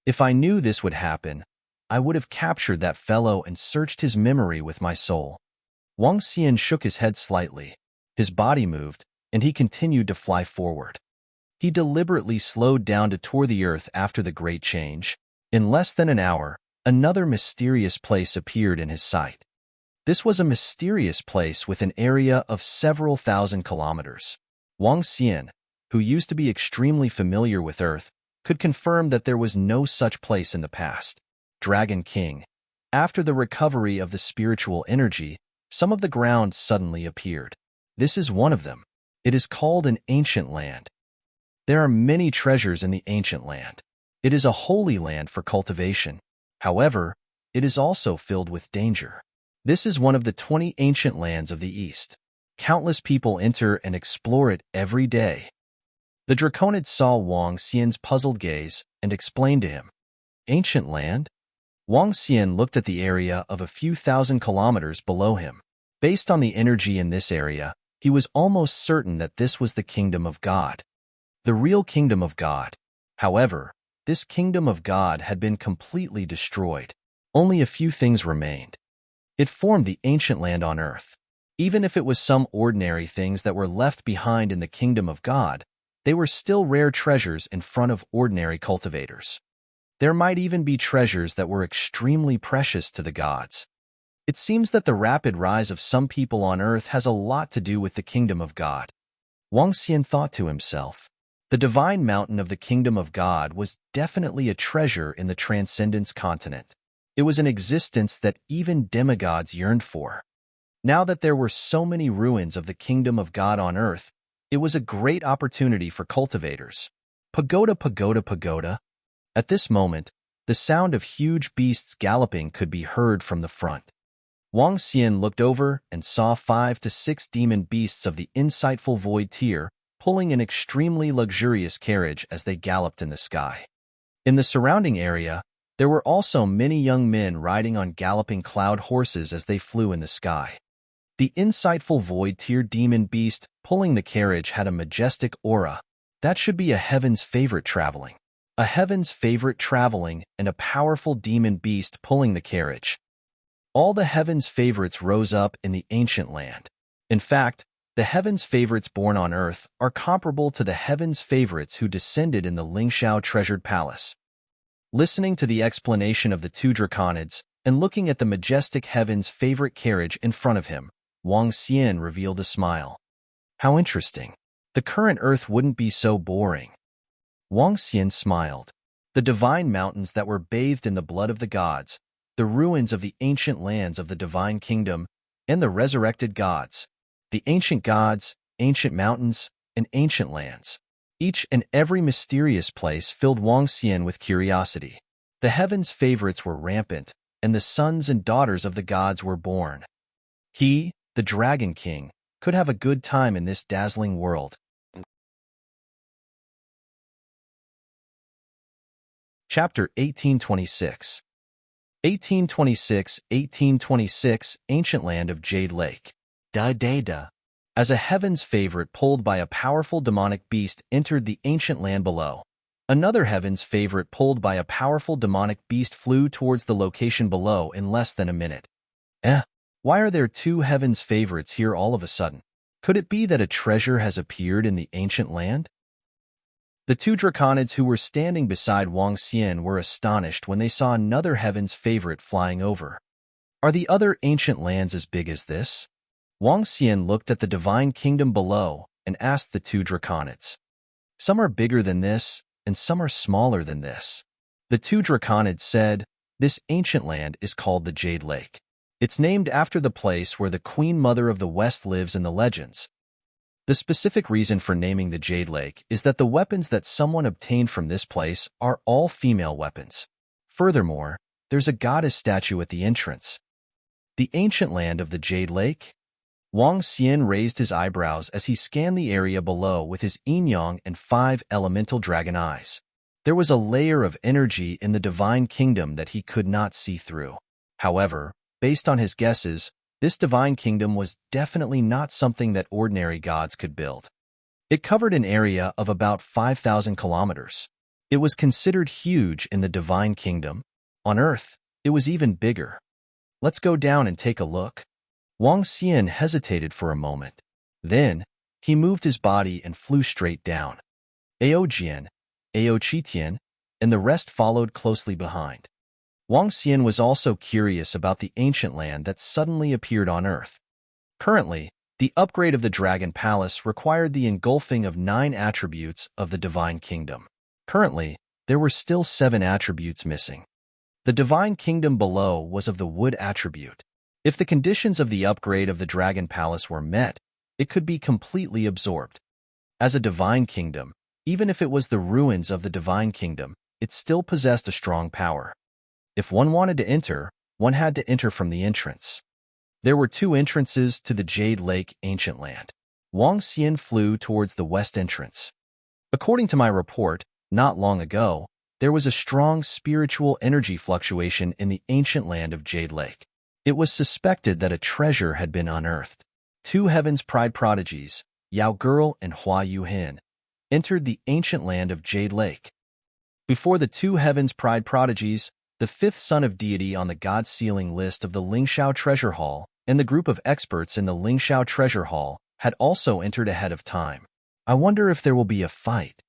If I knew this would happen, I would have captured that fellow and searched his memory with my soul. Wang Xian shook his head slightly. His body moved, and he continued to fly forward. He deliberately slowed down to tour the earth after the great change. In less than an hour, another mysterious place appeared in his sight. This was a mysterious place with an area of several thousand kilometers. Wang Xian, who used to be extremely familiar with Earth, could confirm that there was no such place in the past. Dragon King. After the recovery of the spiritual energy, some of the ground suddenly appeared. This is one of them. It is called an ancient land. There are many treasures in the ancient land. It is a holy land for cultivation. However, it is also filled with danger. This is one of the 20 ancient lands of the East. Countless people enter and explore it every day. The Draconid saw Wang Xian's puzzled gaze and explained to him. Ancient land? Wang Xian looked at the area of a few thousand kilometers below him. Based on the energy in this area, he was almost certain that this was the kingdom of God. The real kingdom of God. However, this kingdom of God had been completely destroyed. Only a few things remained. It formed the ancient land on earth. Even if it was some ordinary things that were left behind in the kingdom of God, they were still rare treasures in front of ordinary cultivators. There might even be treasures that were extremely precious to the gods. It seems that the rapid rise of some people on earth has a lot to do with the kingdom of God. Wang Xian thought to himself. The divine mountain of the kingdom of God was definitely a treasure in the transcendence continent. It was an existence that even demigods yearned for. Now that there were so many ruins of the kingdom of God on earth, it was a great opportunity for cultivators. Pagoda, pagoda, pagoda. At this moment, the sound of huge beasts galloping could be heard from the front. Wang Xian looked over and saw 5 to 6 demon beasts of the insightful void tier pulling an extremely luxurious carriage as they galloped in the sky. In the surrounding area, there were also many young men riding on galloping cloud horses as they flew in the sky. The insightful void tier demon beast pulling the carriage had a majestic aura. That should be a heaven's favorite traveling. A heaven's favorite traveling and a powerful demon beast pulling the carriage. All the heaven's favorites rose up in the ancient land. In fact, the heaven's favorites born on earth are comparable to the heaven's favorites who descended in the Lingxiao treasured palace. Listening to the explanation of the 2 draconids and looking at the majestic heaven's favorite carriage in front of him, Wang Xian revealed a smile. How interesting. The current earth wouldn't be so boring. Wang Xian smiled. The divine mountains that were bathed in the blood of the gods, the ruins of the ancient lands of the divine kingdom, and the resurrected gods. The ancient gods, ancient mountains, and ancient lands. Each and every mysterious place filled Wang Xian with curiosity. The heavens' favorites were rampant, and the sons and daughters of the gods were born. He, the Dragon King, could have a good time in this dazzling world. Chapter 1826. 1826 Ancient Land of Jade Lake. Da. As a heaven's favorite pulled by a powerful demonic beast entered the ancient land below, another heaven's favorite pulled by a powerful demonic beast flew towards the location below in less than a minute. Why are there two heaven's favorites here all of a sudden? Could it be that a treasure has appeared in the ancient land? The two draconids who were standing beside Wang Xian were astonished when they saw another heaven's favorite flying over. Are the other ancient lands as big as this? Wang Xian looked at the divine kingdom below and asked the two draconids. Some are bigger than this, and some are smaller than this. The two draconids said, this ancient land is called the Jade Lake. It's named after the place where the Queen Mother of the West lives in the legends. The specific reason for naming the Jade Lake is that the weapons that someone obtained from this place are all female weapons. Furthermore, there's a goddess statue at the entrance. The ancient land of the Jade Lake? Wang Xian raised his eyebrows as he scanned the area below with his yin-yang and 5 elemental dragon eyes. There was a layer of energy in the divine kingdom that he could not see through. However, based on his guesses, this divine kingdom was definitely not something that ordinary gods could build. It covered an area of about 5,000 kilometers. It was considered huge in the divine kingdom. On Earth, it was even bigger. Let's go down and take a look. Wang Xian hesitated for a moment. Then, he moved his body and flew straight down. Ao Jian, Ao Qitian, and the rest followed closely behind. Wang Xian was also curious about the ancient land that suddenly appeared on Earth. Currently, the upgrade of the Dragon Palace required the engulfing of 9 attributes of the Divine Kingdom. Currently, there were still 7 attributes missing. The Divine Kingdom below was of the wood attribute. If the conditions of the upgrade of the Dragon Palace were met, it could be completely absorbed. As a Divine Kingdom, even if it was the ruins of the Divine Kingdom, it still possessed a strong power. If one wanted to enter, one had to enter from the entrance. There were 2 entrances to the Jade Lake Ancient Land. Wang Xian flew towards the west entrance. According to my report, not long ago, there was a strong spiritual energy fluctuation in the ancient land of Jade Lake. It was suspected that a treasure had been unearthed. 2 Heaven's Pride prodigies, Yao Girl and Hua Yuhin, entered the ancient land of Jade Lake. Before the 2 Heaven's Pride prodigies, the 5th son of deity on the god sealing list of the Lingshao Treasure Hall and the group of experts in the Lingshao Treasure Hall had also entered ahead of time. I wonder if there will be a fight.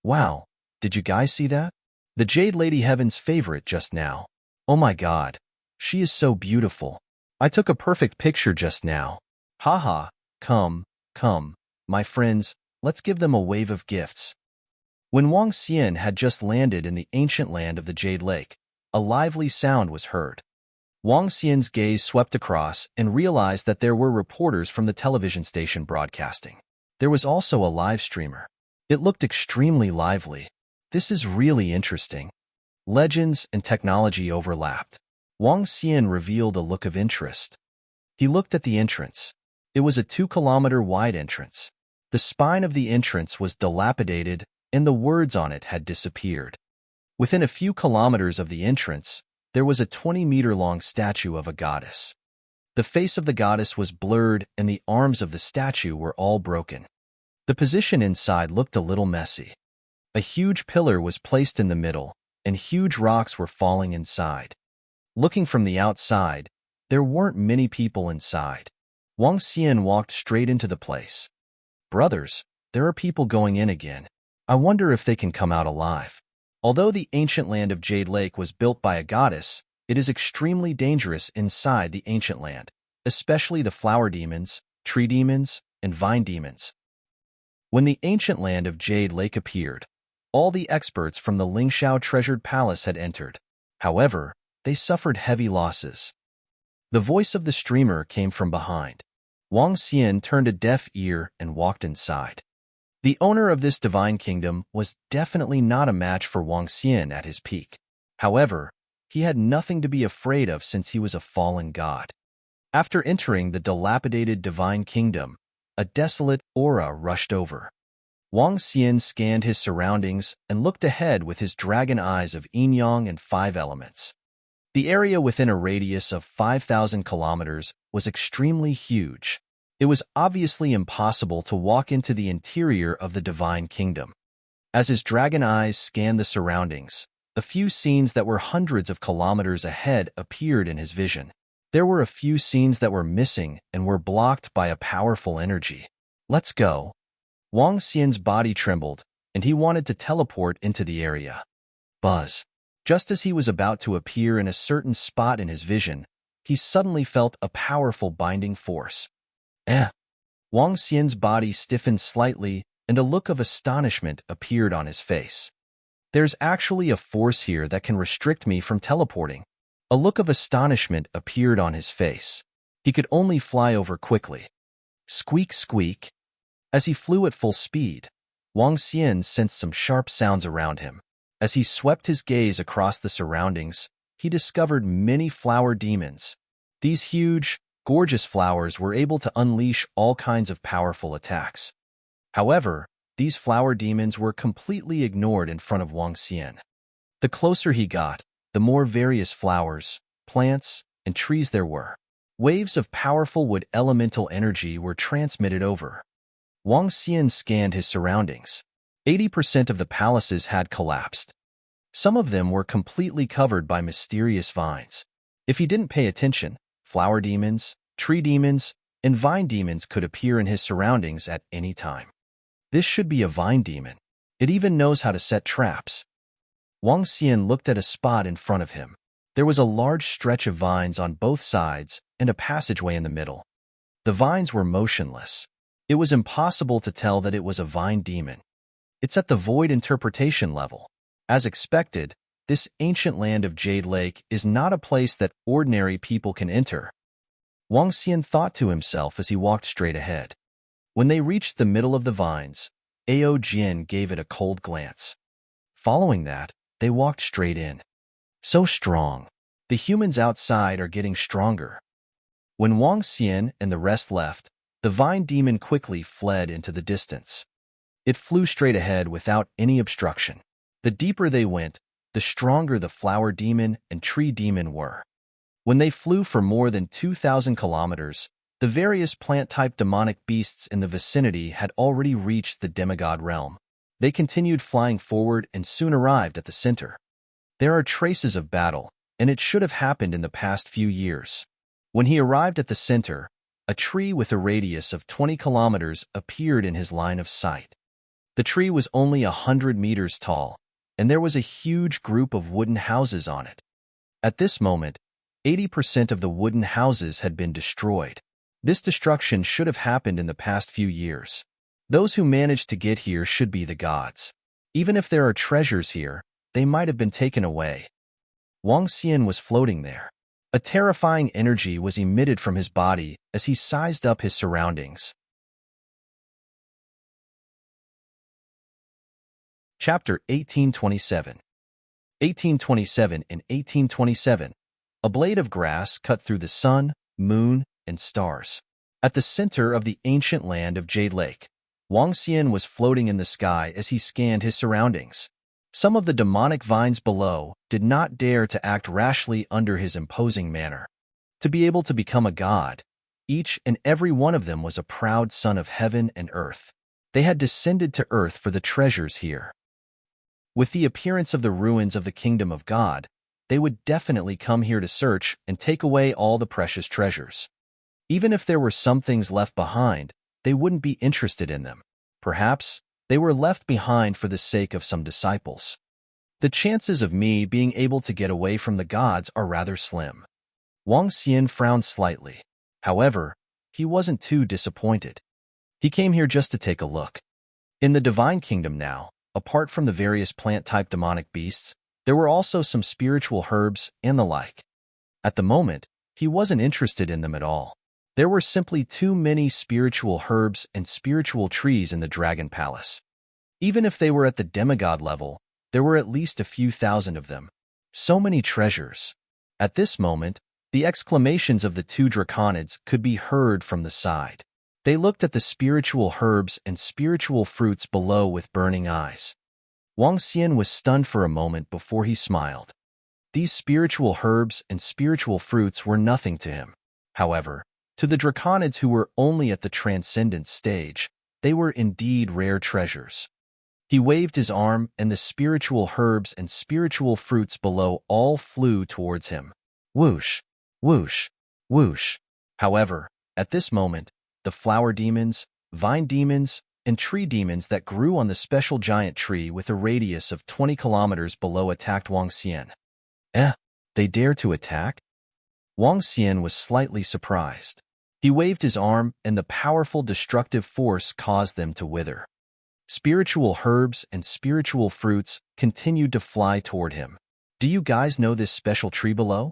Wow, did you guys see that? The Jade Lady Heaven's favorite just now. Oh my god, she is so beautiful. I took a perfect picture just now. Haha, come, my friends, let's give them a wave of gifts. When Wang Xian had just landed in the ancient land of the Jade Lake, a lively sound was heard. Wang Xian's gaze swept across and realized that there were reporters from the television station broadcasting. There was also a live streamer. It looked extremely lively. This is really interesting. Legends and technology overlapped. Wang Xian revealed a look of interest. He looked at the entrance. It was a 2-kilometer wide entrance. The spine of the entrance was dilapidated and the words on it had disappeared. Within a few kilometers of the entrance, there was a 20-meter-long statue of a goddess. The face of the goddess was blurred and the arms of the statue were all broken. The position inside looked a little messy. A huge pillar was placed in the middle, and huge rocks were falling inside. Looking from the outside, there weren't many people inside. Wang Xian walked straight into the place. Brothers, there are people going in again. I wonder if they can come out alive. Although the ancient land of Jade Lake was built by a goddess, it is extremely dangerous inside the ancient land, especially the flower demons, tree demons, and vine demons. When the ancient land of Jade Lake appeared, all the experts from the Lingshao Treasured Palace had entered. However, they suffered heavy losses. The voice of the streamer came from behind. Wang Xian turned a deaf ear and walked inside. The owner of this divine kingdom was definitely not a match for Wang Xian at his peak. However, he had nothing to be afraid of since he was a fallen god. After entering the dilapidated divine kingdom, a desolate aura rushed over. Wang Xian scanned his surroundings and looked ahead with his dragon eyes of yin-yang and five elements. The area within a radius of 5,000 kilometers was extremely huge. It was obviously impossible to walk into the interior of the divine kingdom. As his dragon eyes scanned the surroundings, a few scenes that were hundreds of kilometers ahead appeared in his vision. There were a few scenes that were missing and were blocked by a powerful energy. Let's go. Wang Xian's body trembled, and he wanted to teleport into the area. Buzz. Just as he was about to appear in a certain spot in his vision, he suddenly felt a powerful binding force. Wang Xian's body stiffened slightly, and a look of astonishment appeared on his face. There's actually a force here that can restrict me from teleporting. A look of astonishment appeared on his face. He could only fly over quickly. Squeak, squeak. As he flew at full speed, Wang Xian sensed some sharp sounds around him. As he swept his gaze across the surroundings, he discovered many flower demons. These huge, gorgeous flowers were able to unleash all kinds of powerful attacks. However, these flower demons were completely ignored in front of Wang Xian. The closer he got, the more various flowers, plants, and trees there were. Waves of powerful wood elemental energy were transmitted over. Wang Xian scanned his surroundings. 80% of the palaces had collapsed. Some of them were completely covered by mysterious vines. If he didn't pay attention, flower demons, tree demons, and vine demons could appear in his surroundings at any time. This should be a vine demon. It even knows how to set traps. Wang Xian looked at a spot in front of him. There was a large stretch of vines on both sides and a passageway in the middle. The vines were motionless. It was impossible to tell that it was a vine demon. It's at the void interpretation level. As expected, this ancient land of Jade Lake is not a place that ordinary people can enter. Wang Xian thought to himself as he walked straight ahead. When they reached the middle of the vines, Ao Jin gave it a cold glance. Following that, they walked straight in. So strong. The humans outside are getting stronger. When Wang Xian and the rest left, the vine demon quickly fled into the distance. It flew straight ahead without any obstruction. The deeper they went, the stronger the flower demon and tree demon were. When they flew for more than 2,000 kilometers, the various plant-type demonic beasts in the vicinity had already reached the demigod realm. They continued flying forward and soon arrived at the center. There are traces of battle, and it should have happened in the past few years. When he arrived at the center, a tree with a radius of 20 kilometers appeared in his line of sight. The tree was only 100 meters tall, and there was a huge group of wooden houses on it. At this moment, 80% of the wooden houses had been destroyed. This destruction should have happened in the past few years. Those who managed to get here should be the gods. Even if there are treasures here, they might have been taken away. Wang Xian was floating there. A terrifying energy was emitted from his body as he sized up his surroundings. Chapter 1827. 1827 and 1827. A blade of grass cut through the sun, moon, and stars. At the center of the ancient land of Jade Lake, Wang Xian was floating in the sky as he scanned his surroundings. Some of the demonic vines below did not dare to act rashly under his imposing manner. To be able to become a god, each and every one of them was a proud son of heaven and earth. They had descended to earth for the treasures here. With the appearance of the ruins of the kingdom of God, they would definitely come here to search and take away all the precious treasures. Even if there were some things left behind, they wouldn't be interested in them. Perhaps they were left behind for the sake of some disciples. The chances of me being able to get away from the gods are rather slim. Wang Xian frowned slightly. However, he wasn't too disappointed. He came here just to take a look. In the divine kingdom now, apart from the various plant-type demonic beasts, there were also some spiritual herbs and the like. At the moment, he wasn't interested in them at all. There were simply too many spiritual herbs and spiritual trees in the Dragon Palace. Even if they were at the demigod level, there were at least a few thousand of them. So many treasures. At this moment, the exclamations of the two draconids could be heard from the side. They looked at the spiritual herbs and spiritual fruits below with burning eyes. Wang Xian was stunned for a moment before he smiled. These spiritual herbs and spiritual fruits were nothing to him. However, to the draconids who were only at the transcendent stage, they were indeed rare treasures. He waved his arm, and the spiritual herbs and spiritual fruits below all flew towards him. Whoosh, whoosh, whoosh. However, at this moment, the flower demons, vine demons, and tree demons that grew on the special giant tree with a radius of 20 kilometers below attacked Wang Xian. They dare to attack? Wang Xian was slightly surprised. He waved his arm, and the powerful destructive force caused them to wither. Spiritual herbs and spiritual fruits continued to fly toward him. Do you guys know this special tree below?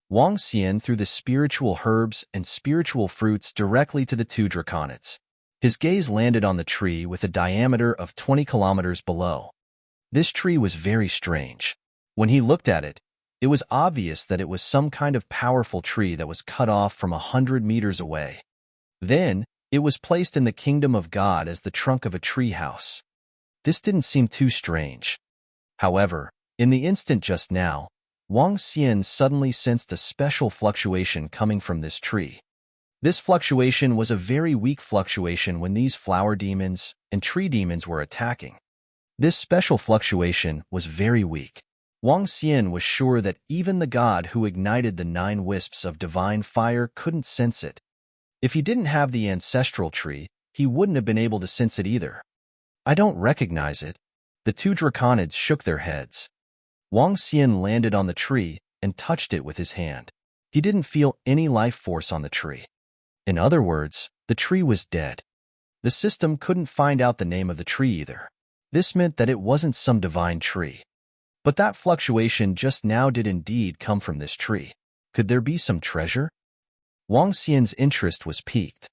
Wang Xian threw the spiritual herbs and spiritual fruits directly to the two draconids. His gaze landed on the tree with a diameter of 20 kilometers below. This tree was very strange. When he looked at it, it was obvious that it was some kind of powerful tree that was cut off from 100 meters away. Then, it was placed in the kingdom of God as the trunk of a tree house. This didn't seem too strange. However, in the instant just now, Wang Xian suddenly sensed a special fluctuation coming from this tree. This fluctuation was a very weak fluctuation when these flower demons and tree demons were attacking. This special fluctuation was very weak. Wang Xian was sure that even the god who ignited the 9 wisps of divine fire couldn't sense it. If he didn't have the ancestral tree, he wouldn't have been able to sense it either. I don't recognize it. The two draconids shook their heads. Wang Xian landed on the tree and touched it with his hand. He didn't feel any life force on the tree. In other words, the tree was dead. The system couldn't find out the name of the tree either. This meant that it wasn't some divine tree. But that fluctuation just now did indeed come from this tree. Could there be some treasure? Wang Xian's interest was piqued.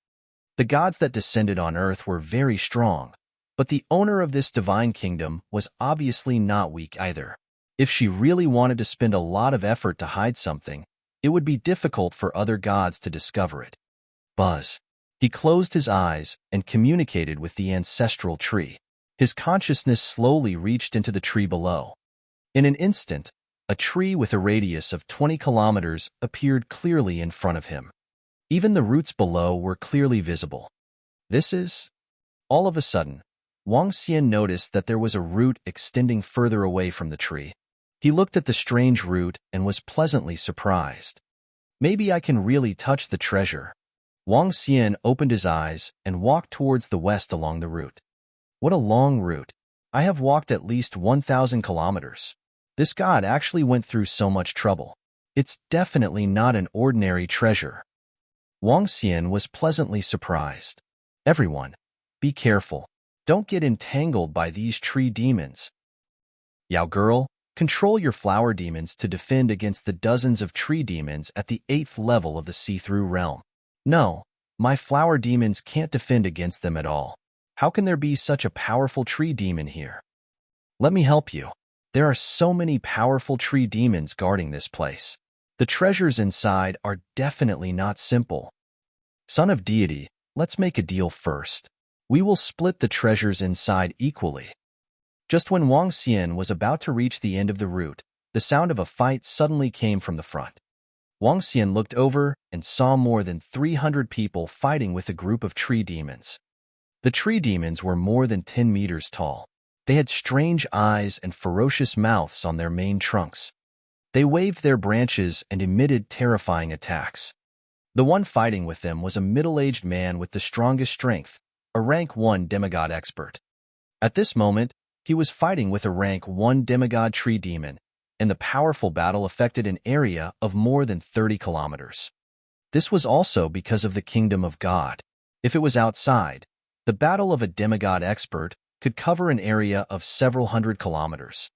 The gods that descended on earth were very strong, but the owner of this divine kingdom was obviously not weak either. If she really wanted to spend a lot of effort to hide something, it would be difficult for other gods to discover it. Buzz. He closed his eyes and communicated with the ancestral tree. His consciousness slowly reached into the tree below. In an instant, a tree with a radius of 20 kilometers appeared clearly in front of him. Even the roots below were clearly visible. All of a sudden, Wang Xian noticed that there was a root extending further away from the tree. He looked at the strange root and was pleasantly surprised. Maybe I can really touch the treasure. Wang Xian opened his eyes and walked towards the west along the route. What a long route. I have walked at least 1,000 kilometers. This god actually went through so much trouble. It's definitely not an ordinary treasure. Wang Xian was pleasantly surprised. Everyone, be careful. Don't get entangled by these tree demons. Yao girl, control your flower demons to defend against the dozens of tree demons at the 8th level of the see-through realm. No, my flower demons can't defend against them at all. How can there be such a powerful tree demon here? Let me help you. There are so many powerful tree demons guarding this place. The treasures inside are definitely not simple. Son of deity, let's make a deal first. We will split the treasures inside equally. Just when Wang Xian was about to reach the end of the route, the sound of a fight suddenly came from the front. Wang Xian looked over and saw more than 300 people fighting with a group of tree demons. The tree demons were more than 10 meters tall. They had strange eyes and ferocious mouths on their main trunks. They waved their branches and emitted terrifying attacks. The one fighting with them was a middle-aged man with the strongest strength, a rank 1 demigod expert. At this moment, he was fighting with a rank 1 demigod tree demon, and the powerful battle affected an area of more than 30 kilometers. This was also because of the kingdom of God. If it was outside, the battle of a demigod expert could cover an area of several hundred kilometers.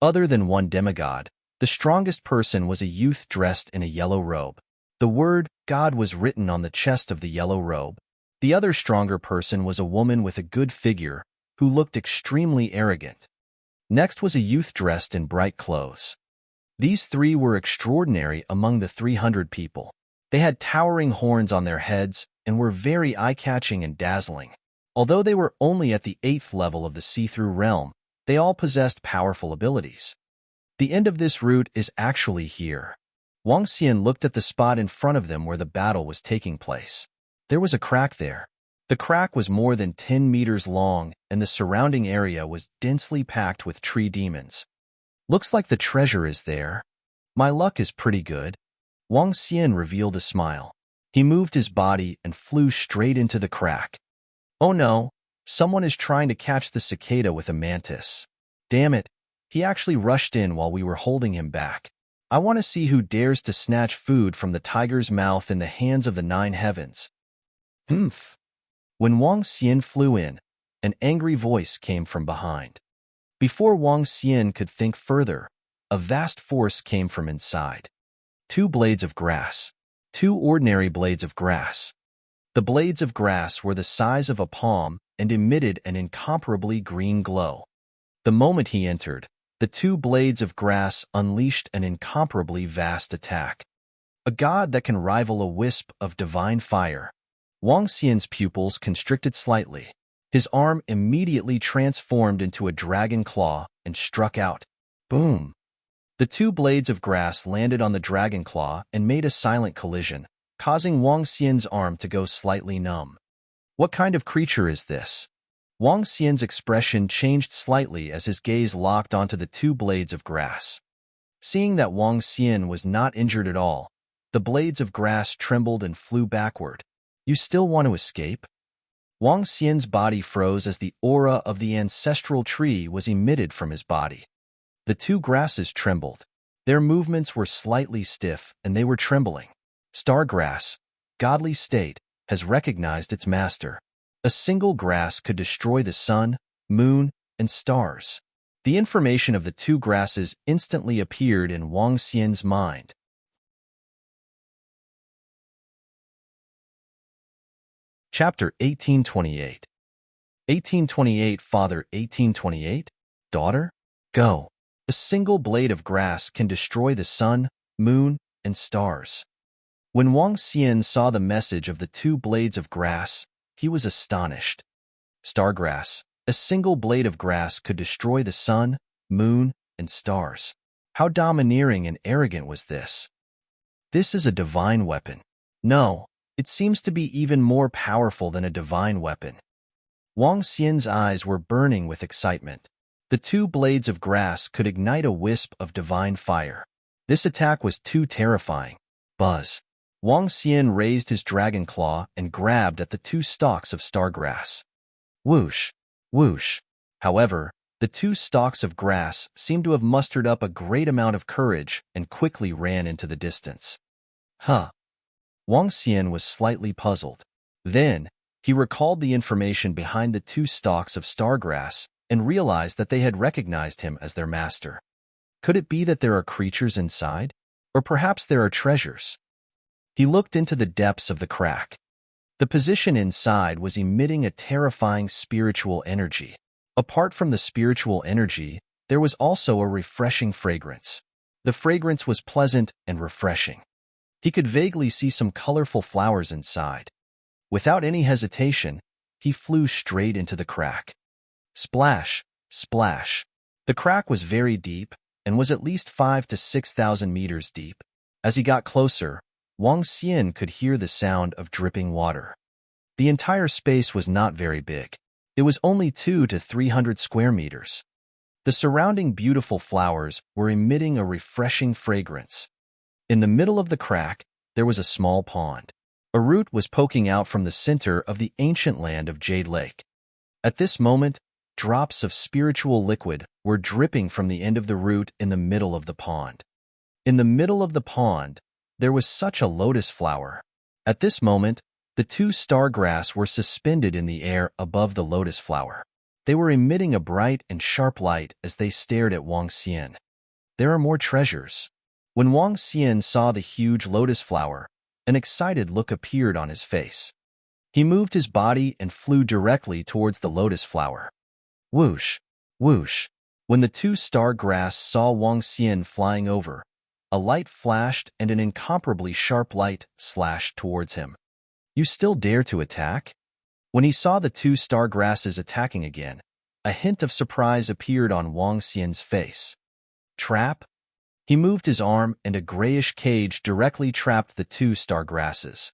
Other than 1 demigod, the strongest person was a youth dressed in a yellow robe. The word God was written on the chest of the yellow robe. The other stronger person was a woman with a good figure who looked extremely arrogant. Next was a youth dressed in bright clothes. These 3 were extraordinary among the 300 people. They had towering horns on their heads and were very eye-catching and dazzling. Although they were only at the 8th level of the see-through realm, they all possessed powerful abilities. The end of this route is actually here. Wang Xian looked at the spot in front of them where the battle was taking place. There was a crack there. The crack was more than 10 meters long, and the surrounding area was densely packed with tree demons. Looks like the treasure is there. My luck is pretty good. Wang Xian revealed a smile. He moved his body and flew straight into the crack. Oh no, someone is trying to catch the cicada with a mantis. Damn it, he actually rushed in while we were holding him back. I want to see who dares to snatch food from the tiger's mouth in the hands of the 9 heavens. Humph. When Wang Xian flew in, an angry voice came from behind. Before Wang Xian could think further, a vast force came from inside. 2 blades of grass. 2 ordinary blades of grass. The blades of grass were the size of a palm and emitted an incomparably green glow. The moment he entered, the 2 blades of grass unleashed an incomparably vast attack. A god that can rival a wisp of divine fire. Wang Xian's pupils constricted slightly. His arm immediately transformed into a dragon claw and struck out. Boom! The 2 blades of grass landed on the dragon claw and made a silent collision, causing Wang Xian's arm to go slightly numb. What kind of creature is this? Wang Xian's expression changed slightly as his gaze locked onto the 2 blades of grass. Seeing that Wang Xian was not injured at all, the blades of grass trembled and flew backward. You still want to escape? Wang Xian's body froze as the aura of the ancestral tree was emitted from his body. The 2 grasses trembled. Their movements were slightly stiff and they were trembling. Stargrass, godly state, has recognized its master. A single grass could destroy the sun, moon, and stars. The information of the 2 grasses instantly appeared in Wang Xian's mind. Chapter 1828. 1828 Father 1828? Daughter? Go. A single blade of grass can destroy the sun, moon, and stars. When Wang Xian saw the message of the 2 blades of grass, he was astonished. Stargrass, a single blade of grass could destroy the sun, moon, and stars. How domineering and arrogant was this? This is a divine weapon. No, it seems to be even more powerful than a divine weapon. Wang Xian's eyes were burning with excitement. The 2 blades of grass could ignite a wisp of divine fire. This attack was too terrifying. Buzz. Wang Xian raised his dragon claw and grabbed at the 2 stalks of stargrass. Whoosh, whoosh. However, the 2 stalks of grass seemed to have mustered up a great amount of courage and quickly ran into the distance. Huh. Wang Xian was slightly puzzled. Then, he recalled the information behind the 2 stalks of stargrass and realized that they had recognized him as their master. Could it be that there are creatures inside? Or perhaps there are treasures? He looked into the depths of the crack. The position inside was emitting a terrifying spiritual energy. Apart from the spiritual energy, there was also a refreshing fragrance. The fragrance was pleasant and refreshing. He could vaguely see some colorful flowers inside. Without any hesitation, he flew straight into the crack. Splash, splash. The crack was very deep and was at least 5,000 to 6,000 meters deep. As he got closer, Wang Xian could hear the sound of dripping water. The entire space was not very big. It was only 200 to 300 square meters. The surrounding beautiful flowers were emitting a refreshing fragrance. In the middle of the crack, there was a small pond. A root was poking out from the center of the ancient land of Jade Lake. At this moment, drops of spiritual liquid were dripping from the end of the root in the middle of the pond. In the middle of the pond, there was such a lotus flower. At this moment, the 2 stargrass were suspended in the air above the lotus flower. They were emitting a bright and sharp light as they stared at Wang Xian. There are more treasures. When Wang Xian saw the huge lotus flower, an excited look appeared on his face. He moved his body and flew directly towards the lotus flower. Whoosh, whoosh. When the 2 stargrass saw Wang Xian flying over, a light flashed and an incomparably sharp light slashed towards him. You still dare to attack? When he saw the two star grasses attacking again, a hint of surprise appeared on Wang Xian's face. Trap? He moved his arm, and a grayish cage directly trapped the two star grasses.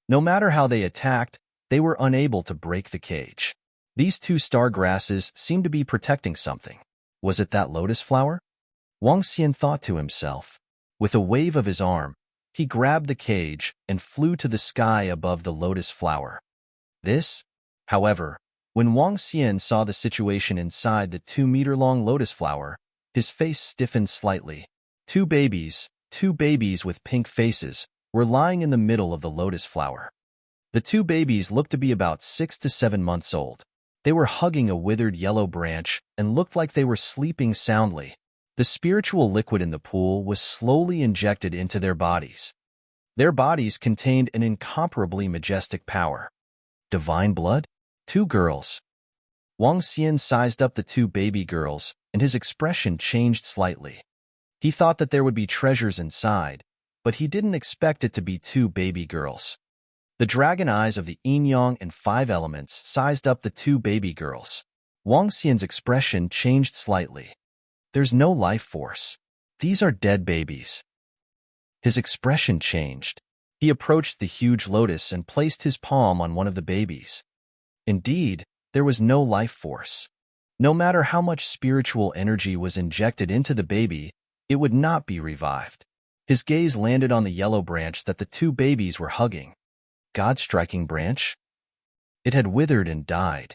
No matter how they attacked, they were unable to break the cage. These two star grasses seemed to be protecting something. Was it that lotus flower? Wang Xian thought to himself. With a wave of his arm, he grabbed the cage and flew to the sky above the lotus flower. However, when Wang Xian saw the situation inside the 2-meter-long lotus flower, his face stiffened slightly. Two babies with pink faces, were lying in the middle of the lotus flower. The two babies looked to be about 6 to 7 months old. They were hugging a withered yellow branch and looked like they were sleeping soundly. The spiritual liquid in the pool was slowly injected into their bodies. Their bodies contained an incomparably majestic power. Divine blood? 2 girls. Wang Xian sized up the 2 baby girls, and his expression changed slightly. He thought that there would be treasures inside, but he didn't expect it to be 2 baby girls. The dragon eyes of the yin-yang and 5 elements sized up the 2 baby girls. Wang Xian's expression changed slightly. There's no life force. These are dead babies. His expression changed. He approached the huge lotus and placed his palm on one of the babies. Indeed, there was no life force. No matter how much spiritual energy was injected into the baby, it would not be revived. His gaze landed on the yellow branch that the 2 babies were hugging. God-striking branch? It had withered and died.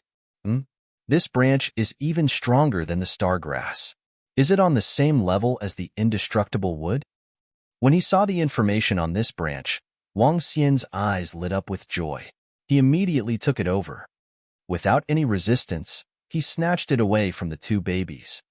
This branch is even stronger than the star grass. Is it on the same level as the indestructible wood? When he saw the information on this branch, Wang Xian's eyes lit up with joy. He immediately took it over. Without any resistance, he snatched it away from the 2 babies.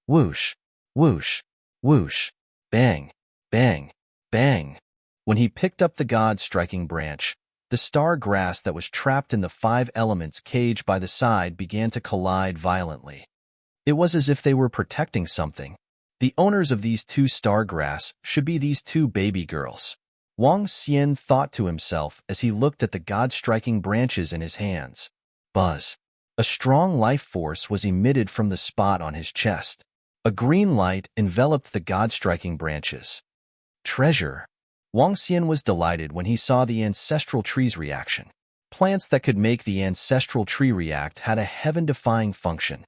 Whoosh, whoosh, whoosh, bang, bang, bang. When he picked up the God-striking branch, the star grass that was trapped in the 5 elements cage by the side began to collide violently. It was as if they were protecting something. The owners of these 2 star grass should be these 2 baby girls. Wang Xian thought to himself as he looked at the God-striking branches in his hands. Buzz. A strong life force was emitted from the spot on his chest. A green light enveloped the God-striking branches. Treasure. Wang Xian was delighted when he saw the ancestral tree's reaction. Plants that could make the ancestral tree react had a heaven-defying function.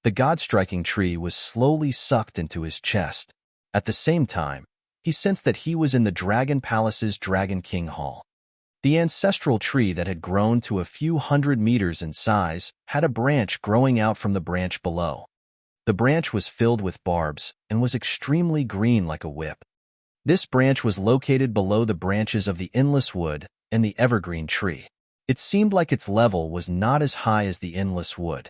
The God-striking tree was slowly sucked into his chest. At the same time, he sensed that he was in the Dragon Palace's Dragon King Hall. The ancestral tree that had grown to a few hundred meters in size had a branch growing out from the branch below. The branch was filled with barbs and was extremely green like a whip. This branch was located below the branches of the endless wood and the evergreen tree. It seemed like its level was not as high as the endless wood.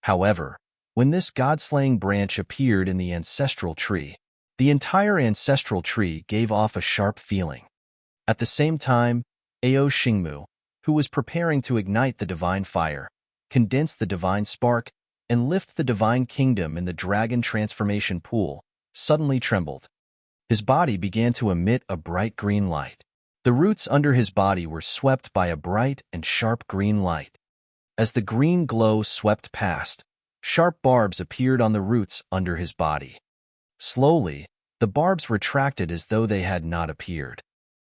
However, when this god-slaying branch appeared in the ancestral tree, the entire ancestral tree gave off a sharp feeling. At the same time, Ao Xingmu, who was preparing to ignite the divine fire, condense the divine spark, and lift the divine kingdom in the dragon transformation pool, suddenly trembled. His body began to emit a bright green light. The roots under his body were swept by a bright and sharp green light. As the green glow swept past, sharp barbs appeared on the roots under his body. Slowly, the barbs retracted as though they had not appeared.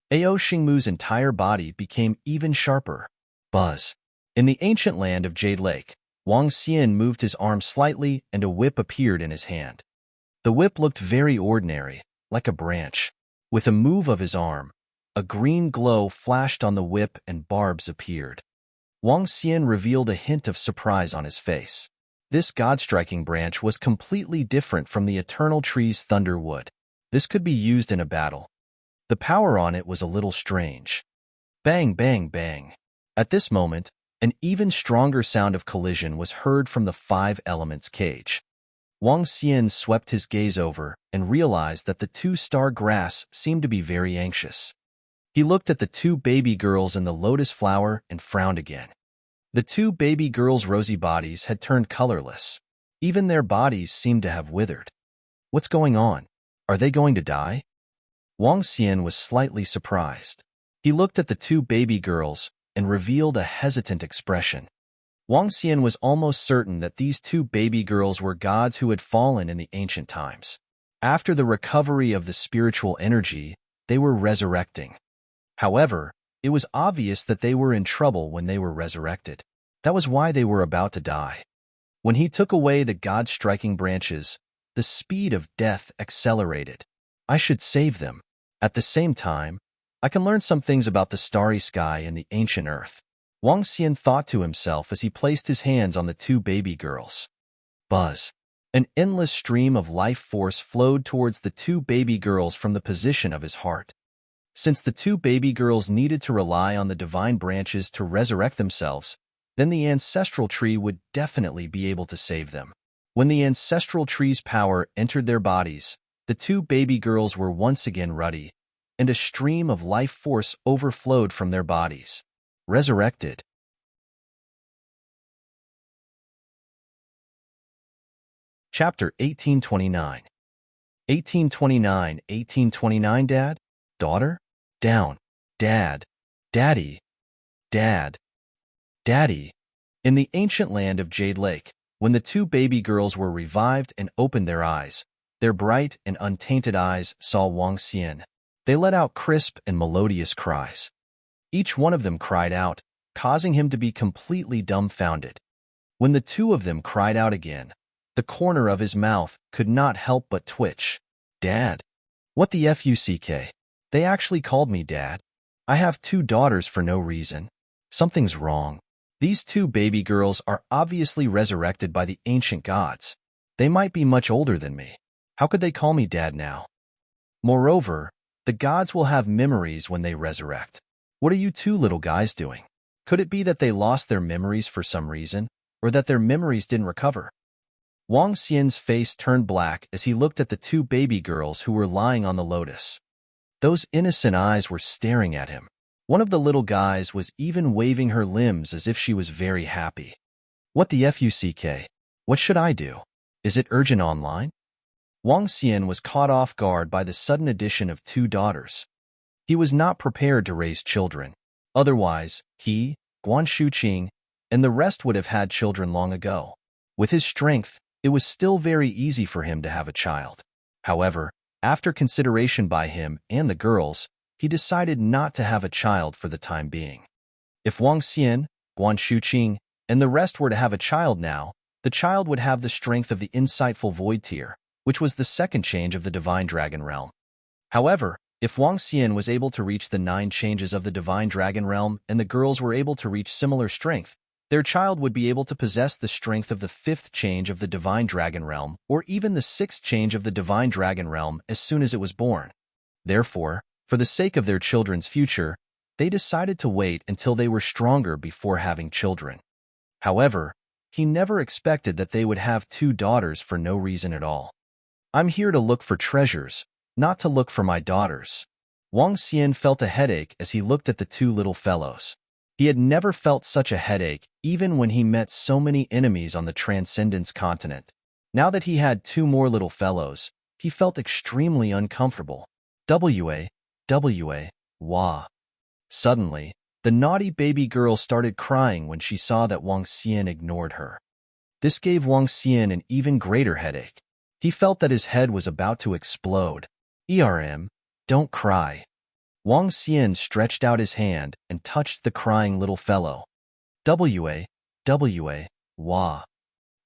Ao Xingmu's entire body became even sharper. Buzz. In the ancient land of Jade Lake, Wang Xian moved his arm slightly and a whip appeared in his hand. The whip looked very ordinary, like a branch. With a move of his arm, a green glow flashed on the whip and barbs appeared. Wang Xian revealed a hint of surprise on his face. This god-striking branch was completely different from the eternal tree's thunder wood. This could be used in a battle. The power on it was a little strange. Bang, bang, bang. At this moment, an even stronger sound of collision was heard from the 5 elements cage. Wang Xian swept his gaze over and realized that the 2 star grass seemed to be very anxious. He looked at the 2 baby girls in the lotus flower and frowned again. The 2 baby girls' rosy bodies had turned colorless. Even their bodies seemed to have withered. What's going on? Are they going to die? Wang Xian was slightly surprised. He looked at the two baby girls and revealed a hesitant expression. Wang Xian was almost certain that these two baby girls were gods who had fallen in the ancient times. After the recovery of the spiritual energy, they were resurrecting. However, it was obvious that they were in trouble when they were resurrected. That was why they were about to die. When he took away the god-striking branches, the speed of death accelerated. I should save them. At the same time, I can learn some things about the starry sky and the ancient earth. Wang Xian thought to himself as he placed his hands on the two baby girls. Buzz. An endless stream of life force flowed towards the two baby girls from the position of his heart. Since the two baby girls needed to rely on the divine branches to resurrect themselves, then the ancestral tree would definitely be able to save them. When the ancestral tree's power entered their bodies, the two baby girls were once again ruddy, and a stream of life force overflowed from their bodies. Resurrected. Chapter 1829. 1829, Dad? Daughter? Down. Dad. Daddy. Dad. Daddy. In the ancient land of Jade Lake, when the two baby girls were revived and opened their eyes, their bright and untainted eyes saw Wang Xian. They let out crisp and melodious cries. Each one of them cried out, causing him to be completely dumbfounded. When the two of them cried out again, the corner of his mouth could not help but twitch. Dad. What the fuck? They actually called me Dad. I have two daughters for no reason. Something's wrong. These two baby girls are obviously resurrected by the ancient gods. They might be much older than me. How could they call me Dad now? Moreover, the gods will have memories when they resurrect. What are you two little guys doing? Could it be that they lost their memories for some reason, or that their memories didn't recover? Wang Xian's face turned black as he looked at the two baby girls who were lying on the lotus. Those innocent eyes were staring at him. One of the little guys was even waving her limbs as if she was very happy. What the fuck? What should I do? Is it urgent online? Wang Xian was caught off guard by the sudden addition of two daughters. He was not prepared to raise children. Otherwise, he, Guan Shuqing, and the rest would have had children long ago. With his strength, it was still very easy for him to have a child. However, after consideration by him and the girls, he decided not to have a child for the time being. If Wang Xian, Guan Shuqing, and the rest were to have a child now, the child would have the strength of the insightful void tier, which was the second change of the divine dragon realm. However, if Wang Xian was able to reach the 9 changes of the divine dragon realm and the girls were able to reach similar strength, their child would be able to possess the strength of the 5th change of the divine dragon realm or even the 6th change of the divine dragon realm as soon as it was born. Therefore, for the sake of their children's future, they decided to wait until they were stronger before having children. However, he never expected that they would have 2 daughters for no reason at all. I'm here to look for treasures, not to look for my daughters. Wang Xian felt a headache as he looked at the 2 little fellows. He had never felt such a headache even when he met so many enemies on the Transcendence continent. Now that he had 2 more little fellows, he felt extremely uncomfortable. Wah. Suddenly, the naughty baby girl started crying when she saw that Wang Xian ignored her. This gave Wang Xian an even greater headache. He felt that his head was about to explode. Don't cry. Wang Xian stretched out his hand and touched the crying little fellow. Wah.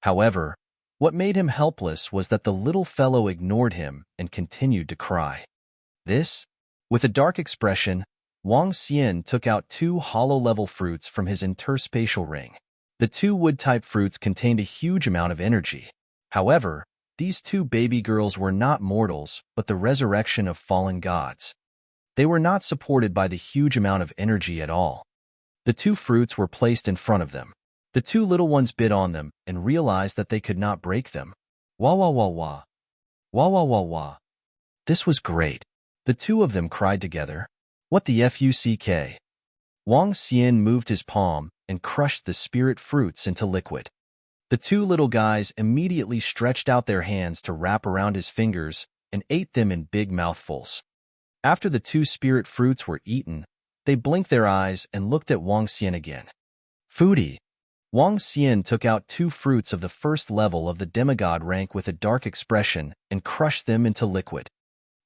However, what made him helpless was that the little fellow ignored him and continued to cry. With a dark expression, Wang Xian took out 2 hollow-level fruits from his interspatial ring. The 2 wood-type fruits contained a huge amount of energy. However, these 2 baby girls were not mortals, but the resurrection of fallen gods. They were not supported by the huge amount of energy at all. The 2 fruits were placed in front of them. The 2 little ones bit on them and realized that they could not break them. Wah wah wah wah. Wah wah wah wah. This was great. The 2 of them cried together. What the fuck? Wang Xian moved his palm and crushed the spirit fruits into liquid. The 2 little guys immediately stretched out their hands to wrap around his fingers and ate them in big mouthfuls. After the 2 spirit fruits were eaten, They blinked their eyes and looked at Wang Xian again. Foodie. Wang Xian took out 2 fruits of the first level of the demigod rank with a dark expression and crushed them into liquid.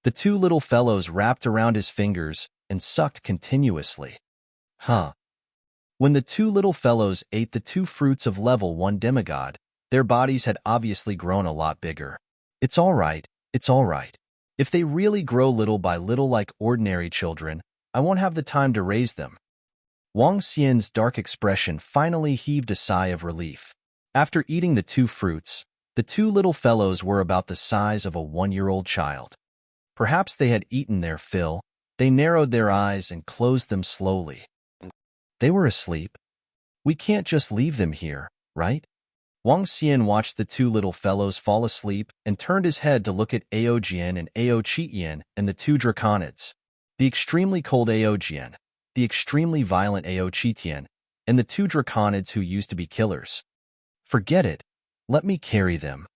The 2 little fellows wrapped around his fingers and sucked continuously. Huh. When the 2 little fellows ate the 2 fruits of level 1 demigod, their bodies had obviously grown a lot bigger. It's all right. If they really grow little by little like ordinary children, I won't have the time to raise them. Wang Xian's dark expression finally heaved a sigh of relief. After eating the 2 fruits, the 2 little fellows were about the size of a 1-year-old child. Perhaps they had eaten their fill. They narrowed their eyes and closed them slowly. They were asleep. We can't just leave them here, right? Wang Xian watched the 2 little fellows fall asleep and turned his head to look at Aojian and Aoqian and the 2 draconids. The extremely cold Aojian, the extremely violent Aoqitian, and the 2 draconids who used to be killers. Forget it. Let me carry them.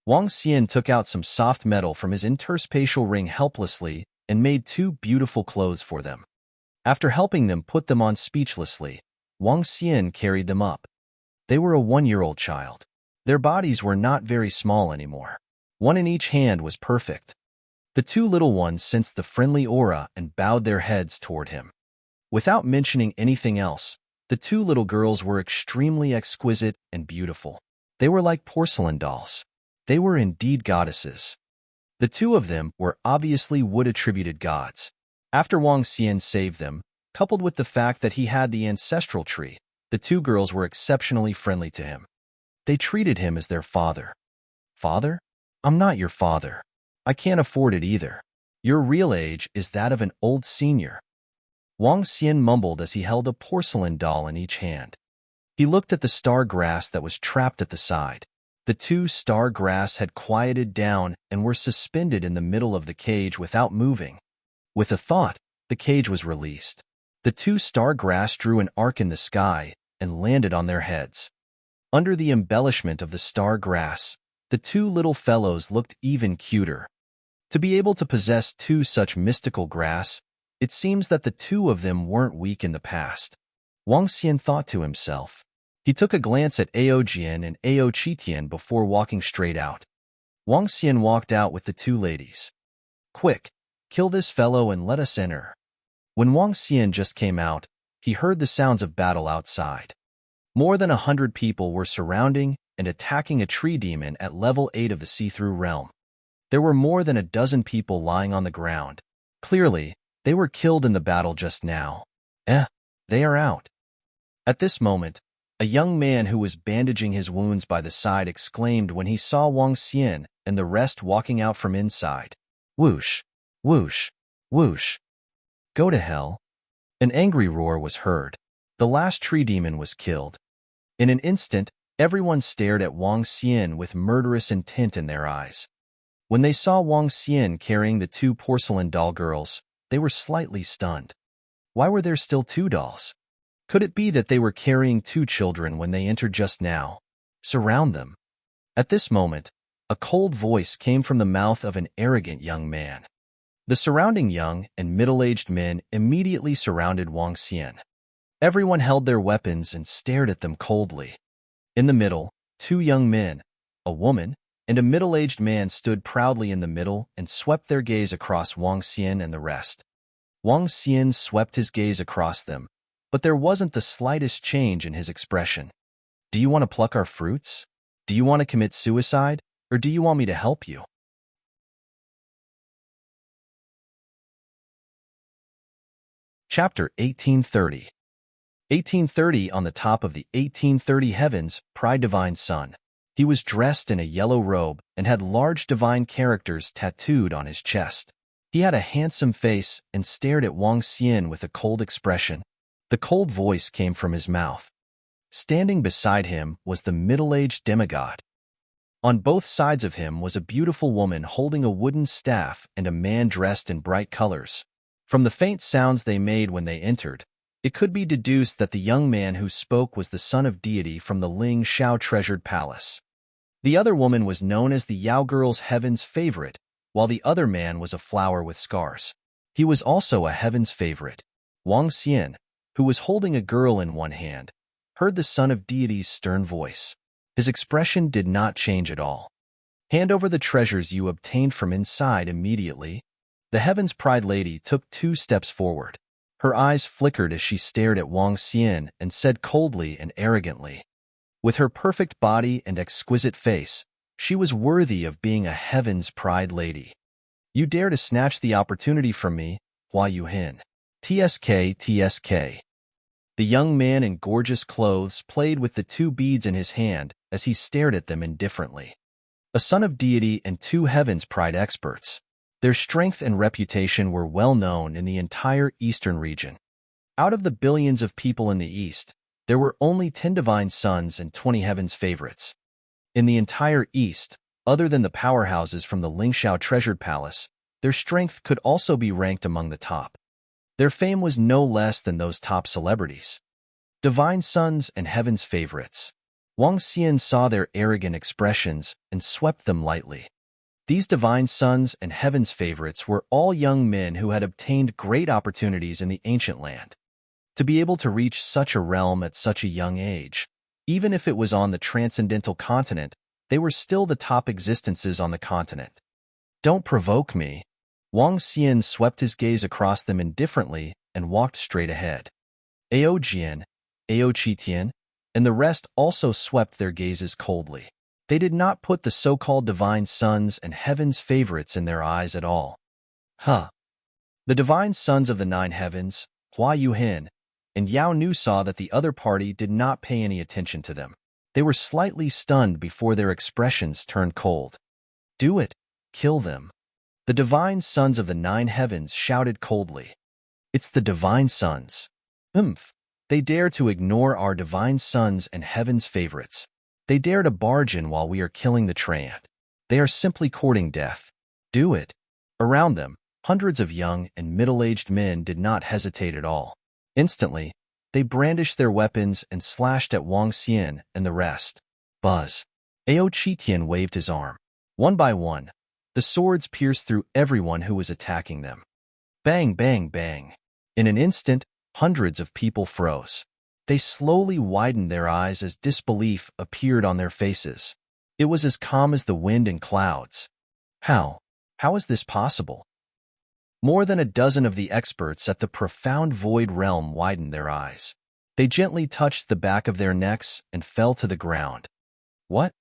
Wang Xian took out some soft metal from his interspatial ring helplessly and made 2 beautiful clothes for them. After helping them put them on speechlessly, Wang Xian carried them up. They were a 1-year-old child. Their bodies were not very small anymore. 1 in each hand was perfect. The 2 little ones sensed the friendly aura and bowed their heads toward him. Without mentioning anything else, the 2 little girls were extremely exquisite and beautiful. They were like porcelain dolls. They were indeed goddesses. The 2 of them were obviously wood-attributed gods. After Wang Xian saved them, coupled with the fact that he had the ancestral tree, the 2 girls were exceptionally friendly to him. They treated him as their father. Father? I'm not your father. I can't afford it either. Your real age is that of an old senior. Wang Xian mumbled as he held a porcelain doll in each hand. He looked at the star grass that was trapped at the side. The 2 star grass had quieted down and were suspended in the middle of the cage without moving. With a thought, the cage was released. The 2 star grass drew an arc in the sky and landed on their heads. Under the embellishment of the star grass, the 2 little fellows looked even cuter. To be able to possess 2 such mystical grass, it seems that the 2 of them weren't weak in the past. Wang Xian thought to himself. He took a glance at Aojian and Aoqitian before walking straight out. Wang Xian walked out with the 2 ladies. Quick, kill this fellow and let us enter. When Wang Xian just came out, he heard the sounds of battle outside. More than 100 people were surrounding and attacking a tree demon at level 8 of the see-through realm. There were more than a dozen people lying on the ground. Clearly, they were killed in the battle just now. They are out. At this moment, a young man who was bandaging his wounds by the side exclaimed when he saw Wang Xian and the rest walking out from inside. Whoosh, whoosh, whoosh. Go to hell. An angry roar was heard. The last tree demon was killed. In an instant, everyone stared at Wang Xian with murderous intent in their eyes. When they saw Wang Xian carrying the 2 porcelain doll girls, they were slightly stunned. Why were there still 2 dolls? Could it be that they were carrying 2 children when they entered just now? Surround them. At this moment, a cold voice came from the mouth of an arrogant young man. The surrounding young and middle-aged men immediately surrounded Wang Xian. Everyone held their weapons and stared at them coldly. In the middle, 2 young men, a woman, and a middle-aged man stood proudly in the middle and swept their gaze across Wang Xian and the rest. Wang Xian swept his gaze across them, but there wasn't the slightest change in his expression. Do you want to pluck our fruits? Do you want to commit suicide? Or do you want me to help you? Chapter 1830. 1830. On the top of the 1830 heavens, pried divine sun. He was dressed in a yellow robe and had large divine characters tattooed on his chest. He had a handsome face and stared at Wang Xian with a cold expression. The cold voice came from his mouth. Standing beside him was the middle-aged demigod. On both sides of him was a beautiful woman holding a wooden staff and a man dressed in bright colors. From the faint sounds they made when they entered, it could be deduced that the young man who spoke was the son of deity from the Ling Shao treasured palace. The other woman was known as the Yao girl's heaven's favorite, while the other man was a flower with scars. He was also a heaven's favorite. Wang Xian, who was holding a girl in one hand, heard the son of deity's stern voice. His expression did not change at all. Hand over the treasures you obtained from inside immediately. The Heaven's Pride lady took 2 steps forward. Her eyes flickered as she stared at Wang Xian and said coldly and arrogantly. With her perfect body and exquisite face, she was worthy of being a Heaven's Pride lady. You dare to snatch the opportunity from me, Hua Yuhin. TSK, TSK. The young man in gorgeous clothes played with the 2 beads in his hand as he stared at them indifferently. A son of deity and 2 Heaven's Pride experts. Their strength and reputation were well known in the entire eastern region. Out of the billions of people in the east, there were only 10 divine sons and 20 Heaven's favorites. In the entire east, other than the powerhouses from the Lingxiao Treasured Palace, their strength could also be ranked among the top. Their fame was no less than those top celebrities. Divine sons and Heaven's favorites. Wang Xian saw their arrogant expressions and swept them lightly. These divine sons and Heaven's favorites were all young men who had obtained great opportunities in the ancient land. To be able to reach such a realm at such a young age, even if it was on the transcendental continent, they were still the top existences on the continent. Don't provoke me. Wang Xian swept his gaze across them indifferently and walked straight ahead. Ao Jian, Ao Qitian, and the rest also swept their gazes coldly. They did not put the so-called divine sons and Heaven's favorites in their eyes at all. The divine sons of the 9 heavens, Hua Yuhin, and Yao Nu saw that the other party did not pay any attention to them. They were slightly stunned before their expressions turned cold. Do it. Kill them. The divine sons of the 9 heavens shouted coldly. It's the divine sons. They dare to ignore our divine sons and Heaven's favorites. They dare to barge in while we are killing the Treant. They are simply courting death. Do it. Around them, hundreds of young and middle-aged men did not hesitate at all. Instantly, they brandished their weapons and slashed at Wang Xian and the rest. Buzz. Ao Qitian waved his arm. One by one, the swords pierced through everyone who was attacking them. Bang, bang, bang. In an instant, hundreds of people froze. They slowly widened their eyes as disbelief appeared on their faces. It was as calm as the wind and clouds. How? How is this possible? More than a dozen of the experts at the profound void realm widened their eyes. They gently touched the back of their necks and fell to the ground. What?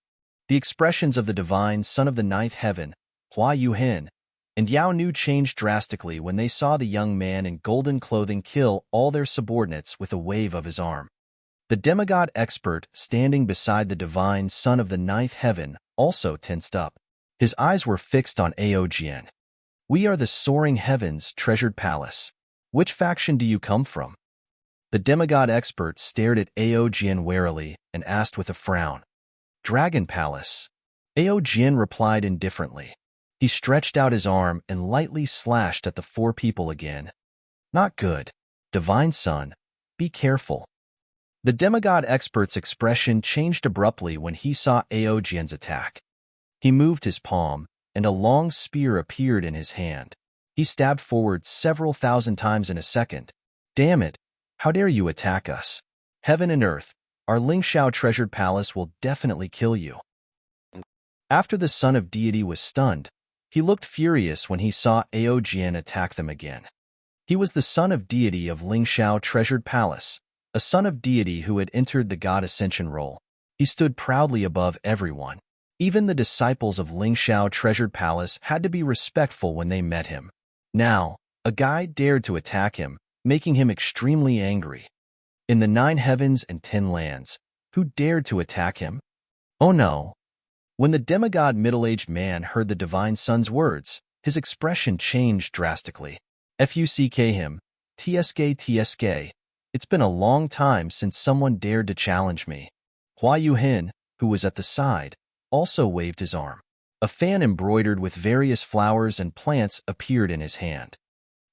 The expressions of the divine son of the 9th heaven, Hua Yuhin, and Yao Nu changed drastically when they saw the young man in golden clothing kill all their subordinates with a wave of his arm. The demigod expert standing beside the divine son of the 9th heaven also tensed up. His eyes were fixed on Ao Jian. We are the soaring heavens treasured palace. Which faction do you come from? The demigod expert stared at Ao Jian warily and asked with a frown. Dragon Palace. Ao Jian replied indifferently. He stretched out his arm and lightly slashed at the 4 people again. Not good. Divine Son, be careful. The demigod expert's expression changed abruptly when he saw Ao Jian's attack. He moved his palm, and a long spear appeared in his hand. He stabbed forward several thousand times in a second. Damn it! How dare you attack us? Heaven and earth, our Lingxiao treasured palace will definitely kill you. After the son of deity was stunned, he looked furious when he saw Ao Jian attack them again. He was the son of deity of Lingxiao treasured palace, a son of deity who had entered the god ascension role. He stood proudly above everyone. Even the disciples of Lingxiao treasured palace had to be respectful when they met him. Now, a guy dared to attack him, making him extremely angry. In the 9 heavens and 10 lands, who dared to attack him? Oh no! When the demigod middle-aged man heard the divine son's words, his expression changed drastically. Fuck him. TSK TSK. It's been a long time since someone dared to challenge me. Hua Yuhin, who was at the side, also waved his arm. A fan embroidered with various flowers and plants appeared in his hand.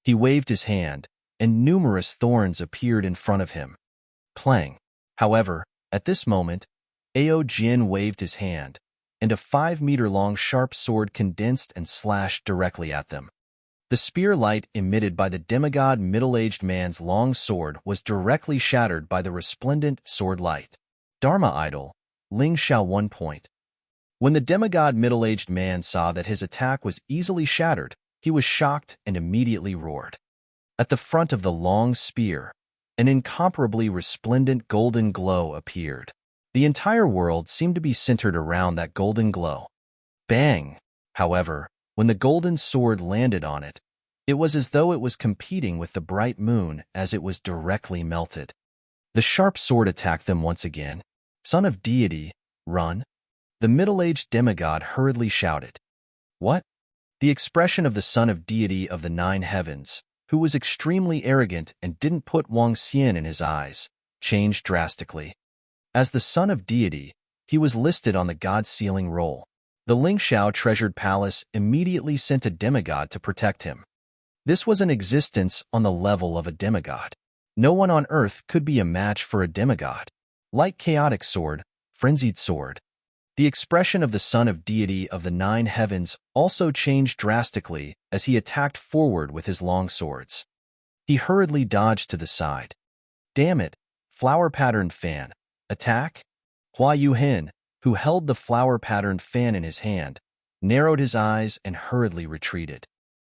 He waved his hand, and numerous thorns appeared in front of him. Clang. However, at this moment, Ao Jian waved his hand, and a 5-meter-long sharp sword condensed and slashed directly at them. The spear light emitted by the demigod middle-aged man's long sword was directly shattered by the resplendent sword light. Dharma idol, Ling Xiao 1 point. When the demigod middle-aged man saw that his attack was easily shattered, he was shocked and immediately roared. At the front of the long spear, an incomparably resplendent golden glow appeared. The entire world seemed to be centered around that golden glow. Bang! However, when the golden sword landed on it, it was as though it was competing with the bright moon as it was directly melted. The sharp sword attacked them once again. Son of deity, run! The middle-aged demigod hurriedly shouted. What? The expression of the son of deity of the 9 heavens, who was extremely arrogant and didn't put Wang Xian in his eyes, changed drastically. As the son of deity, he was listed on the god sealing roll. The Lingxiao treasured palace immediately sent a demigod to protect him. This was an existence on the level of a demigod. No one on earth could be a match for a demigod. Light chaotic sword, frenzied sword. The expression of the son of deity of the 9 heavens also changed drastically as he attacked forward with his long swords. He hurriedly dodged to the side. Damn it, flower-patterned fan. Attack? Hua Yuhin, who held the flower-patterned fan in his hand, narrowed his eyes and hurriedly retreated.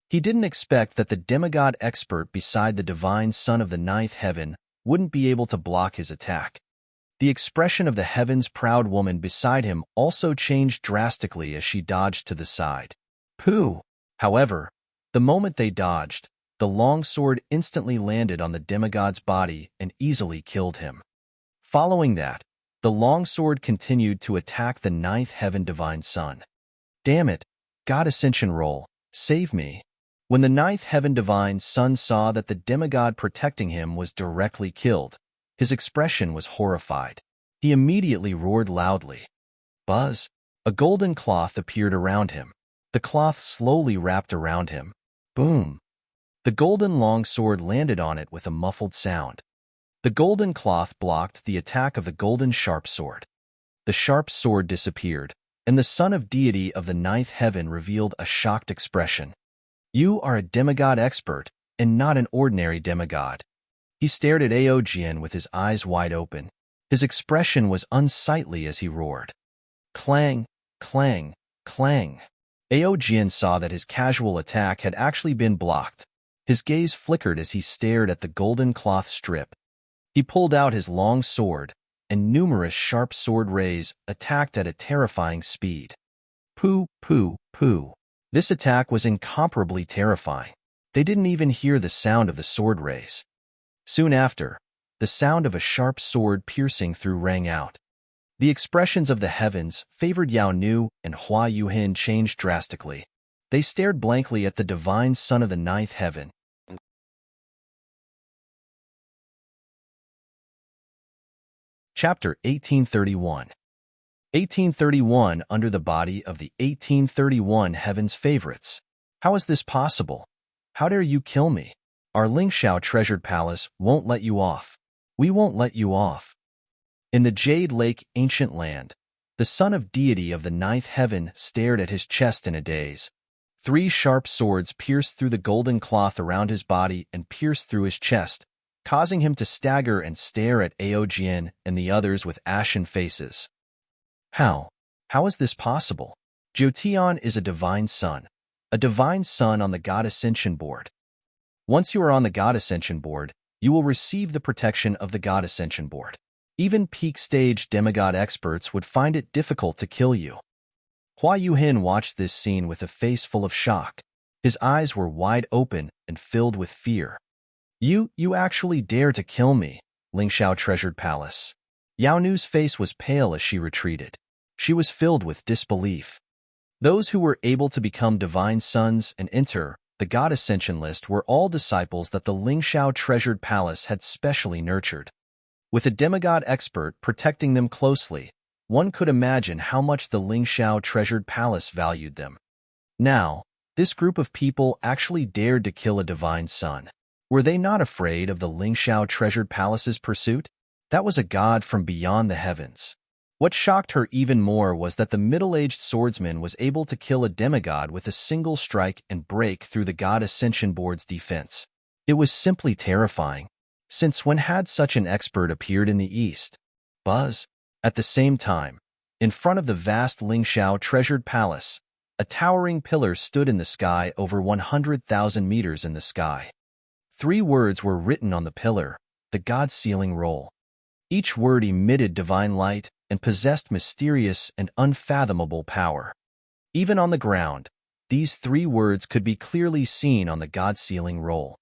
He didn't expect that the demigod expert beside the divine son of the 9th heaven wouldn't be able to block his attack. The expression of the heaven's proud woman beside him also changed drastically as she dodged to the side. Pooh! However, the moment they dodged, the long sword instantly landed on the demigod's body and easily killed him. Following that, the long sword continued to attack the 9th heaven divine son. Damn it, God Ascension roll, save me. When the 9th heaven divine son saw that the demigod protecting him was directly killed, his expression was horrified. He immediately roared loudly. Buzz! A golden cloth appeared around him. The cloth slowly wrapped around him. Boom! The golden long sword landed on it with a muffled sound. The golden cloth blocked the attack of the golden sharp sword. The sharp sword disappeared, and the son of deity of the 9th heaven revealed a shocked expression. You are a demigod expert, and not an ordinary demigod. He stared at Aojian with his eyes wide open. His expression was unsightly as he roared. Clang, clang, clang. Aojian saw that his casual attack had actually been blocked. His gaze flickered as he stared at the golden cloth strip. He pulled out his long sword, and numerous sharp sword rays attacked at a terrifying speed. Pooh, pooh, pooh. This attack was incomparably terrifying. They didn't even hear the sound of the sword rays. Soon after, the sound of a sharp sword piercing through rang out. The expressions of the heavens favored Yao Nu and Hua Yuhin changed drastically. They stared blankly at the divine son of the 9th heaven. Chapter 1831. 1831 under the body of the 1831 heaven's favorites. How is this possible? How dare you kill me? Our Lingxiao treasured palace won't let you off. We won't let you off. In the Jade Lake ancient land, the son of deity of the 9th heaven stared at his chest in a daze. 3 sharp swords pierced through the golden cloth around his body and pierced through his chest, causing him to stagger and stare at Aojian and the others with ashen faces. How? How is this possible? Jotian is a divine son on the God Ascension board. Once you are on the God Ascension board, you will receive the protection of the God Ascension board. Even peak-stage demigod experts would find it difficult to kill you. Hua Yuhin watched this scene with a face full of shock. His eyes were wide open and filled with fear. You actually dare to kill me, Lingxiao treasured palace. Yao Nu's face was pale as she retreated. She was filled with disbelief. Those who were able to become divine sons and enter the God Ascension list were all disciples that the Lingxiao treasured palace had specially nurtured. With a demigod expert protecting them closely, one could imagine how much the Lingxiao treasured palace valued them. Now, this group of people actually dared to kill a divine son. Were they not afraid of the Lingxiao treasured palace's pursuit? That was a god from beyond the heavens. What shocked her even more was that the middle-aged swordsman was able to kill a demigod with a single strike and break through the god Ascension Board's defense. It was simply terrifying, since when had such an expert appeared in the east? Buzz. At the same time, in front of the vast Lingxiao treasured palace, a towering pillar stood in the sky over 100,000 meters in the sky. 3 words were written on the pillar, the god sealing roll. Each word emitted divine light and possessed mysterious and unfathomable power. Even on the ground, these 3 words could be clearly seen on the god sealing roll.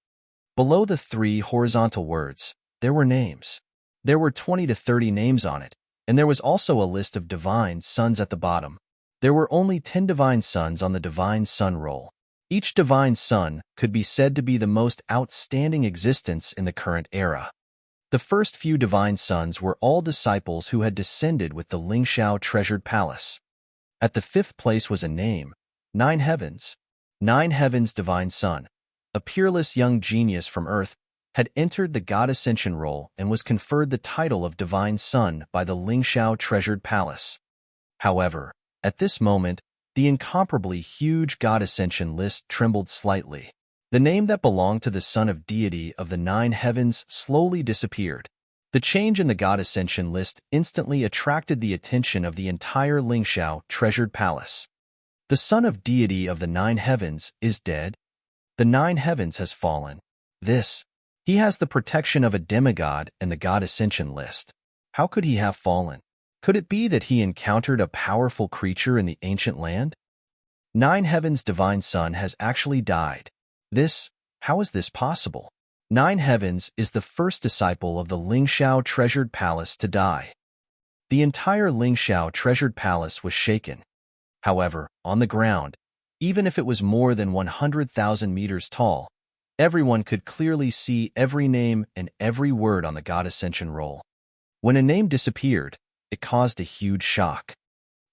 Below the 3 horizontal words, there were names. There were 20 to 30 names on it, and there was also a list of divine sons at the bottom. There were only 10 divine sons on the divine sun roll. Each divine son could be said to be the most outstanding existence in the current era. The first few divine sons were all disciples who had descended with the Lingxiao treasured palace. At the 5th place was a name, 9 Heavens. 9 Heavens divine son, a peerless young genius from Earth, had entered the god ascension roll and was conferred the title of divine son by the Lingxiao treasured palace. However, at this moment, the incomparably huge god ascension list trembled slightly. The name that belonged to the son of deity of the 9 heavens slowly disappeared. The change in the god ascension list instantly attracted the attention of the entire Lingxiao treasured palace. The son of deity of the 9 heavens is dead. The 9 heavens has fallen. He has the protection of a demigod and the god ascension list. How could he have fallen? Could it be that he encountered a powerful creature in the ancient land? 9 heavens divine son has actually died. How is this possible? 9 heavens is the first disciple of the Lingxiao treasured palace to die. The entire Lingxiao treasured palace was shaken. However, on the ground, even if it was more than 100,000 meters tall, everyone could clearly see every name and every word on the god ascension roll. When a name disappeared, it caused a huge shock.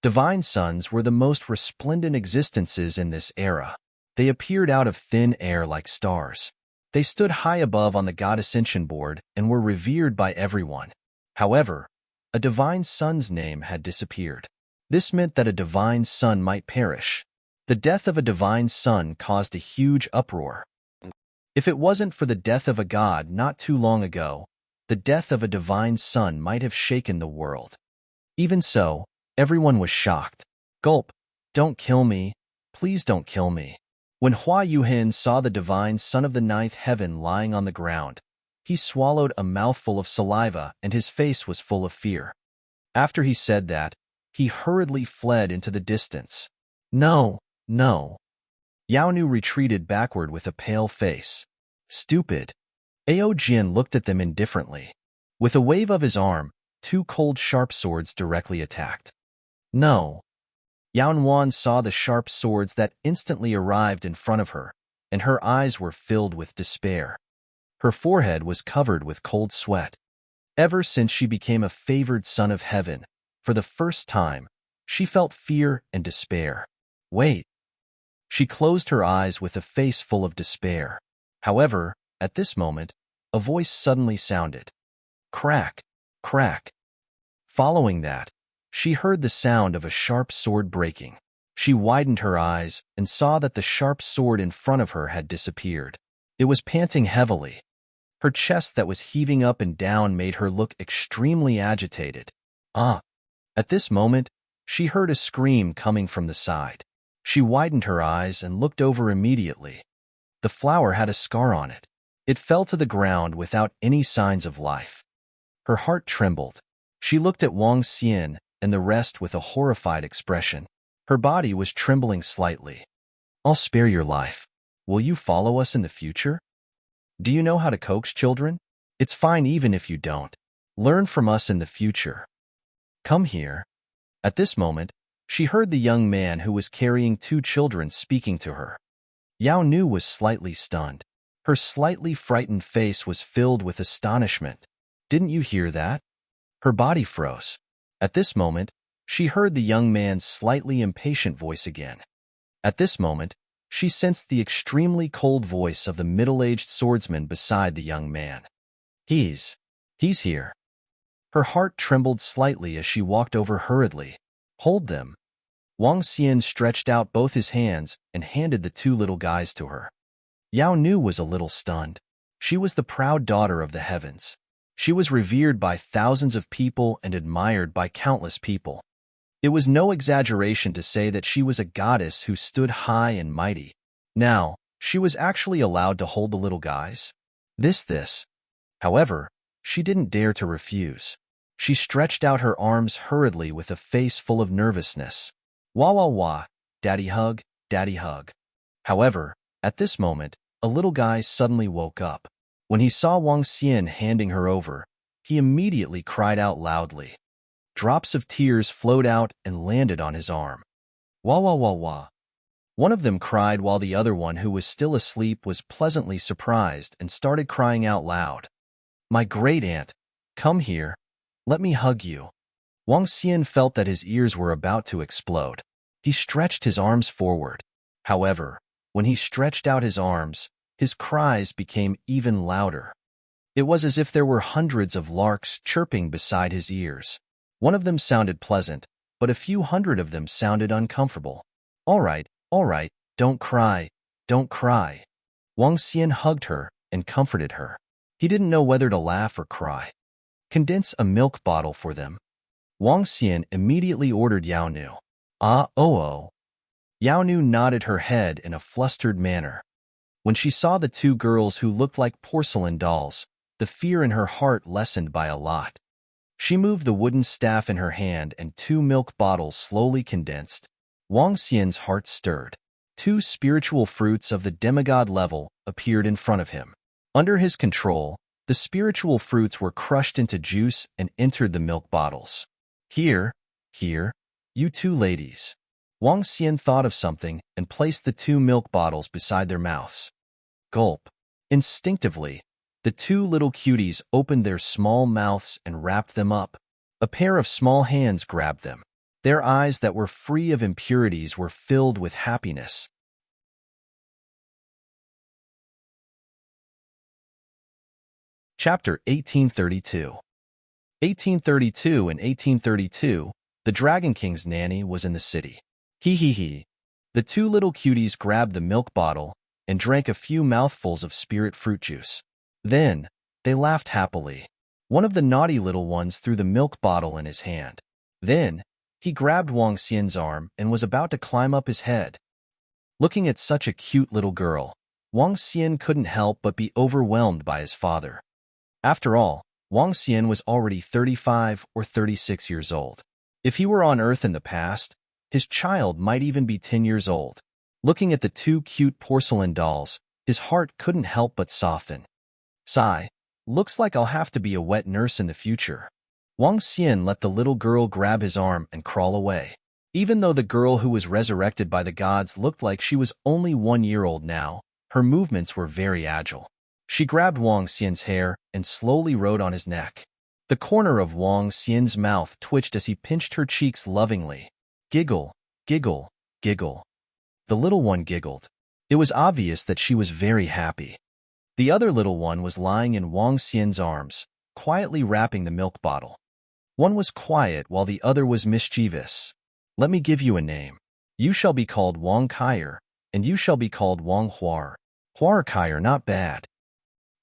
Divine sons were the most resplendent existences in this era. They appeared out of thin air like stars. They stood high above on the god ascension board and were revered by everyone. However, a divine son's name had disappeared. This meant that a divine son might perish. The death of a divine son caused a huge uproar. If it wasn't for the death of a god not too long ago, the death of a divine son might have shaken the world. Even so, everyone was shocked. Gulp, don't kill me. Please don't kill me. When Hua Yuhen saw the divine son of the 9th heaven lying on the ground, he swallowed a mouthful of saliva and his face was full of fear. After he said that, he hurriedly fled into the distance. No. Yao Nu retreated backward with a pale face. Stupid. Ao Jin looked at them indifferently. With a wave of his arm, 2 cold sharp swords directly attacked. No. Yaon Wan saw the sharp swords that instantly arrived in front of her, and her eyes were filled with despair. Her forehead was covered with cold sweat. Ever since she became a favored son of heaven, for the first time, she felt fear and despair. Wait. She closed her eyes with a face full of despair. However, at this moment, a voice suddenly sounded. Crack, crack. Following that, she heard the sound of a sharp sword breaking. She widened her eyes and saw that the sharp sword in front of her had disappeared. It was panting heavily. Her chest that was heaving up and down made her look extremely agitated. At this moment, she heard a scream coming from the side. She widened her eyes and looked over immediately. The flower had a scar on it. It fell to the ground without any signs of life. Her heart trembled. She looked at Wang Xian and the rest with a horrified expression. Her body was trembling slightly. I'll spare your life. Will you follow us in the future? Do you know how to coax children? It's fine even if you don't. Learn from us in the future. Come here. At this moment, she heard the young man who was carrying 2 children speaking to her. Yao Nu was slightly stunned. Her slightly frightened face was filled with astonishment. Didn't you hear that? Her body froze. At this moment, she heard the young man's slightly impatient voice again. At this moment, she sensed the extremely cold voice of the middle-aged swordsman beside the young man. He's here. Her heart trembled slightly as she walked over hurriedly. Hold them. Wang Xian stretched out both his hands and handed the two little guys to her. Yao Nu was a little stunned. She was the proud daughter of the heavens. She was revered by thousands of people and admired by countless people. It was no exaggeration to say that she was a goddess who stood high and mighty. Now, she was actually allowed to hold the little guys. This. However, she didn't dare to refuse. She stretched out her arms hurriedly with a face full of nervousness. Wah, daddy hug, daddy hug. However, at this moment, a little guy suddenly woke up. When he saw Wang Xian handing her over, he immediately cried out loudly. Drops of tears flowed out and landed on his arm. Wah. One of them cried while the other one, who was still asleep, was pleasantly surprised and started crying out loud. My great aunt, come here. Let me hug you. Wang Xian felt that his ears were about to explode. He stretched his arms forward. However, when he stretched out his arms, his cries became even louder. It was as if there were hundreds of larks chirping beside his ears. One of them sounded pleasant, but a few hundred of them sounded uncomfortable. All right, don't cry. Wang Xian hugged her and comforted her. He didn't know whether to laugh or cry. Condense a milk bottle for them. Wang Xian immediately ordered Yao Nu. Oh. Yao Nu nodded her head in a flustered manner. When she saw the two girls who looked like porcelain dolls, the fear in her heart lessened by a lot. She moved the wooden staff in her hand and two milk bottles slowly condensed. Wang Xian's heart stirred. Two spiritual fruits of the demigod level appeared in front of him. Under his control, the spiritual fruits were crushed into juice and entered the milk bottles. Here, you two ladies. Wang Xian thought of something and placed the two milk bottles beside their mouths. Gulp. Instinctively, the two little cuties opened their small mouths and wrapped them up. A pair of small hands grabbed them. Their eyes that were free of impurities were filled with happiness. Chapter 1832. 1832 and 1832, the Dragon King's nanny was in the city. He. The two little cuties grabbed the milk bottle and drank a few mouthfuls of spirit fruit juice. Then, they laughed happily. One of the naughty little ones threw the milk bottle in his hand. Then, he grabbed Wang Xian's arm and was about to climb up his head. Looking at such a cute little girl, Wang Xian couldn't help but be overwhelmed by his father. After all, Wang Xian was already 35 or 36 years old. If he were on Earth in the past, his child might even be 10 years old. Looking at the two cute porcelain dolls, his heart couldn't help but soften. Sigh, looks like I'll have to be a wet nurse in the future. Wang Xian let the little girl grab his arm and crawl away. Even though the girl who was resurrected by the gods looked like she was only 1 year old now, her movements were very agile. She grabbed Wang Xian's hair and slowly rode on his neck. The corner of Wang Xian's mouth twitched as he pinched her cheeks lovingly. Giggle. The little one giggled. It was obvious that she was very happy. The other little one was lying in Wang Xian's arms, quietly wrapping the milk bottle. One was quiet while the other was mischievous. Let me give you a name. You shall be called Wang Kaier, and you shall be called Wang Huar. Huar Kaier, not bad.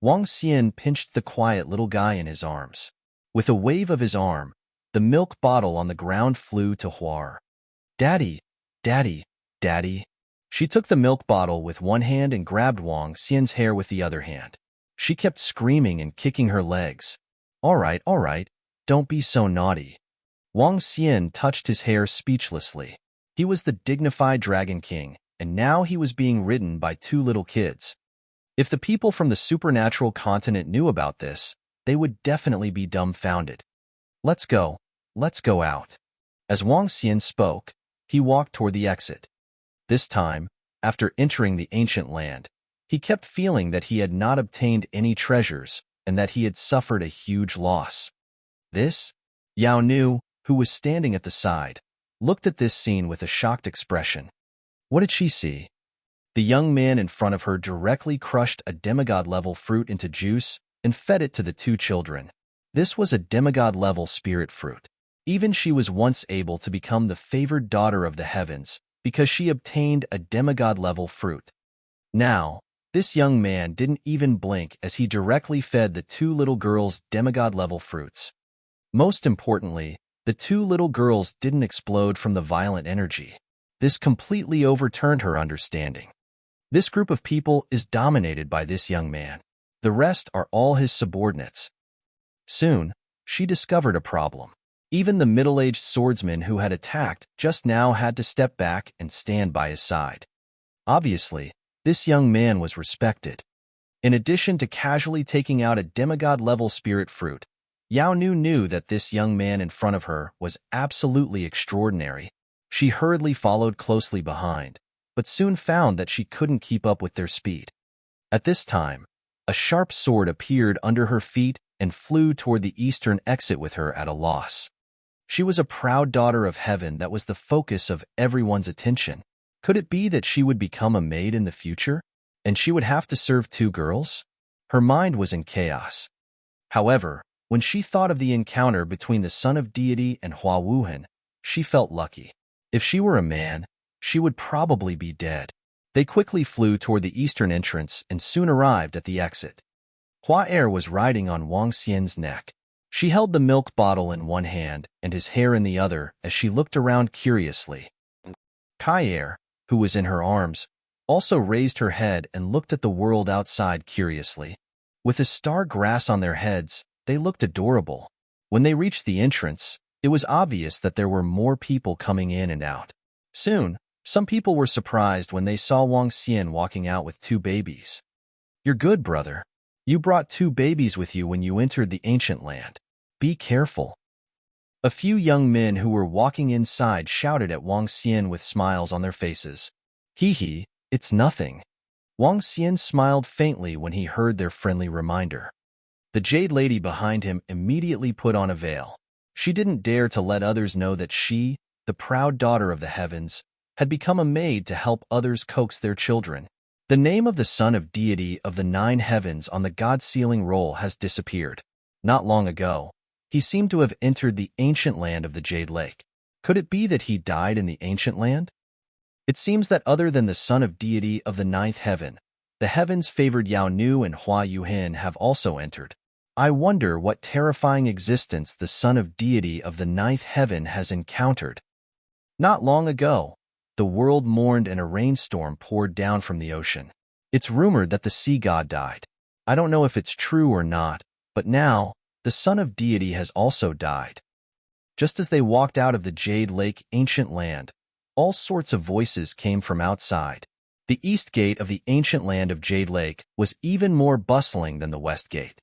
Wang Xian pinched the quiet little guy in his arms. With a wave of his arm, the milk bottle on the ground flew to Huar. Daddy. She took the milk bottle with one hand and grabbed Wang Xian's hair with the other hand. She kept screaming and kicking her legs. All right, don't be so naughty. Wang Xian touched his hair speechlessly. He was the dignified Dragon King, and now he was being ridden by two little kids. If the people from the supernatural continent knew about this, they would definitely be dumbfounded. Let's go out. As Wang Xian spoke, he walked toward the exit. This time, after entering the ancient land, he kept feeling that he had not obtained any treasures and that he had suffered a huge loss. Yao Nu, who was standing at the side, looked at this scene with a shocked expression. What did she see? The young man in front of her directly crushed a demigod-level fruit into juice and fed it to the two children. This was a demigod-level spirit fruit. Even she was once able to become the favored daughter of the heavens because she obtained a demigod-level fruit. Now, this young man didn't even blink as he directly fed the two little girls demigod-level fruits. Most importantly, the two little girls didn't explode from the violent energy. This completely overturned her understanding. This group of people is dominated by this young man. The rest are all his subordinates. Soon, she discovered a problem. Even the middle-aged swordsman who had attacked just now had to step back and stand by his side. Obviously, this young man was respected. In addition to casually taking out a demigod-level spirit fruit, Yao Nu knew that this young man in front of her was absolutely extraordinary. She hurriedly followed closely behind, but soon found that she couldn't keep up with their speed. At this time, a sharp sword appeared under her feet and flew toward the eastern exit with her at a loss. She was a proud daughter of heaven that was the focus of everyone's attention. Could it be that she would become a maid in the future, and she would have to serve two girls? Her mind was in chaos. However, when she thought of the encounter between the son of deity and Hua Wuhan, she felt lucky. If she were a man, she would probably be dead. They quickly flew toward the eastern entrance and soon arrived at the exit. Hua Er was riding on Wang Xian's neck. She held the milk bottle in one hand and his hair in the other as she looked around curiously. Kai Er, who was in her arms, also raised her head and looked at the world outside curiously. With the star grass on their heads, they looked adorable. When they reached the entrance, it was obvious that there were more people coming in and out. Soon, some people were surprised when they saw Wang Xian walking out with two babies. "You're good, brother. You brought two babies with you when you entered the ancient land. Be careful." A few young men who were walking inside shouted at Wang Xian with smiles on their faces. "Hee, it's nothing." Wang Xian smiled faintly when he heard their friendly reminder. The jade lady behind him immediately put on a veil. She didn't dare to let others know that she, the proud daughter of the heavens, had become a maid to help others coax their children. The name of the son of deity of the 9 heavens on the god sealing roll has disappeared. Not long ago, he seemed to have entered the ancient land of the Jade Lake. Could it be that he died in the ancient land? It seems that other than the son of deity of the 9th heaven, the heavens favored Yao Nu and Hua Yuhin have also entered. I wonder what terrifying existence the son of deity of the 9th heaven has encountered. Not long ago, the world mourned and a rainstorm poured down from the ocean. It's rumored that the sea god died. I don't know if it's true or not, but now, the son of deity has also died. Just as they walked out of the Jade Lake ancient land, all sorts of voices came from outside. The east gate of the ancient land of Jade Lake was even more bustling than the west gate.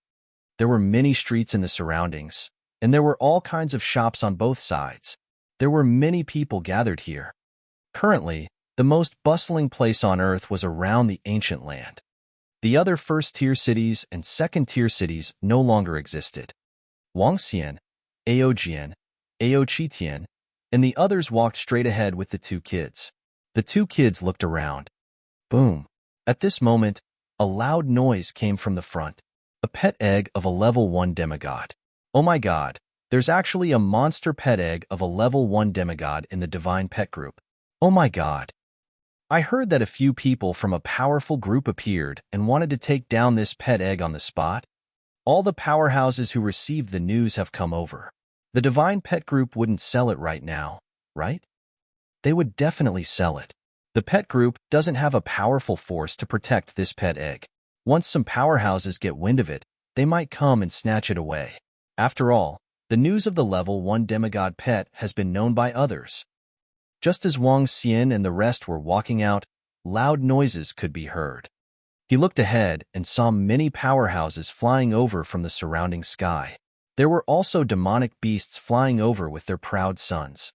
There were many streets in the surroundings, and there were all kinds of shops on both sides. There were many people gathered here. Currently, the most bustling place on earth was around the ancient land. The other first-tier cities and second-tier cities no longer existed. Wang Xian, Ao Jian, Ao Qitian, and the others walked straight ahead with the two kids. The two kids looked around. Boom. At this moment, a loud noise came from the front. A pet egg of a level 1 demigod. Oh my god, there's actually a monster pet egg of a level 1 demigod in the divine pet group. Oh my god. I heard that a few people from a powerful group appeared and wanted to take down this pet egg on the spot. All the powerhouses who received the news have come over. The divine pet group wouldn't sell it right now, right? They would definitely sell it. The pet group doesn't have a powerful force to protect this pet egg. Once some powerhouses get wind of it, they might come and snatch it away. After all, the news of the level 1 demigod pet has been known by others. Just as Wang Xian and the rest were walking out, loud noises could be heard. He looked ahead and saw many powerhouses flying over from the surrounding sky. There were also demonic beasts flying over with their proud sons.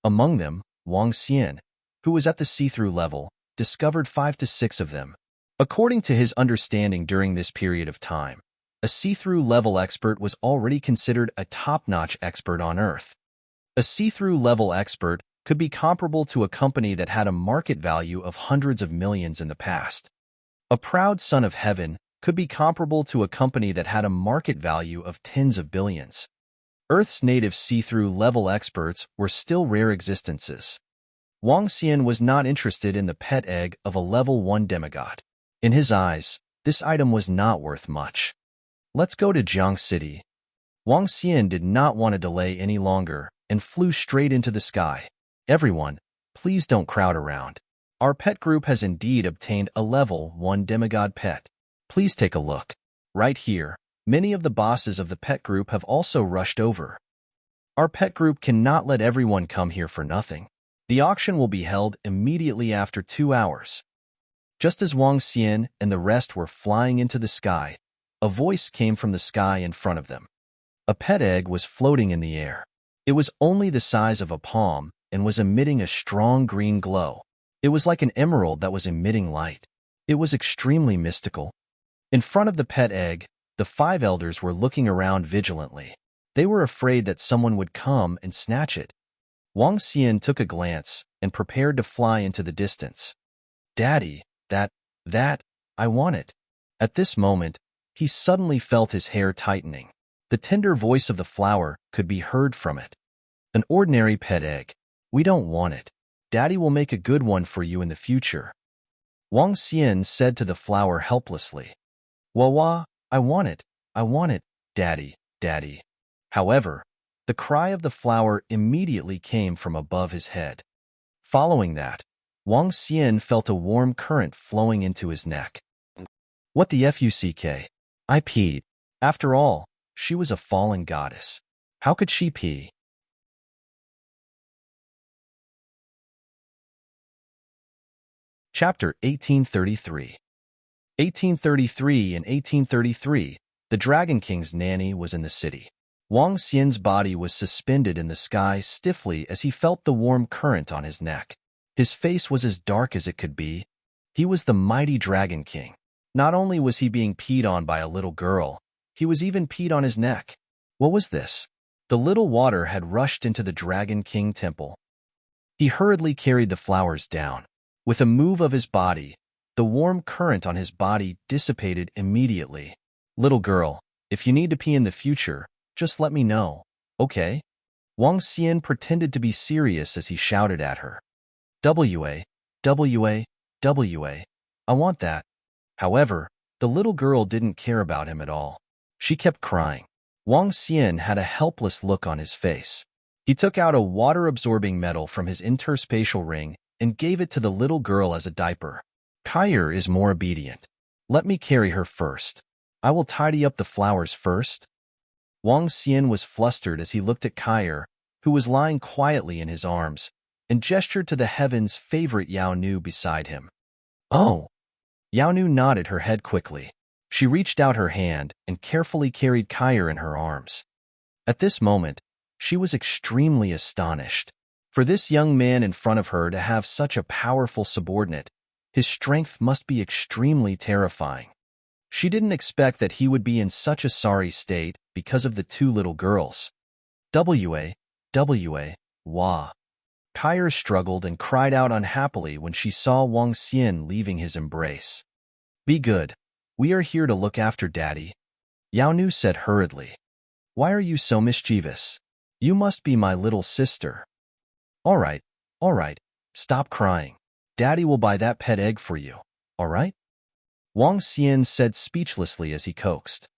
Among them, Wang Xian, who was at the see-through level, discovered 5 to 6 of them. According to his understanding during this period of time, a see-through level expert was already considered a top-notch expert on Earth. A see-through level expert could be comparable to a company that had a market value of hundreds of millions in the past. A proud son of heaven could be comparable to a company that had a market value of tens of billions. Earth's native see-through level experts were still rare existences. Wang Xian was not interested in the pet egg of a level 1 demigod. In his eyes, this item was not worth much. Let's go to Jiang City. Wang Xian did not want to delay any longer and flew straight into the sky. Everyone, please don't crowd around. Our pet group has indeed obtained a level 1 demigod pet. Please take a look. Right here, many of the bosses of the pet group have also rushed over. Our pet group cannot let everyone come here for nothing. The auction will be held immediately after 2 hours. Just as Wang Xian and the rest were flying into the sky, a voice came from the sky in front of them. A pet egg was floating in the air. It was only the size of a palm and was emitting a strong green glow. It was like an emerald that was emitting light. It was extremely mystical. In front of the pet egg, the 5 elders were looking around vigilantly. They were afraid that someone would come and snatch it. Wang Xian took a glance and prepared to fly into the distance. Daddy, I want it. At this moment, he suddenly felt his hair tightening. The tender voice of the flower could be heard from it. An ordinary pet egg. We don't want it. Daddy will make a good one for you in the future. Wang Xian said to the flower helplessly. Wah, I want it, Daddy. However, the cry of the flower immediately came from above his head. Following that, Wang Xian felt a warm current flowing into his neck. What the fuck? I peed. After all, she was a fallen goddess. How could she pee? Chapter 1833. 1833 and 1833, the Dragon King's nanny was in the city. Wang Xian's body was suspended in the sky stiffly as he felt the warm current on his neck. His face was as dark as it could be. He was the mighty Dragon King. Not only was he being peed on by a little girl, he was even peed on his neck. What was this? The little water had rushed into the Dragon King temple. He hurriedly carried the flowers down. With a move of his body, the warm current on his body dissipated immediately. Little girl, if you need to pee in the future, just let me know, okay? Wang Xian pretended to be serious as he shouted at her. I want that. However, the little girl didn't care about him at all. She kept crying. Wang Xian had a helpless look on his face. He took out a water-absorbing metal from his interspatial ring and gave it to the little girl as a diaper. Kair is more obedient. Let me carry her first. I will tidy up the flowers first. Wang Xian was flustered as he looked at Kair, who was lying quietly in his arms, and gestured to the heaven's favorite Yao Nu beside him. Oh! Yao Nu nodded her head quickly. She reached out her hand and carefully carried Kair in her arms. At this moment, she was extremely astonished. For this young man in front of her to have such a powerful subordinate, his strength must be extremely terrifying. She didn't expect that he would be in such a sorry state because of the 2 little girls. Wah. Kair struggled and cried out unhappily when she saw Wang Xian leaving his embrace. Be good. We are here to look after Daddy. Yao Nu said hurriedly. Why are you so mischievous? You must be my little sister. All right. Stop crying. Daddy will buy that pet egg for you, all right? Wang Xian said speechlessly as he coaxed.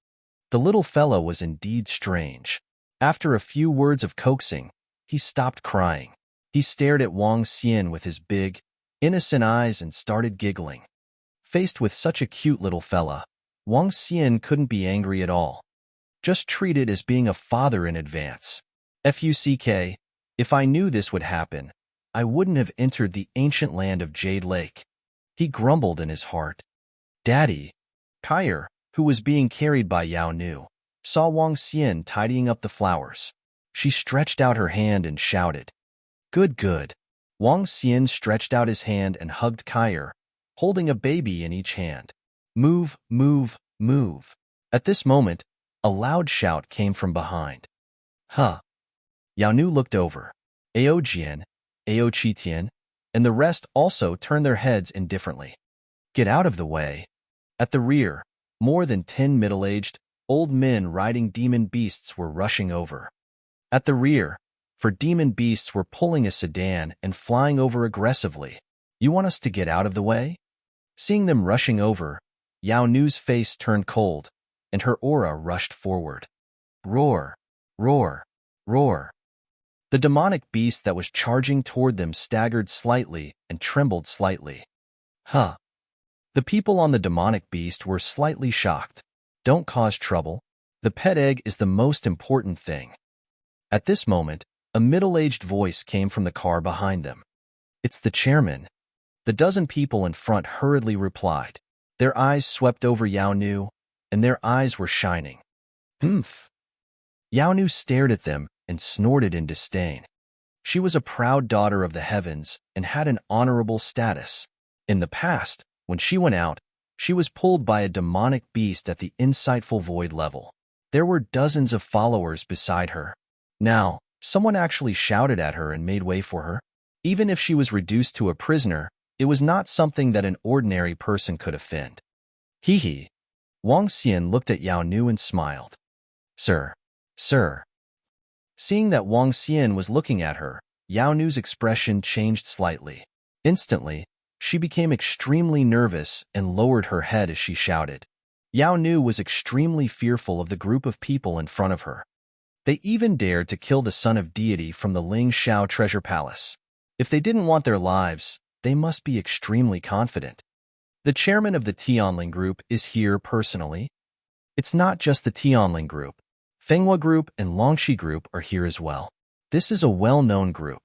The little fellow was indeed strange. After a few words of coaxing, he stopped crying. He stared at Wang Xian with his big, innocent eyes and started giggling. Faced with such a cute little fella, Wang Xian couldn't be angry at all. Just treat it as being a father in advance. Fuck, if I knew this would happen, I wouldn't have entered the ancient land of Jade Lake. He grumbled in his heart. Daddy. Kair, who was being carried by Yao Nu, saw Wang Xian tidying up the flowers. She stretched out her hand and shouted. Good. Wang Xian stretched out his hand and hugged Kair, holding a baby in each hand. Move. At this moment, a loud shout came from behind. Huh. Yao Nu looked over. Ao Jian, Ao Qitian, and the rest also turned their heads indifferently. Get out of the way. At the rear, More than 10 middle-aged, old men riding demon beasts were rushing over. At the rear, demon beasts were pulling a sedan and flying over aggressively. You want us to get out of the way? Seeing them rushing over, Yao Nu's face turned cold, and her aura rushed forward. Roar, roar, roar. The demonic beast that was charging toward them staggered slightly and trembled slightly. Huh. The people on the demonic beast were slightly shocked. Don't cause trouble. The pet egg is the most important thing. At this moment, a middle-aged voice came from the car behind them. It's the chairman. The dozen people in front hurriedly replied. Their eyes swept over Yao Nu, and their eyes were shining. Humph. Yao Nu stared at them and snorted in disdain. She was a proud daughter of the heavens and had an honorable status. In the past, when she went out, she was pulled by a demonic beast at the insightful void level. There were dozens of followers beside her. Now, someone actually shouted at her and made way for her. Even if she was reduced to a prisoner, it was not something that an ordinary person could offend. Hee hee. Wang Xian looked at Yao Nu and smiled. Sir. Seeing that Wang Xian was looking at her, Yao Nu's expression changed slightly. Instantly, she became extremely nervous and lowered her head as she shouted. Yao Nu was extremely fearful of the group of people in front of her. They even dared to kill the son of deity from the Ling Shao treasure palace. If they didn't want their lives, they must be extremely confident. The chairman of the Tianling group is here personally. It's not just the Tianling group. Fenghua group and Longxi group are here as well. This is a well-known group.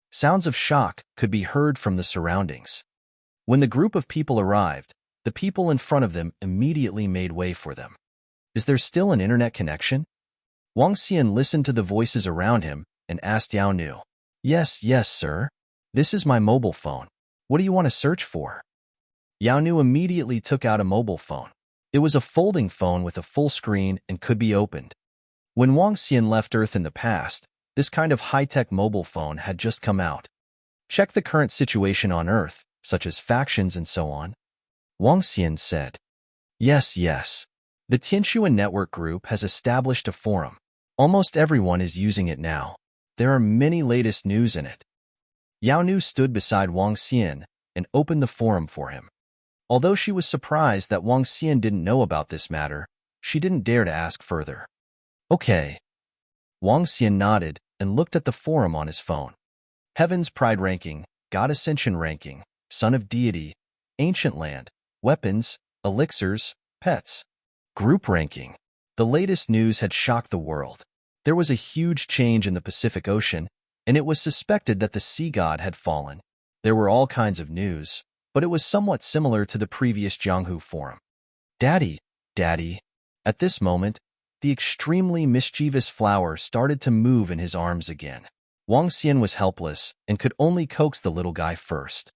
Sounds of shock could be heard from the surroundings. When the group of people arrived, the people in front of them immediately made way for them. Is there still an internet connection? Wang Xian listened to the voices around him and asked Yao Nu. Yes, sir. This is my mobile phone. What do you want to search for? Yao Nu immediately took out a mobile phone. It was a folding phone with a full screen and could be opened. When Wang Xian left Earth in the past, this kind of high-tech mobile phone had just come out. Check the current situation on Earth, such as factions and so on. Wang Xian said. Yes. The Tianshuan Network Group has established a forum. Almost everyone is using it now. There are many latest news in it. Yao Nu stood beside Wang Xian and opened the forum for him. Although she was surprised that Wang Xian didn't know about this matter, she didn't dare to ask further. Okay. Wang Xian nodded and looked at the forum on his phone. Heaven's Pride Ranking, God Ascension Ranking, Son of Deity, Ancient Land, Weapons, Elixirs, Pets. Group Ranking. The latest news had shocked the world. There was a huge change in the Pacific Ocean, and it was suspected that the sea god had fallen. There were all kinds of news, but it was somewhat similar to the previous Jianghu forum. Daddy. At this moment, the extremely mischievous flower started to move in his arms again. Wang Xian was helpless and could only coax the little guy first.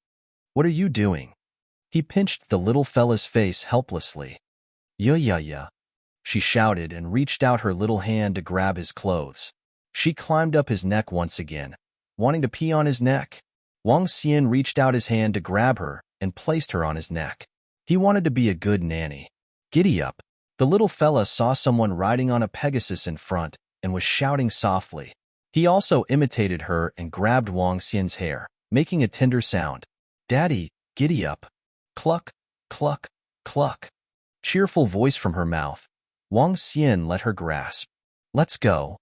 What are you doing? He pinched the little fella's face helplessly. Yeah. She shouted and reached out her little hand to grab his clothes. She climbed up his neck once again, wanting to pee on his neck. Wang Xian reached out his hand to grab her and placed her on his neck. He wanted to be a good nanny. Giddy up. The little fella saw someone riding on a Pegasus in front and was shouting softly. He also imitated her and grabbed Wang Xian's hair, making a tender sound. Daddy, giddy up. Cluck, cluck, cluck. Cheerful voice from her mouth. Wang Xian let her grasp. Let's go.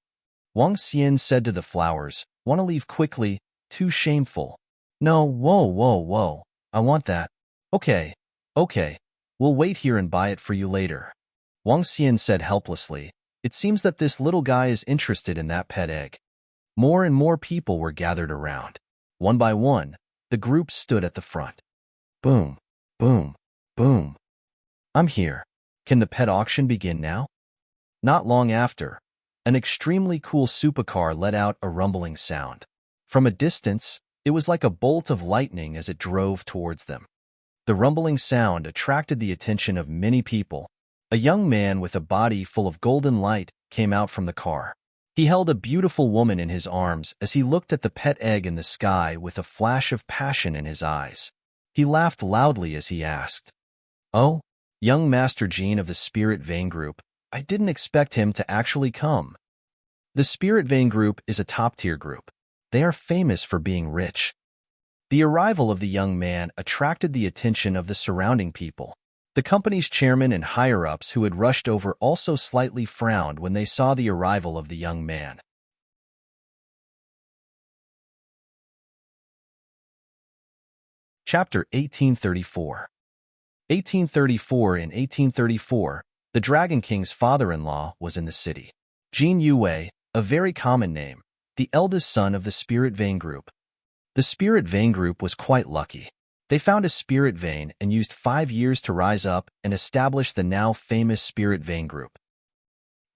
Wang Xian said to the flowers, want to leave quickly, too shameful. No, whoa. I want that. Okay. We'll wait here and buy it for you later. Wang Xian said helplessly. It seems that this little guy is interested in that pet egg. More and more people were gathered around. One by one, the group stood at the front. Boom, boom, boom. I'm here. Can the pet auction begin now? Not long after, an extremely cool supercar let out a rumbling sound. From a distance, it was like a bolt of lightning as it drove towards them. The rumbling sound attracted the attention of many people. A young man with a body full of golden light came out from the car. He held a beautiful woman in his arms as he looked at the pet egg in the sky with a flash of passion in his eyes. He laughed loudly as he asked, Oh, Young Master Jean of the Spirit Vein Group, I didn't expect him to actually come. The Spirit Vein Group is a top-tier group. They are famous for being rich. The arrival of the young man attracted the attention of the surrounding people. The company's chairman and higher-ups who had rushed over also slightly frowned when they saw the arrival of the young man. Chapter 1834. 1834. In 1834, the Dragon King's father-in-law was in the city. Jin Yue, a very common name, the eldest son of the Spirit Vein Group. The Spirit Vein Group was quite lucky. They found a spirit vein and used 5 years to rise up and establish the now famous Spirit Vein Group.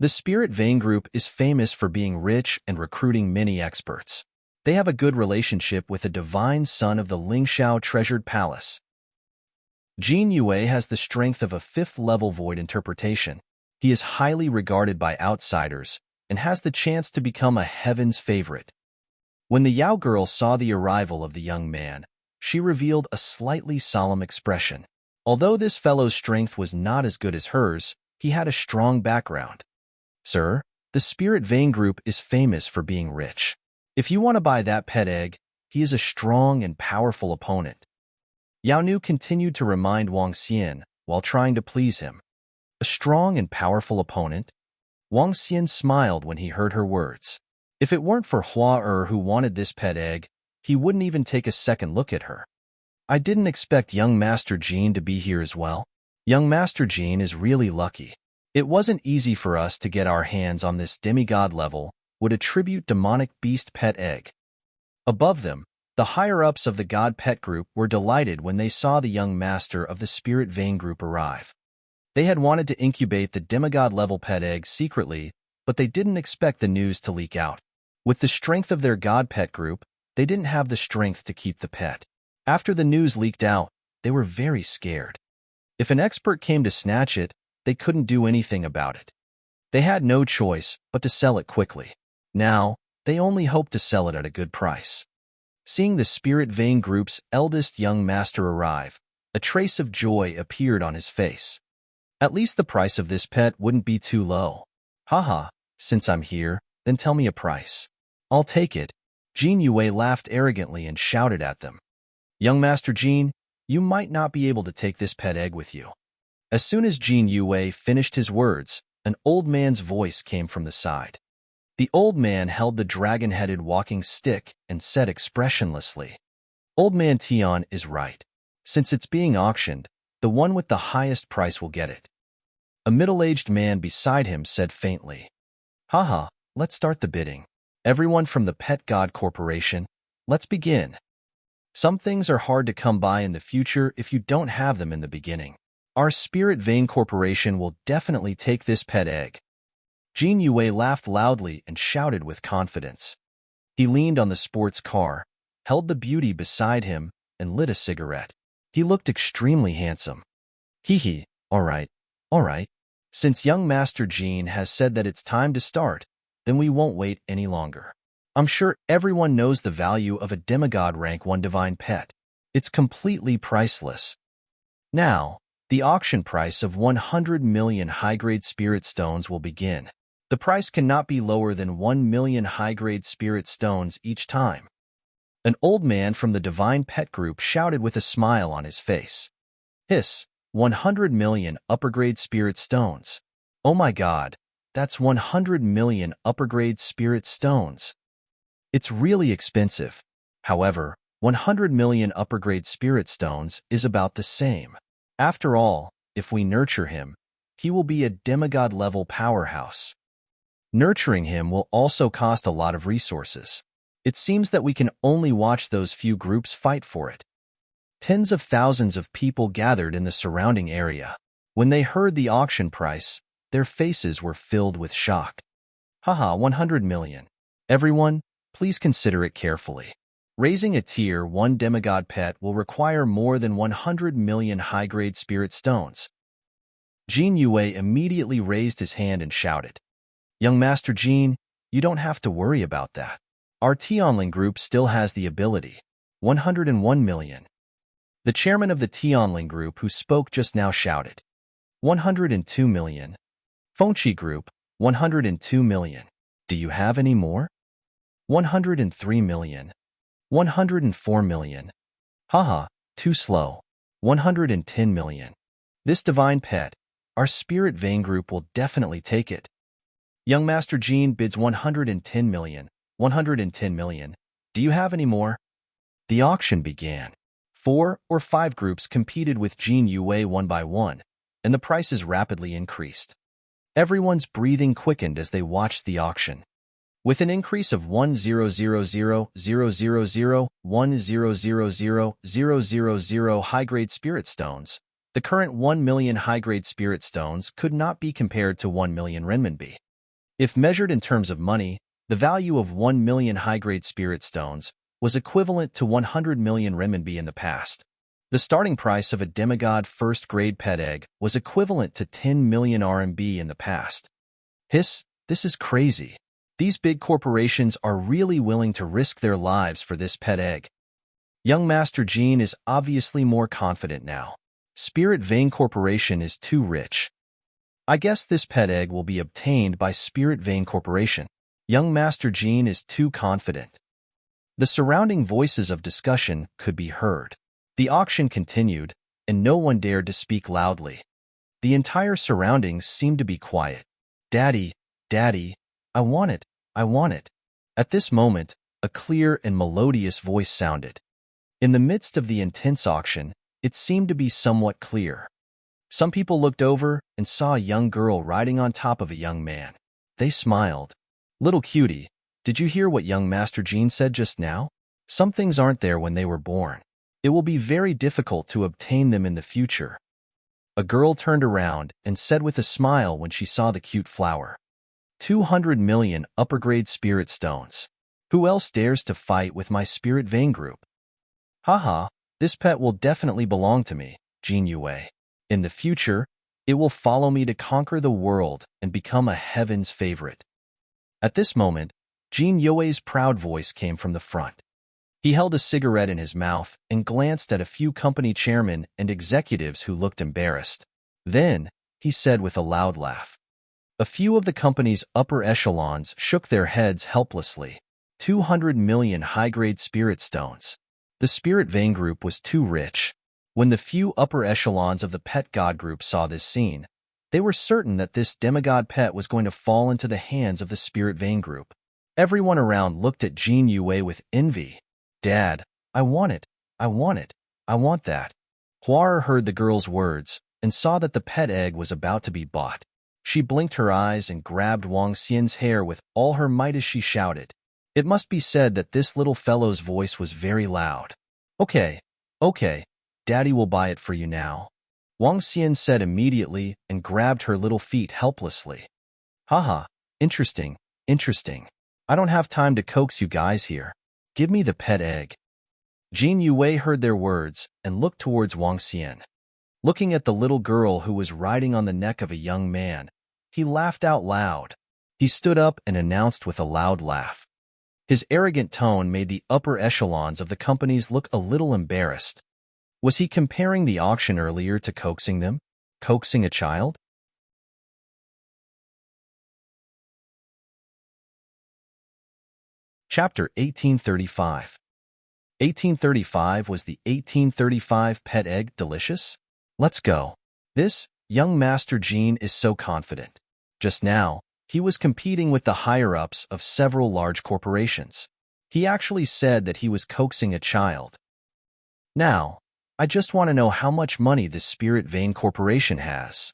The Spirit Vein Group is famous for being rich and recruiting many experts. They have a good relationship with a divine son of the Lingxiao Treasured Palace. Jin Yue has the strength of a 5th-level void interpretation. He is highly regarded by outsiders and has the chance to become a heaven's favorite. When the Yao girl saw the arrival of the young man, she revealed a slightly solemn expression. Although this fellow's strength was not as good as hers, he had a strong background. Sir, the Spirit Vein Group is famous for being rich. If you want to buy that pet egg, he is a strong and powerful opponent. Yao Nu continued to remind Wang Xian while trying to please him. A strong and powerful opponent? Wang Xian smiled when he heard her words. If it weren't for Hua who wanted this pet egg, he wouldn't even take a second look at her. I didn't expect young Master Jean to be here as well. Young Master Jean is really lucky. It wasn't easy for us to get our hands on this demigod level, would attribute demonic beast pet egg. Above them, the higher-ups of the God Pet Group were delighted when they saw the young master of the Spirit Vein Group arrive. They had wanted to incubate the demigod-level pet egg secretly, but they didn't expect the news to leak out. With the strength of their God Pet Group, they didn't have the strength to keep the pet. After the news leaked out, they were very scared. If an expert came to snatch it, they couldn't do anything about it. They had no choice but to sell it quickly. Now, they only hoped to sell it at a good price. Seeing the Spirit Vein Group's eldest young master arrive, a trace of joy appeared on his face. At least the price of this pet wouldn't be too low. Haha, since I'm here, then tell me a price. I'll take it. Jin Yue laughed arrogantly and shouted at them. Young Master Jin, you might not be able to take this pet egg with you. As soon as Jin Yue finished his words, an old man's voice came from the side. The old man held the dragon-headed walking stick and said expressionlessly, Old man Tian is right. Since it's being auctioned, the one with the highest price will get it. A middle-aged man beside him said faintly, Haha, let's start the bidding. Everyone from the Pet God Corporation, let's begin. Some things are hard to come by in the future if you don't have them in the beginning. Our Spirit Vein Corporation will definitely take this pet egg. Jin Yue laughed loudly and shouted with confidence. He leaned on the sports car, held the beauty beside him, and lit a cigarette. He looked extremely handsome. Hee, all right. Since young Master Jean has said that it's time to start, then we won't wait any longer. I'm sure everyone knows the value of a demigod rank 1 divine pet. It's completely priceless. Now, the auction price of 100 million high-grade spirit stones will begin. The price cannot be lower than 1 million high-grade spirit stones each time. An old man from the Divine Pet Group shouted with a smile on his face. Hiss, 100 million upper-grade spirit stones. Oh my god, that's 100 million upper-grade spirit stones. It's really expensive. However, 100 million upper-grade spirit stones is about the same. After all, if we nurture him, he will be a demigod-level powerhouse. Nurturing him will also cost a lot of resources. It seems that we can only watch those few groups fight for it. Tens of thousands of people gathered in the surrounding area. When they heard the auction price, their faces were filled with shock. Haha, 100 million. Everyone, please consider it carefully. Raising a Tier 1 demigod pet will require more than 100 million high-grade spirit stones. Jin Yue immediately raised his hand and shouted, Young Master Jin, you don't have to worry about that. Our Tianling group still has the ability. 101 million. The chairman of the Tianling group who spoke just now shouted, 102 million. Fengqi Group, 102 million. Do you have any more? 103 million. 104 million. Haha, too slow. 110 million. This divine pet, our spirit vein group will definitely take it. Young Master Jean bids 110 million. 110 million. Do you have any more? The auction began. 4 or 5 groups competed with Jean Yue one by one, and the prices rapidly increased. Everyone's breathing quickened as they watched the auction. With an increase of 1,000,000,000,000 high-grade spirit stones, the current 1 million high-grade spirit stones could not be compared to 1 million renminbi. If measured in terms of money, the value of 1 million high-grade spirit stones was equivalent to 100 million renminbi in the past. The starting price of a demigod first-grade pet egg was equivalent to 10 million RMB in the past. This is crazy. These big corporations are really willing to risk their lives for this pet egg. Young Master Jean is obviously more confident now. Spirit Vein Corporation is too rich. I guess this pet egg will be obtained by Spirit Vein Corporation. Young Master Jean is too confident. The surrounding voices of discussion could be heard. The auction continued, and no one dared to speak loudly. The entire surroundings seemed to be quiet. Daddy, Daddy, I want it. I want it. At this moment, a clear and melodious voice sounded. In the midst of the intense auction, it seemed to be somewhat clear. Some people looked over and saw a young girl riding on top of a young man. They smiled. Little cutie, did you hear what young Master Jean said just now? Some things aren't there when they were born. It will be very difficult to obtain them in the future. A girl turned around and said with a smile when she saw the cute flower. 200 million upper-grade spirit stones. Who else dares to fight with my spirit vein group? Haha, this pet will definitely belong to me, Jean Yue. In the future, it will follow me to conquer the world and become a heaven's favorite. At this moment, Jean Yue's proud voice came from the front. He held a cigarette in his mouth and glanced at a few company chairmen and executives who looked embarrassed. Then, he said with a loud laugh. A few of the company's upper echelons shook their heads helplessly. 200 million high-grade spirit stones. The Spirit Vein Group was too rich. When the few upper echelons of the Pet God Group saw this scene, they were certain that this demigod pet was going to fall into the hands of the Spirit Vein Group. Everyone around looked at Jean Yue with envy. Dad, I want it. I want it. I want that. Huar heard the girl's words and saw that the pet egg was about to be bought. She blinked her eyes and grabbed Wang Xian's hair with all her might as she shouted. It must be said that this little fellow's voice was very loud. Okay, Daddy will buy it for you now. Wang Xian said immediately and grabbed her little feet helplessly. Haha, interesting. I don't have time to coax you guys here. Give me the pet egg. Jean Yue heard their words and looked towards Wang Xian. Looking at the little girl who was riding on the neck of a young man, he laughed out loud. He stood up and announced with a loud laugh. His arrogant tone made the upper echelons of the companies look a little embarrassed. Was he comparing the auction earlier to coaxing them? Coaxing a child? Chapter 1835. 1835 was the 1835 pet egg delicious? Let's go. This young Master Jean is so confident. Just now, he was competing with the higher-ups of several large corporations. He actually said that he was coaxing a child. Now, I just want to know how much money this Spirit Vein Corporation has.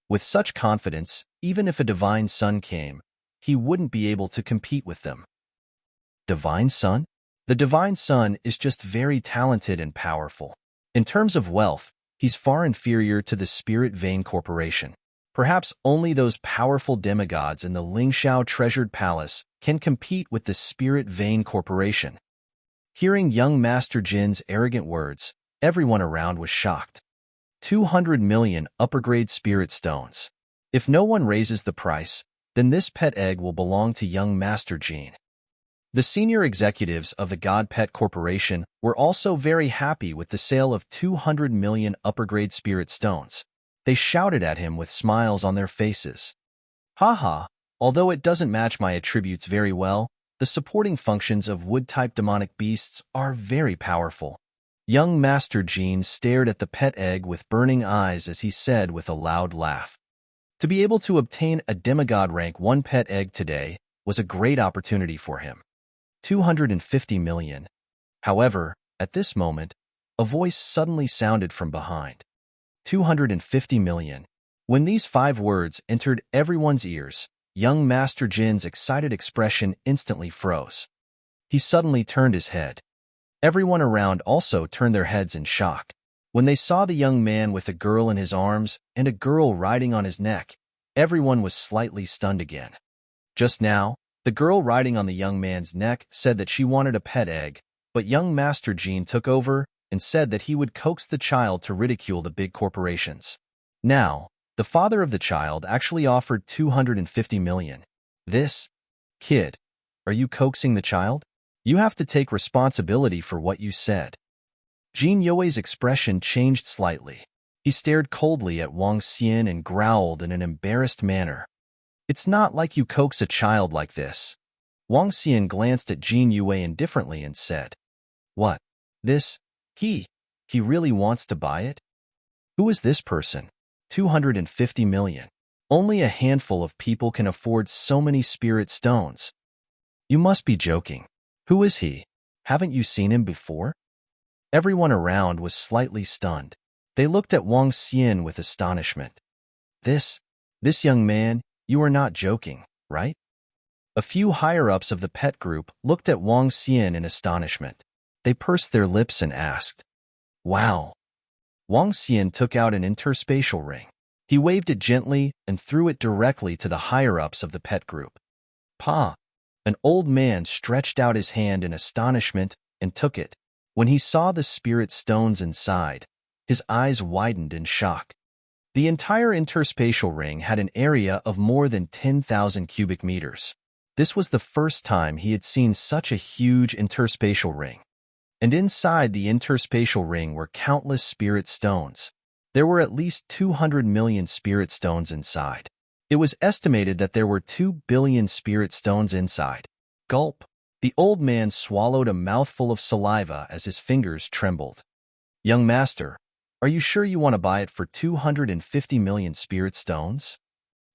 With such confidence, even if a divine son came, he wouldn't be able to compete with them. Divine son? The divine son is just very talented and powerful. In terms of wealth, he's far inferior to the Spirit Vein Corporation. Perhaps only those powerful demigods in the Lingxiao Treasured Palace can compete with the Spirit Vein Corporation. Hearing young Master Jin's arrogant words, everyone around was shocked. 200 million upper-grade spirit stones. If no one raises the price, then this pet egg will belong to young Master Jin. The senior executives of the God Pet Corporation were also very happy with the sale of 200 million upper-grade spirit stones. They shouted at him with smiles on their faces. Haha, although it doesn't match my attributes very well, the supporting functions of wood-type demonic beasts are very powerful. Young Master Jean stared at the pet egg with burning eyes as he said with a loud laugh. To be able to obtain a demigod rank 1 pet egg today was a great opportunity for him. 250 million. However, at this moment, a voice suddenly sounded from behind. 250 million. When these 5 words entered everyone's ears, young Master Jin's excited expression instantly froze. He suddenly turned his head. Everyone around also turned their heads in shock. When they saw the young man with a girl in his arms and a girl riding on his neck, everyone was slightly stunned again. Just now, the girl riding on the young man's neck said that she wanted a pet egg, but young Master Jean took over and said that he would coax the child to ridicule the big corporations. Now, the father of the child actually offered 250 million. This, kid, are you coaxing the child? You have to take responsibility for what you said. Jean Yue's expression changed slightly. He stared coldly at Wang Xian and growled in an embarrassed manner. It's not like you coax a child like this. Wang Xian glanced at Jean Yue indifferently and said, What? This? He really wants to buy it? Who is this person? 250 million. Only a handful of people can afford so many spirit stones. You must be joking. Who is he? Haven't you seen him before? Everyone around was slightly stunned. They looked at Wang Xian with astonishment. This young man, you are not joking, right? A few higher-ups of the pet group looked at Wang Xian in astonishment. They pursed their lips and asked, Wow. Wang Xian took out an interspatial ring. He waved it gently and threw it directly to the higher-ups of the pet group. Pa! An old man stretched out his hand in astonishment and took it. When he saw the spirit stones inside, his eyes widened in shock. The entire interspatial ring had an area of more than 10,000 cubic meters. This was the first time he had seen such a huge interspatial ring. And inside the interspatial ring were countless spirit stones. There were at least 200 million spirit stones inside. It was estimated that there were 2 billion spirit stones inside. Gulp! The old man swallowed a mouthful of saliva as his fingers trembled. Young master, are you sure you want to buy it for 250 million spirit stones?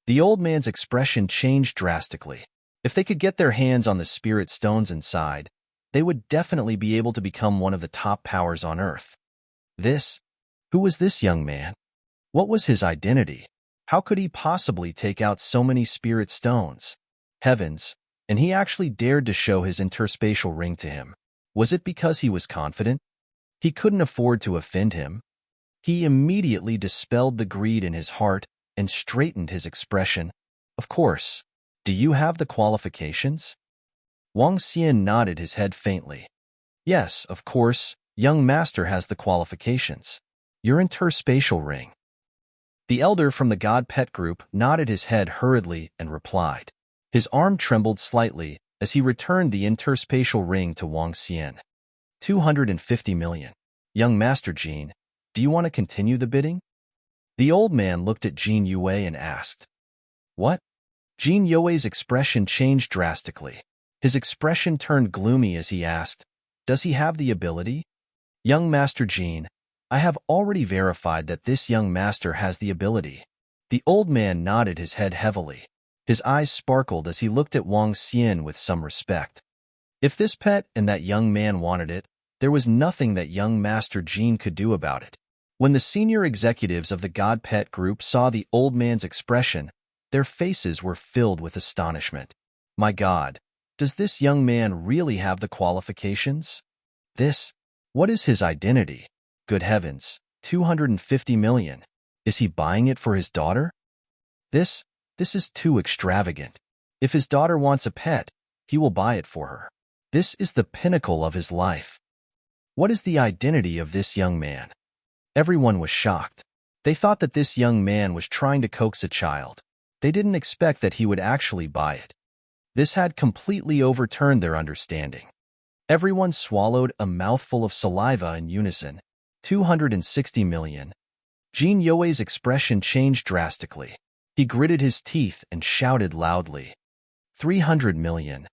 The old man's expression changed drastically. If they could get their hands on the spirit stones inside, they would definitely be able to become one of the top powers on Earth. Who was this young man? What was his identity? How could he possibly take out so many spirit stones? Heavens, and he actually dared to show his interspatial ring to him. Was it because he was confident? He couldn't afford to offend him. He immediately dispelled the greed in his heart and straightened his expression. Of course. Do you have the qualifications? Wang Xian nodded his head faintly. Yes, of course, young master has the qualifications. Your interspatial ring. The elder from the God Pet group nodded his head hurriedly and replied. His arm trembled slightly as he returned the interspatial ring to Wang Xian. 250 million. Young Master Jean, do you want to continue the bidding? The old man looked at Jean Yue and asked. What? Jean Yue's expression changed drastically. His expression turned gloomy as he asked, Does he have the ability? Young Master Jean, I have already verified that this young master has the ability. The old man nodded his head heavily. His eyes sparkled as he looked at Wang Xian with some respect. If this pet and that young man wanted it, there was nothing that young Master Jean could do about it. When the senior executives of the God Pet group saw the old man's expression, their faces were filled with astonishment. My God, does this young man really have the qualifications? What is his identity? Good heavens, 250 million. Is he buying it for his daughter? This is too extravagant. If his daughter wants a pet, he will buy it for her. This is the pinnacle of his life. What is the identity of this young man? Everyone was shocked. They thought that this young man was trying to coax a child. They didn't expect that he would actually buy it. This had completely overturned their understanding. Everyone swallowed a mouthful of saliva in unison. 260 million. Jin Yue's expression changed drastically. He gritted his teeth and shouted loudly, 300 million.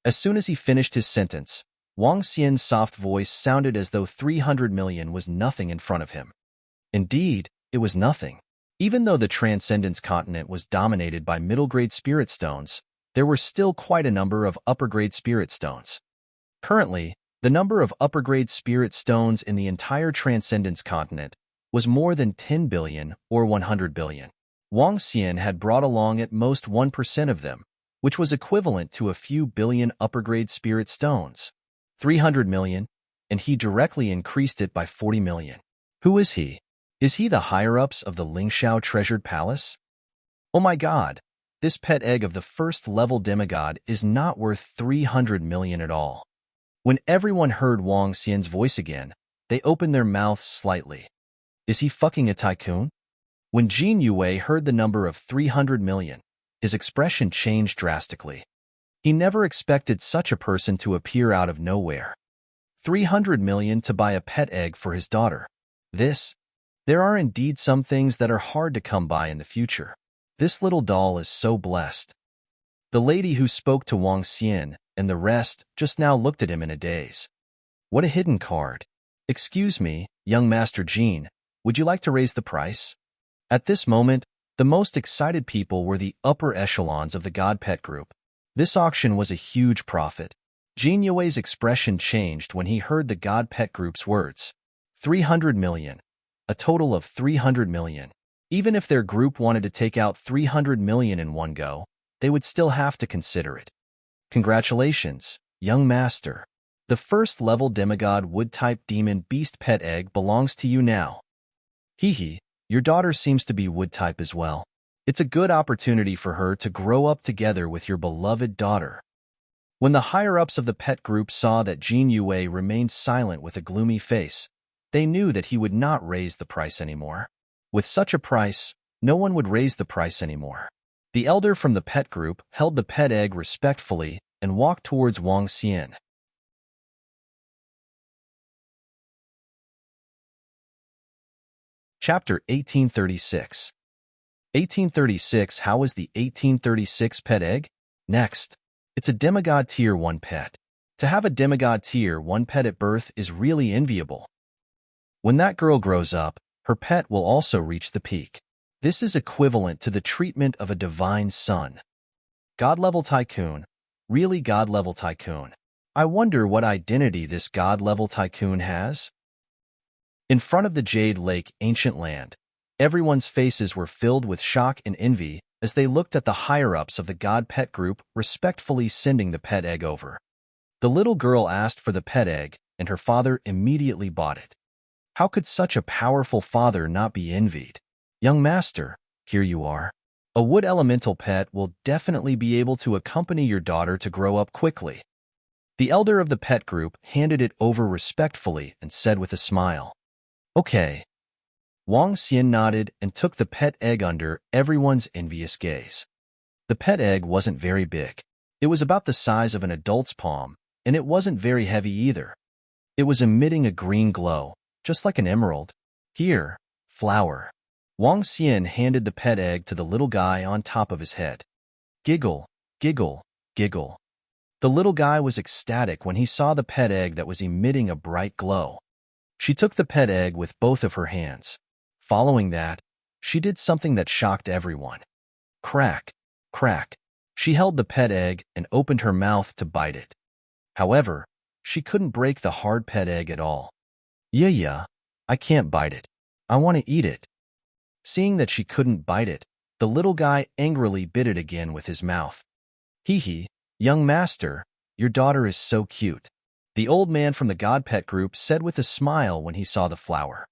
As soon as he finished his sentence, Wang Xian's soft voice sounded as though 300 million was nothing in front of him. Indeed, it was nothing. Even though the Transcendence continent was dominated by middle-grade spirit stones, there were still quite a number of upper-grade spirit stones. Currently, the number of upper-grade spirit stones in the entire Transcendence continent was more than 10 billion or 100 billion. Wang Xian had brought along at most 1% of them, which was equivalent to a few billion upper-grade spirit stones. 300 million, and he directly increased it by 40 million. Who is he? Is he the higher-ups of the Lingxiao Treasured Palace? Oh my god, this pet egg of the first-level demigod is not worth 300 million at all. When everyone heard Wang Xian's voice again, they opened their mouths slightly. Is he fucking a tycoon? When Jin Yue heard the number of 300 million, his expression changed drastically. He never expected such a person to appear out of nowhere. 300 million to buy a pet egg for his daughter. There are indeed some things that are hard to come by in the future. This little doll is so blessed. The lady who spoke to Wang Xian and the rest just now looked at him in a daze. What a hidden card. Excuse me, young Master Jin, would you like to raise the price? At this moment, the most excited people were the upper echelons of the God Pet Group. This auction was a huge profit. Jin Yue's expression changed when he heard the God Pet Group's words. 300 million. A total of 300 million. Even if their group wanted to take out 300 million in one go, they would still have to consider it. Congratulations, young master. The first-level demigod wood-type demon beast pet egg belongs to you now. Hee, your daughter seems to be wood-type as well. It's a good opportunity for her to grow up together with your beloved daughter. When the higher-ups of the pet group saw that Jin Yue remained silent with a gloomy face, they knew that he would not raise the price anymore. With such a price, no one would raise the price anymore. The elder from the pet group held the pet egg respectfully and walked towards Wang Xian. Chapter 1836. 1836. How is the 1836 pet egg? Next. It's a demigod tier 1 pet. To have a demigod tier 1 pet at birth is really enviable. When that girl grows up, her pet will also reach the peak. This is equivalent to the treatment of a divine son. God-level tycoon. Really God-level tycoon. I wonder what identity this God-level tycoon has? In front of the Jade Lake ancient land, everyone's faces were filled with shock and envy as they looked at the higher-ups of the God Pet Group respectfully sending the pet egg over. The little girl asked for the pet egg, and her father immediately bought it. How could such a powerful father not be envied? Young master, here you are. A wood elemental pet will definitely be able to accompany your daughter to grow up quickly. The elder of the pet group handed it over respectfully and said with a smile, Okay. Wang Xian nodded and took the pet egg under everyone's envious gaze. The pet egg wasn't very big. It was about the size of an adult's palm, and it wasn't very heavy either. It was emitting a green glow, just like an emerald. Here, flower. Wang Xian handed the pet egg to the little guy on top of his head. Giggle, giggle, giggle. The little guy was ecstatic when he saw the pet egg that was emitting a bright glow. She took the pet egg with both of her hands. Following that, she did something that shocked everyone. Crack, crack. She held the pet egg and opened her mouth to bite it. However, she couldn't break the hard pet egg at all. Yeah, I can't bite it. I want to eat it. Seeing that she couldn't bite it, the little guy angrily bit it again with his mouth. Hee, young master, your daughter is so cute. The old man from the God Pet Group said with a smile when he saw the flower.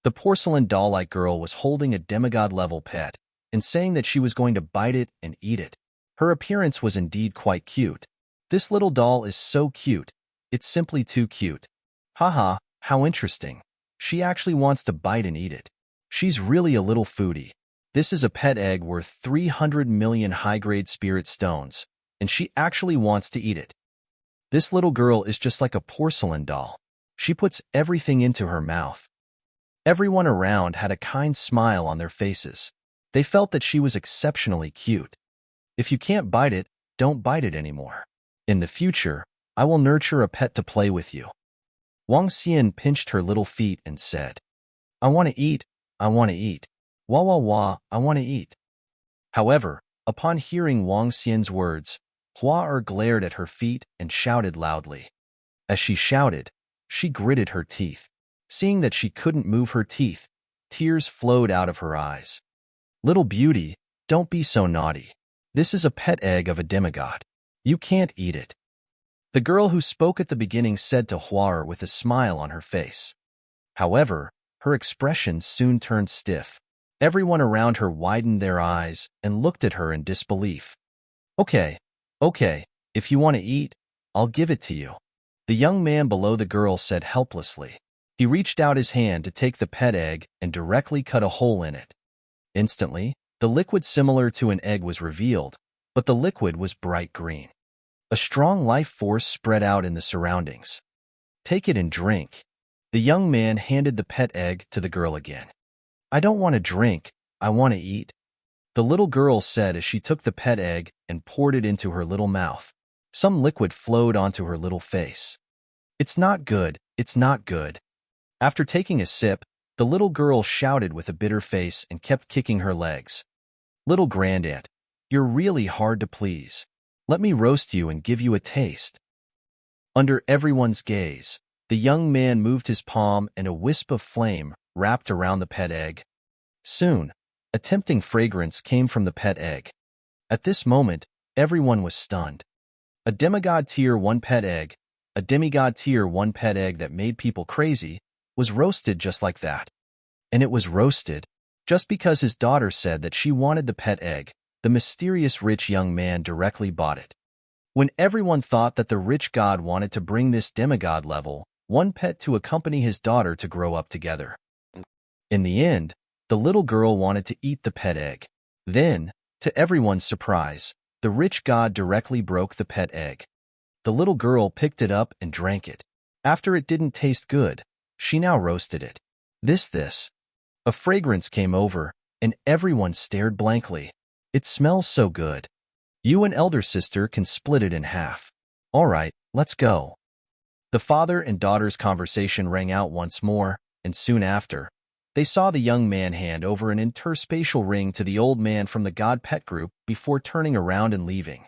The porcelain doll-like girl was holding a demigod-level pet and saying that she was going to bite it and eat it. Her appearance was indeed quite cute. This little doll is so cute. It's simply too cute. Haha, how interesting. She actually wants to bite and eat it. She's really a little foodie. This is a pet egg worth 300 million high-grade spirit stones, and she actually wants to eat it. This little girl is just like a porcelain doll. She puts everything into her mouth. Everyone around had a kind smile on their faces. They felt that she was exceptionally cute. If you can't bite it, don't bite it anymore. In the future, I will nurture a pet to play with you. Wang Xian pinched her little feet and said, I want to eat, I want to eat. Wah wah wah, I want to eat. However, upon hearing Wang Xian's words, Hua glared at her feet and shouted loudly. As she shouted, she gritted her teeth. Seeing that she couldn't move her teeth, tears flowed out of her eyes. Little beauty, don't be so naughty. This is a pet egg of a demigod. You can't eat it. The girl who spoke at the beginning said to Hua with a smile on her face. However, her expression soon turned stiff. Everyone around her widened their eyes and looked at her in disbelief. Okay, if you want to eat, I'll give it to you. The young man below the girl said helplessly. He reached out his hand to take the pet egg and directly cut a hole in it. Instantly, the liquid similar to an egg was revealed, but the liquid was bright green. A strong life force spread out in the surroundings. Take it and drink. The young man handed the pet egg to the girl again. I don't want to drink, I want to eat. The little girl said as she took the pet egg and poured it into her little mouth. Some liquid flowed onto her little face. It's not good, it's not good. After taking a sip, the little girl shouted with a bitter face and kept kicking her legs. Little grandaunt, you're really hard to please. Let me roast you and give you a taste. Under everyone's gaze, the young man moved his palm and a wisp of flame wrapped around the pet egg. Soon, a tempting fragrance came from the pet egg. At this moment, everyone was stunned. A demigod tier 1 pet egg, a demigod tier 1 pet egg that made people crazy, was roasted just like that. And it was roasted just because his daughter said that she wanted the pet egg. The mysterious rich young man directly bought it. When everyone thought that the rich god wanted to bring this demigod level 1 pet to accompany his daughter to grow up together. In the end, the little girl wanted to eat the pet egg. Then, to everyone's surprise, the rich god directly broke the pet egg. The little girl picked it up and drank it. After it didn't taste good, she now roasted it. This. A fragrance came over, and everyone stared blankly. It smells so good. You and elder sister can split it in half. All right, let's go. The father and daughter's conversation rang out once more, and soon after, they saw the young man hand over an interspatial ring to the old man from the god pet group before turning around and leaving.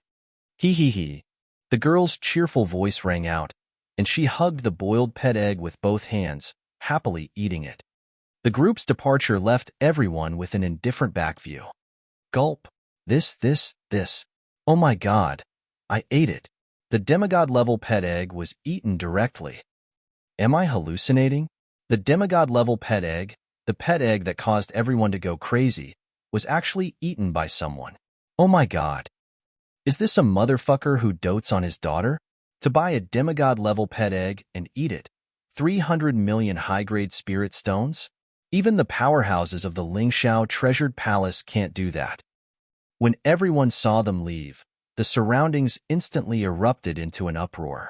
He. The girl's cheerful voice rang out, and she hugged the boiled pet egg with both hands, happily eating it. The group's departure left everyone with an indifferent back view. Gulp. This. Oh my god. I ate it. The demigod-level pet egg was eaten directly. Am I hallucinating? The demigod-level pet egg, the pet egg that caused everyone to go crazy, was actually eaten by someone. Oh my god. Is this a motherfucker who dotes on his daughter? To buy a demigod-level pet egg and eat it, 300 million high-grade spirit stones? Even the powerhouses of the Lingxiao Treasured Palace can't do that. When everyone saw them leave, the surroundings instantly erupted into an uproar.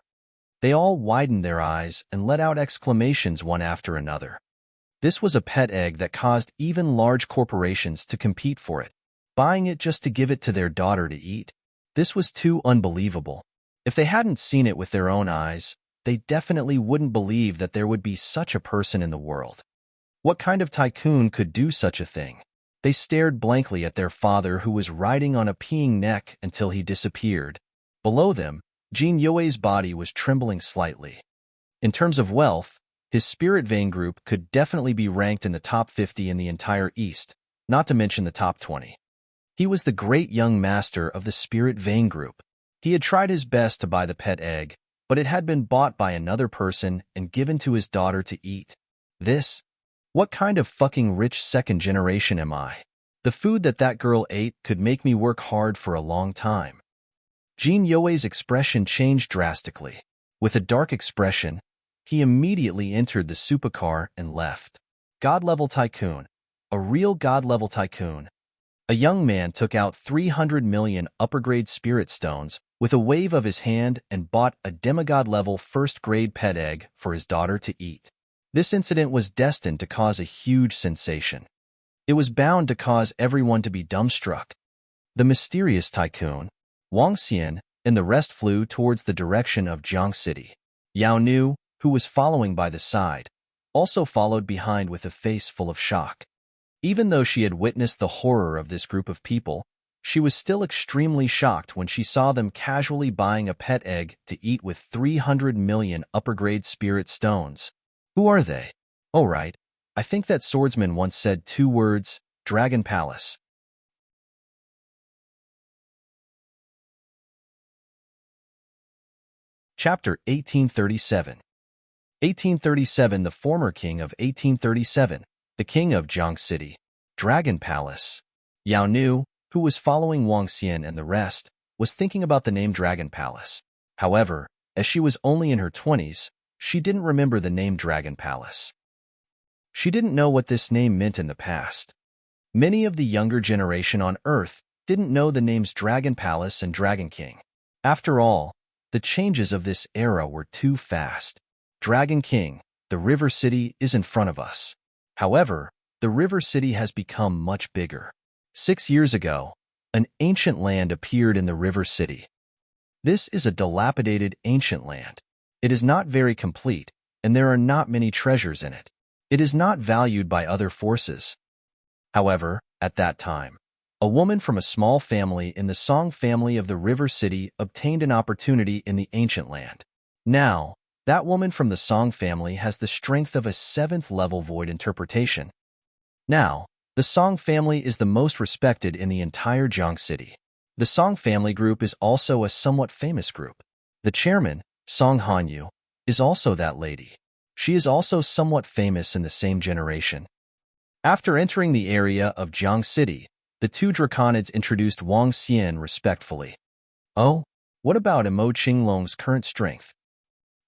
They all widened their eyes and let out exclamations one after another. This was a pet egg that caused even large corporations to compete for it, buying it just to give it to their daughter to eat. This was too unbelievable. If they hadn't seen it with their own eyes, they definitely wouldn't believe that there would be such a person in the world. What kind of tycoon could do such a thing? They stared blankly at their father, who was riding on a peeing neck until he disappeared. Below them, Jin Yue's body was trembling slightly. In terms of wealth, his spirit vein group could definitely be ranked in the top 50 in the entire East, not to mention the top 20. He was the great young master of the spirit vein group. He had tried his best to buy the pet egg, but it had been bought by another person and given to his daughter to eat. What kind of fucking rich second generation am I? The food that girl ate could make me work hard for a long time. Jin Yue's expression changed drastically. With a dark expression, he immediately entered the supercar and left. God-level tycoon. A real God-level tycoon. A young man took out 300 million upper-grade spirit stones with a wave of his hand and bought a demigod-level first-grade pet egg for his daughter to eat. This incident was destined to cause a huge sensation. It was bound to cause everyone to be dumbstruck. The mysterious tycoon, Wang Xian, and the rest flew towards the direction of Jiang City. Yao Nu, who was following by the side, also followed behind with a face full of shock. Even though she had witnessed the horror of this group of people, she was still extremely shocked when she saw them casually buying a pet egg to eat with 300 million upper-grade spirit stones. Who are they? Oh right, I think that swordsman once said 2 words, Dragon Palace. Chapter 1837. 1837. The former king of 1837, the king of Jiang City, Dragon Palace. Yao Nu, who was following Wang Xian and the rest, was thinking about the name Dragon Palace. However, as she was only in her 20s, she didn't remember the name Dragon Palace. She didn't know what this name meant in the past. Many of the younger generation on Earth didn't know the names Dragon Palace and Dragon King. After all, the changes of this era were too fast. Dragon King, the river city, is in front of us. However, the river city has become much bigger. 6 years ago, an ancient land appeared in the river city. This is a dilapidated ancient land. It is not very complete, and there are not many treasures in it. It is not valued by other forces. However, at that time, a woman from a small family in the Song family of the river city obtained an opportunity in the ancient land. Now, that woman from the Song family has the strength of a 7th-level void interpretation. Now, the Song family is the most respected in the entire Jiang City. The Song family group is also a somewhat famous group. The chairman, Song Hanyu, is also that lady. She is also somewhat famous in the same generation. After entering the area of Jiang City, the 2 draconids introduced Wang Xian respectfully. Oh, what about Emo Qinglong's current strength?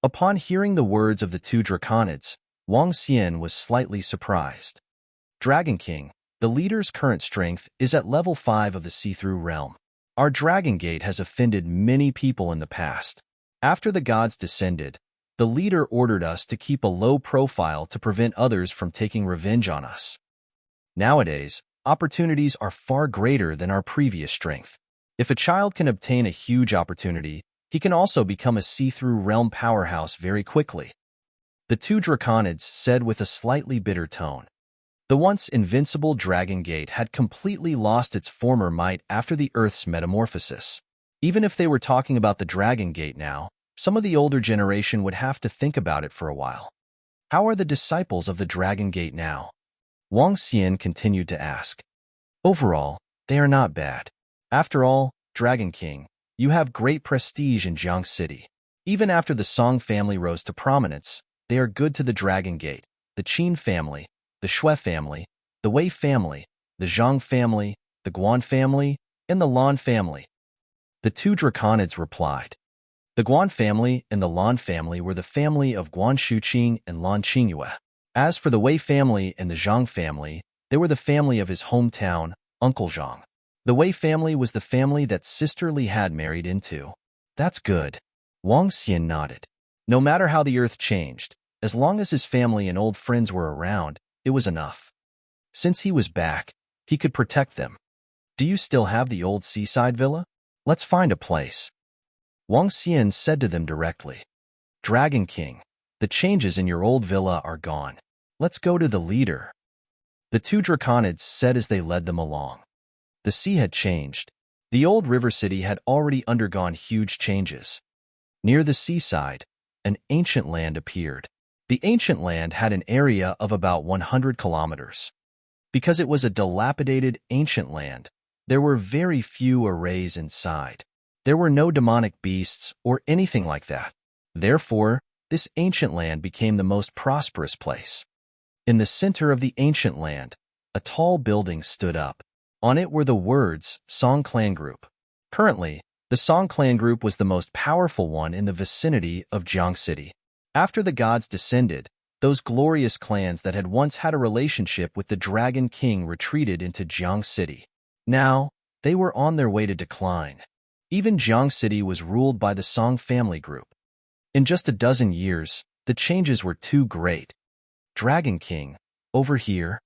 Upon hearing the words of the 2 draconids, Wang Xian was slightly surprised. Dragon King, the leader's current strength is at level 5 of the see-through realm. Our Dragon Gate has offended many people in the past. After the gods descended, the leader ordered us to keep a low profile to prevent others from taking revenge on us. Nowadays, opportunities are far greater than our previous strength. If a child can obtain a huge opportunity, he can also become a see-through realm powerhouse very quickly. The 2 draconids said with a slightly bitter tone. The once invincible Dragon Gate had completely lost its former might after the Earth's metamorphosis. Even if they were talking about the Dragon Gate now, some of the older generation would have to think about it for a while. How are the disciples of the Dragon Gate now? Wang Xian continued to ask. Overall, they are not bad. After all, Dragon King, you have great prestige in Jiang City. Even after the Song family rose to prominence, they are good to the Dragon Gate, the Qin family, the Shui family, the Wei family, the Zhang family, the Guan family, and the Lan family. The 2 draconids replied. The Guan family and the Lan family were the family of Guan Shuqing and Lan Qingyue. As for the Wei family and the Zhang family, they were the family of his hometown, Uncle Zhang. The Wei family was the family that Sister Li had married into. That's good. Wang Xian nodded. No matter how the earth changed, as long as his family and old friends were around, it was enough. Since he was back, he could protect them. Do you still have the old seaside villa? Let's find a place. Wang Xian said to them directly. Dragon King, the changes in your old villa are gone. Let's go to the leader. The 2 draconids said as they led them along. The sea had changed. The old river city had already undergone huge changes. Near the seaside, an ancient land appeared. The ancient land had an area of about 100 kilometers. Because it was a dilapidated ancient land, there were very few arrays inside. There were no demonic beasts or anything like that. Therefore, this ancient land became the most prosperous place. In the center of the ancient land, a tall building stood up. On it were the words, Song Clan Group. Currently, the Song Clan Group was the most powerful one in the vicinity of Jiang City. After the gods descended, those glorious clans that had once had a relationship with the Dragon King retreated into Jiang City. Now, they were on their way to decline. Even Jiang City was ruled by the Song family group. In just a dozen years, the changes were too great. Dragon King, over here.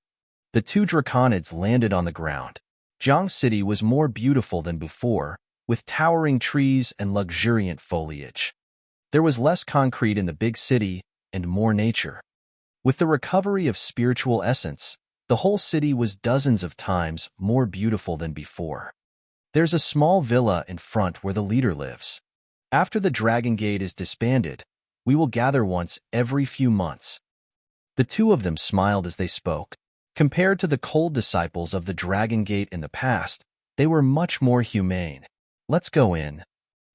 The two draconids landed on the ground. Jiang City was more beautiful than before, with towering trees and luxuriant foliage. There was less concrete in the big city and more nature. With the recovery of spiritual essence, the whole city was dozens of times more beautiful than before. There's a small villa in front where the leader lives. After the Dragon Gate is disbanded, we will gather once every few months. The two of them smiled as they spoke. Compared to the cold disciples of the Dragon Gate in the past, they were much more humane. Let's go in.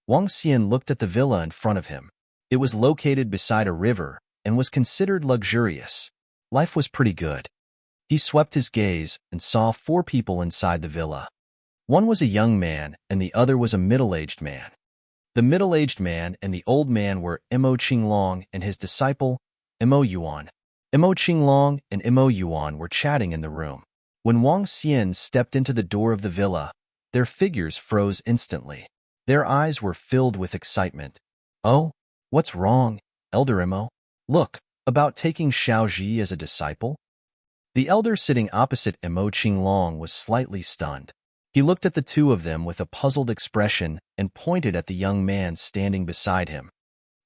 Wang Xian looked at the villa in front of him. It was located beside a river and was considered luxurious. Life was pretty good. He swept his gaze and saw 4 people inside the villa. One was a young man and the other was a middle-aged man. The middle-aged man and the old man were Mo Qinglong and his disciple, Mo Yuan. Mo Qinglong and Mo Yuan were chatting in the room. When Wang Xian stepped into the door of the villa, their figures froze instantly. Their eyes were filled with excitement. Oh, what's wrong, Elder Mo? Look, about taking Xiaoji as a disciple? The elder sitting opposite Mo Qinglong was slightly stunned. He looked at the two of them with a puzzled expression and pointed at the young man standing beside him.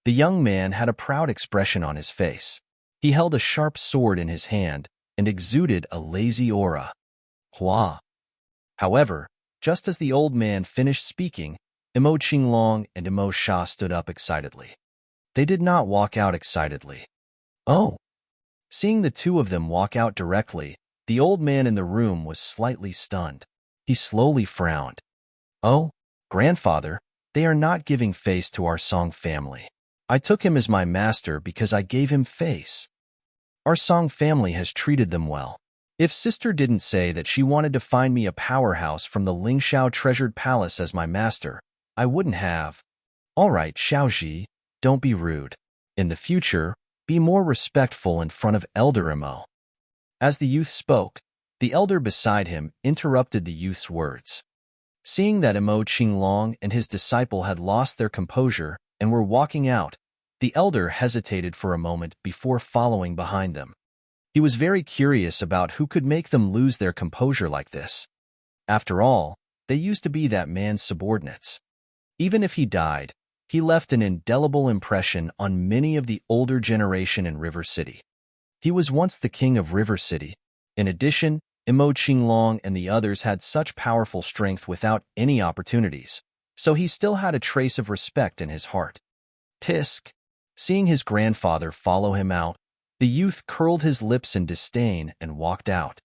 The young man had a proud expression on his face. He held a sharp sword in his hand and exuded a lazy aura. Hua! However, just as the old man finished speaking, Mo Qinglong and Mo Sha stood up excitedly. They did not walk out excitedly. Oh! Seeing the two of them walk out directly, the old man in the room was slightly stunned. He slowly frowned. Oh, grandfather, they are not giving face to our Song family. I took him as my master because I gave him face. Our Song family has treated them well. If sister didn't say that she wanted to find me a powerhouse from the Lingxiao treasured palace as my master, I wouldn't have. All right, Xiaoji, don't be rude. In the future, be more respectful in front of Elder Mo. As the youth spoke, the elder beside him interrupted the youth's words. Seeing that Mo Qinglong and his disciple had lost their composure and were walking out, the elder hesitated for a moment before following behind them. He was very curious about who could make them lose their composure like this. After all, they used to be that man's subordinates. Even if he died, he left an indelible impression on many of the older generation in River City. He was once the king of River City. In addition, Mo Qinglong and the others had such powerful strength without any opportunities, so he still had a trace of respect in his heart. Tisk! Seeing his grandfather follow him out, the youth curled his lips in disdain and walked out.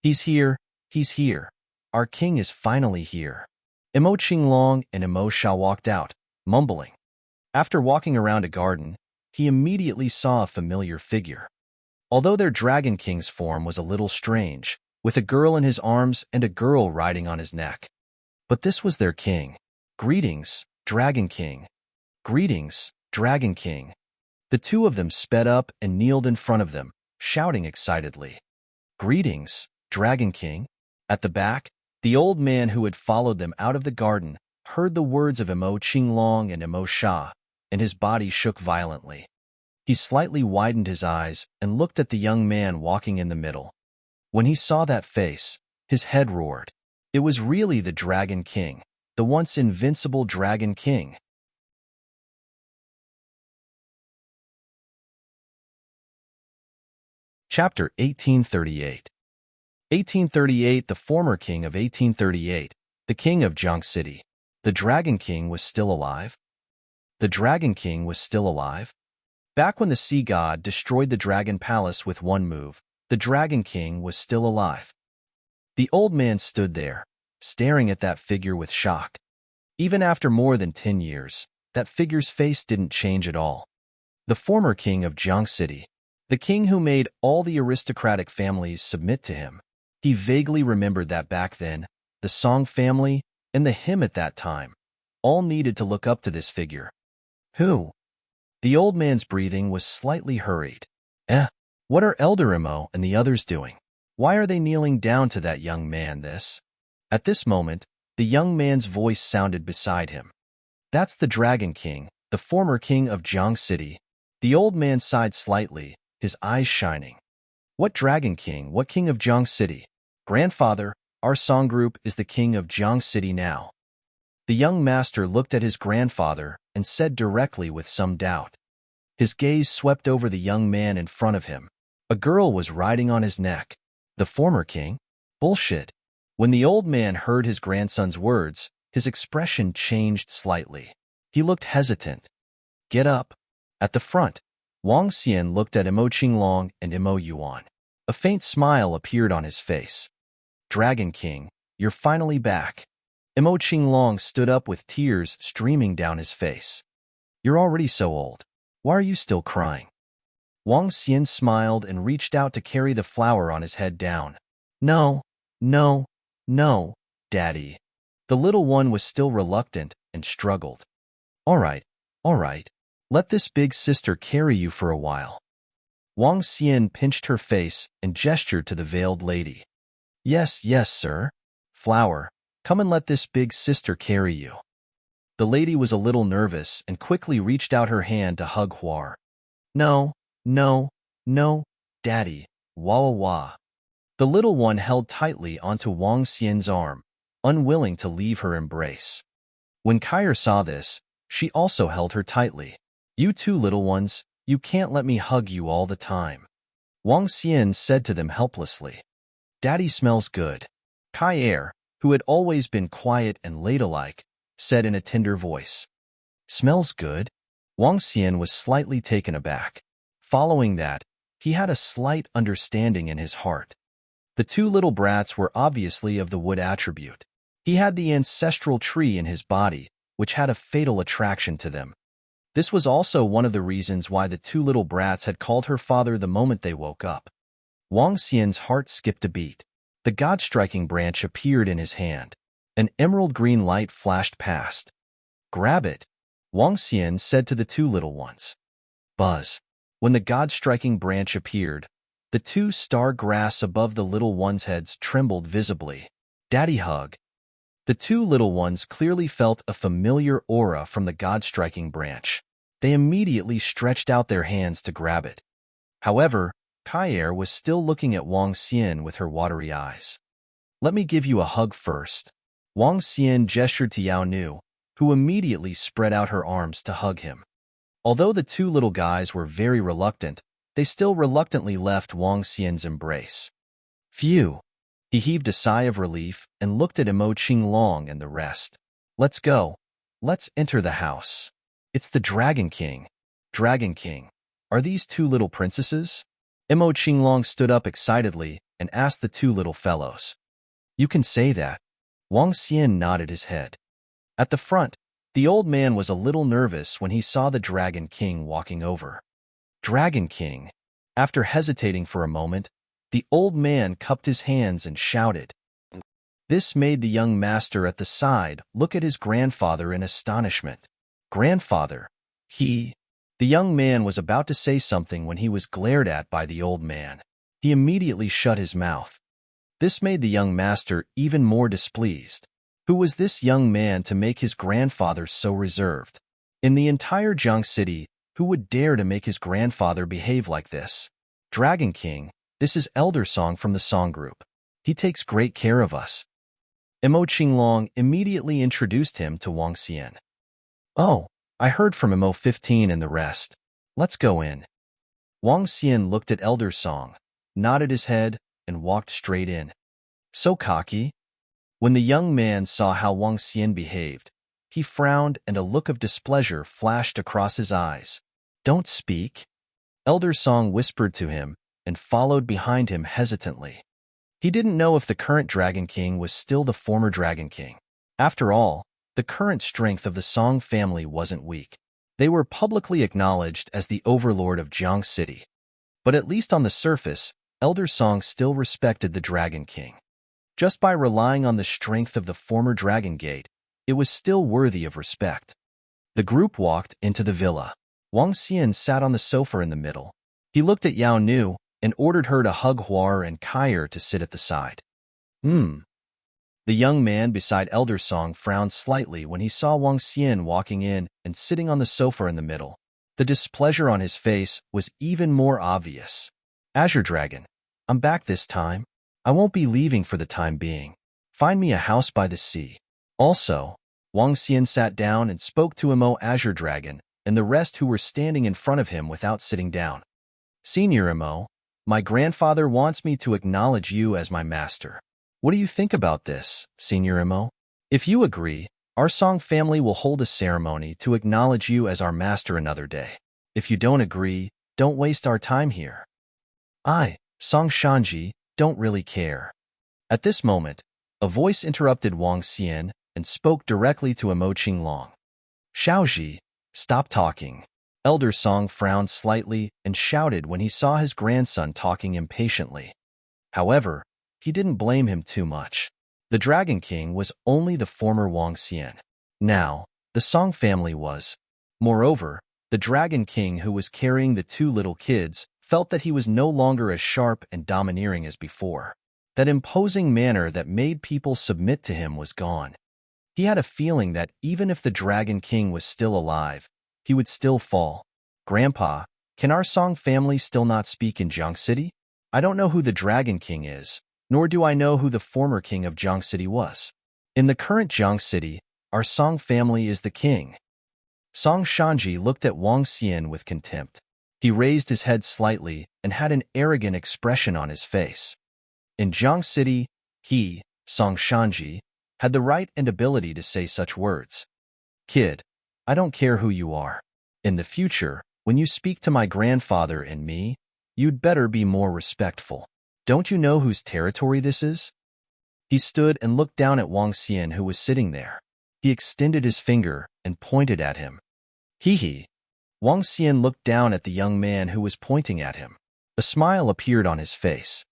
He's here, he's here. Our king is finally here. Mo Qinglong and Mo Sha walked out, mumbling. After walking around a garden, he immediately saw a familiar figure. Although their Dragon King's form was a little strange, with a girl in his arms and a girl riding on his neck. But this was their king. Greetings, Dragon King. Greetings, Dragon King. The two of them sped up and kneeled in front of them, shouting excitedly. Greetings, Dragon King. At the back, the old man who had followed them out of the garden heard the words of Mo Qinglong and Mo Sha, and his body shook violently. He slightly widened his eyes and looked at the young man walking in the middle. When he saw that face, his head roared. It was really the Dragon King, the once invincible Dragon King. Chapter 1838. 1838. The former king of 1838, the king of Jiang City. The Dragon King was still alive? The Dragon King was still alive? Back when the sea god destroyed the Dragon Palace with one move, the Dragon King was still alive. The old man stood there, staring at that figure with shock. Even after more than 10 years, that figure's face didn't change at all. The former king of Jiang City, the king who made all the aristocratic families submit to him. He vaguely remembered that back then, the Song family and the him at that time all needed to look up to this figure. Who? The old man's breathing was slightly hurried. What are Elder Mo and the others doing? Why are they kneeling down to that young man this? At this moment, the young man's voice sounded beside him. That's the Dragon King, the former king of Jiang City. The old man sighed slightly, his eyes shining. What Dragon King? What king of Jiang City? Grandfather, our song group is the king of Jiang City now. The young master looked at his grandfather and said directly with some doubt. His gaze swept over the young man in front of him. A girl was riding on his neck. The former king? Bullshit. When the old man heard his grandson's words, his expression changed slightly. He looked hesitant. Get up. At the front, Wang Xian looked at Imo Qinglong and Imo Yuan. A faint smile appeared on his face. Dragon King, you're finally back. Imo Qinglong stood up with tears streaming down his face. You're already so old. Why are you still crying? Wang Xian smiled and reached out to carry the flower on his head down. No, no, no, Daddy. The little one was still reluctant and struggled. All right. Let this big sister carry you for a while. Wang Xian pinched her face and gestured to the veiled lady. Yes, sir. Flower, come and let this big sister carry you. The lady was a little nervous and quickly reached out her hand to hug Huar. No, Daddy, wah. The little one held tightly onto Wang Xian's arm, unwilling to leave her embrace. When Kair saw this, she also held her tightly. You two little ones, you can't let me hug you all the time. Wang Xian said to them helplessly. Daddy smells good. Kair, who had always been quiet and ladylike, said in a tender voice. Smells good? Wang Xian was slightly taken aback. Following that, he had a slight understanding in his heart. The two little brats were obviously of the wood attribute. He had the ancestral tree in his body, which had a fatal attraction to them. This was also one of the reasons why the two little brats had called her father the moment they woke up. Wang Xian's heart skipped a beat. The god-striking branch appeared in his hand. An emerald green light flashed past. Grab it, Wang Xian said to the two little ones. Buzz. When the god-striking branch appeared, the two star grass above the little ones' heads trembled visibly. Daddy hug. The two little ones clearly felt a familiar aura from the god-striking branch. They immediately stretched out their hands to grab it. However, Kair was still looking at Wang Xian with her watery eyes. Let me give you a hug first. Wang Xian gestured to Yao Nu, who immediately spread out her arms to hug him. Although the two little guys were very reluctant, they still reluctantly left Wang Xian's embrace. Phew! He heaved a sigh of relief and looked at Imo Qinglong and the rest. Let's go. Let's enter the house. It's the Dragon King. Dragon King, are these two little princesses? Imo Qinglong stood up excitedly and asked the two little fellows. You can say that. Wang Xian nodded his head. At the front, the old man was a little nervous when he saw the Dragon King walking over. Dragon King. After hesitating for a moment, the old man cupped his hands and shouted. This made the young master at the side look at his grandfather in astonishment. Grandfather, The young man was about to say something when he was glared at by the old man. He immediately shut his mouth. This made the young master even more displeased. Who was this young man to make his grandfather so reserved? In the entire Jiang City, who would dare to make his grandfather behave like this? Dragon King, this is Elder Song from the song group. He takes great care of us. Imo Qinglong immediately introduced him to Wang Xian. Oh, I heard from Imo 15 and the rest. Let's go in. Wang Xian looked at Elder Song, nodded his head, and walked straight in. So cocky. When the young man saw how Wang Xian behaved, he frowned and a look of displeasure flashed across his eyes. Don't speak. Elder Song whispered to him and followed behind him hesitantly. He didn't know if the current Dragon King was still the former Dragon King. After all, the current strength of the Song family wasn't weak. They were publicly acknowledged as the overlord of Jiang City. But at least on the surface, Elder Song still respected the Dragon King. Just by relying on the strength of the former Dragon Gate, it was still worthy of respect. The group walked into the villa. Wang Xian sat on the sofa in the middle. He looked at Yao Nu and ordered her to hug Huar and Kair to sit at the side. The young man beside Elder Song frowned slightly when he saw Wang Xian walking in and sitting on the sofa in the middle. The displeasure on his face was even more obvious. Azure Dragon, I'm back this time. I won't be leaving for the time being. Find me a house by the sea. Also, Wang Xian sat down and spoke to Imo Azure Dragon and the rest who were standing in front of him without sitting down. Senior Imo, my grandfather wants me to acknowledge you as my master. What do you think about this, Senior Imo? If you agree, our Song family will hold a ceremony to acknowledge you as our master another day. If you don't agree, don't waste our time here. I, Song Shanji, don't really care. At this moment, a voice interrupted Wang Xian and spoke directly to Imo Qinglong. Xiaoji, stop talking. Elder Song frowned slightly and shouted when he saw his grandson talking impatiently. However, he didn't blame him too much. The Dragon King was only the former Wang Xian. Now, the Song family was. Moreover, the Dragon King who was carrying the two little kids felt that he was no longer as sharp and domineering as before. That imposing manner that made people submit to him was gone. He had a feeling that even if the Dragon King was still alive, he would still fall. Grandpa, can our Song family still not speak in Jiang City? I don't know who the Dragon King is, nor do I know who the former king of Jiang City was. In the current Jiang City, our Song family is the king. Song Shanji looked at Wang Xian with contempt. He raised his head slightly and had an arrogant expression on his face. In Jiang City, he, Song Shanji, had the right and ability to say such words. Kid, I don't care who you are. In the future, when you speak to my grandfather and me, you'd better be more respectful. Don't you know whose territory this is? He stood and looked down at Wang Xian who was sitting there. He extended his finger and pointed at him. Hee. Wang Xian looked down at the young man who was pointing at him. A smile appeared on his face.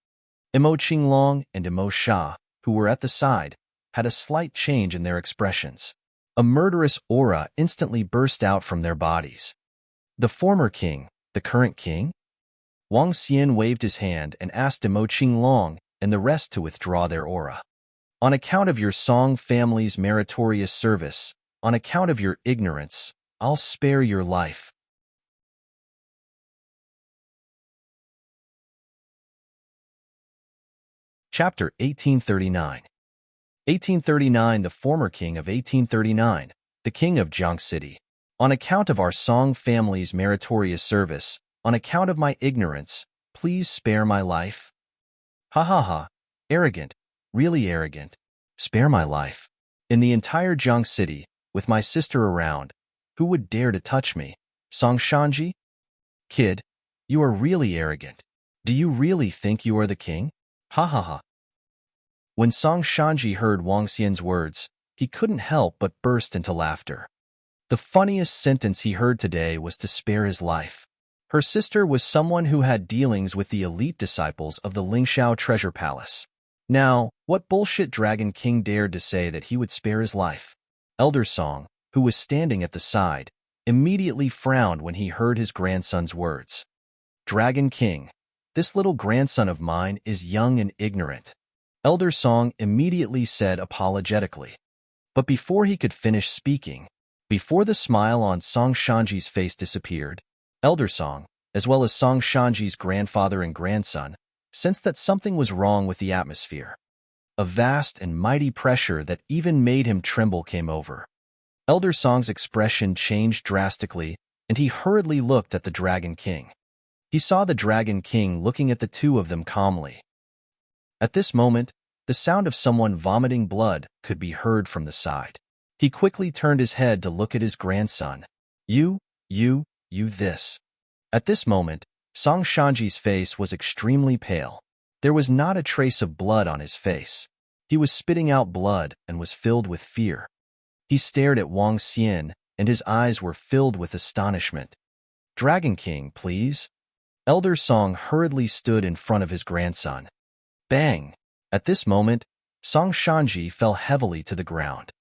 Imo Qinglong and Imo Sha, who were at the side, had a slight change in their expressions. A murderous aura instantly burst out from their bodies. The former king, the current king? Wang Xian waved his hand and asked Imo Qinglong and the rest to withdraw their aura. On account of your Song family's meritorious service, on account of your ignorance, I'll spare your life. Chapter 1839. 1839. The former king of 1839, the king of Jiang City. On account of our Song family's meritorious service, on account of my ignorance, please spare my life. Ha ha ha. Arrogant. Really arrogant. Spare my life. In the entire Jiang City, with my sister around, who would dare to touch me? Song Shanji? Kid, you are really arrogant. Do you really think you are the king? Ha ha ha. When Song Shanji heard Wang Xian's words, he couldn't help but burst into laughter. The funniest sentence he heard today was to spare his life. Her sister was someone who had dealings with the elite disciples of the Lingxiao Treasure Palace. Now, what bullshit Dragon King dared to say that he would spare his life? Elder Song, who was standing at the side, immediately frowned when he heard his grandson's words. Dragon King, this little grandson of mine is young and ignorant. Elder Song immediately said apologetically. But before he could finish speaking, before the smile on Song Shanji's face disappeared, Elder Song, as well as Song Shanji's grandfather and grandson, sensed that something was wrong with the atmosphere. A vast and mighty pressure that even made him tremble came over. Elder Song's expression changed drastically, and he hurriedly looked at the Dragon King. He saw the Dragon King looking at the two of them calmly. At this moment, the sound of someone vomiting blood could be heard from the side. He quickly turned his head to look at his grandson. You this. At this moment, Song Shanji's face was extremely pale. There was not a trace of blood on his face. He was spitting out blood and was filled with fear. He stared at Wang Xian, and his eyes were filled with astonishment. Dragon King, please. Elder Song hurriedly stood in front of his grandson. Bang! At this moment, Song Shanji fell heavily to the ground.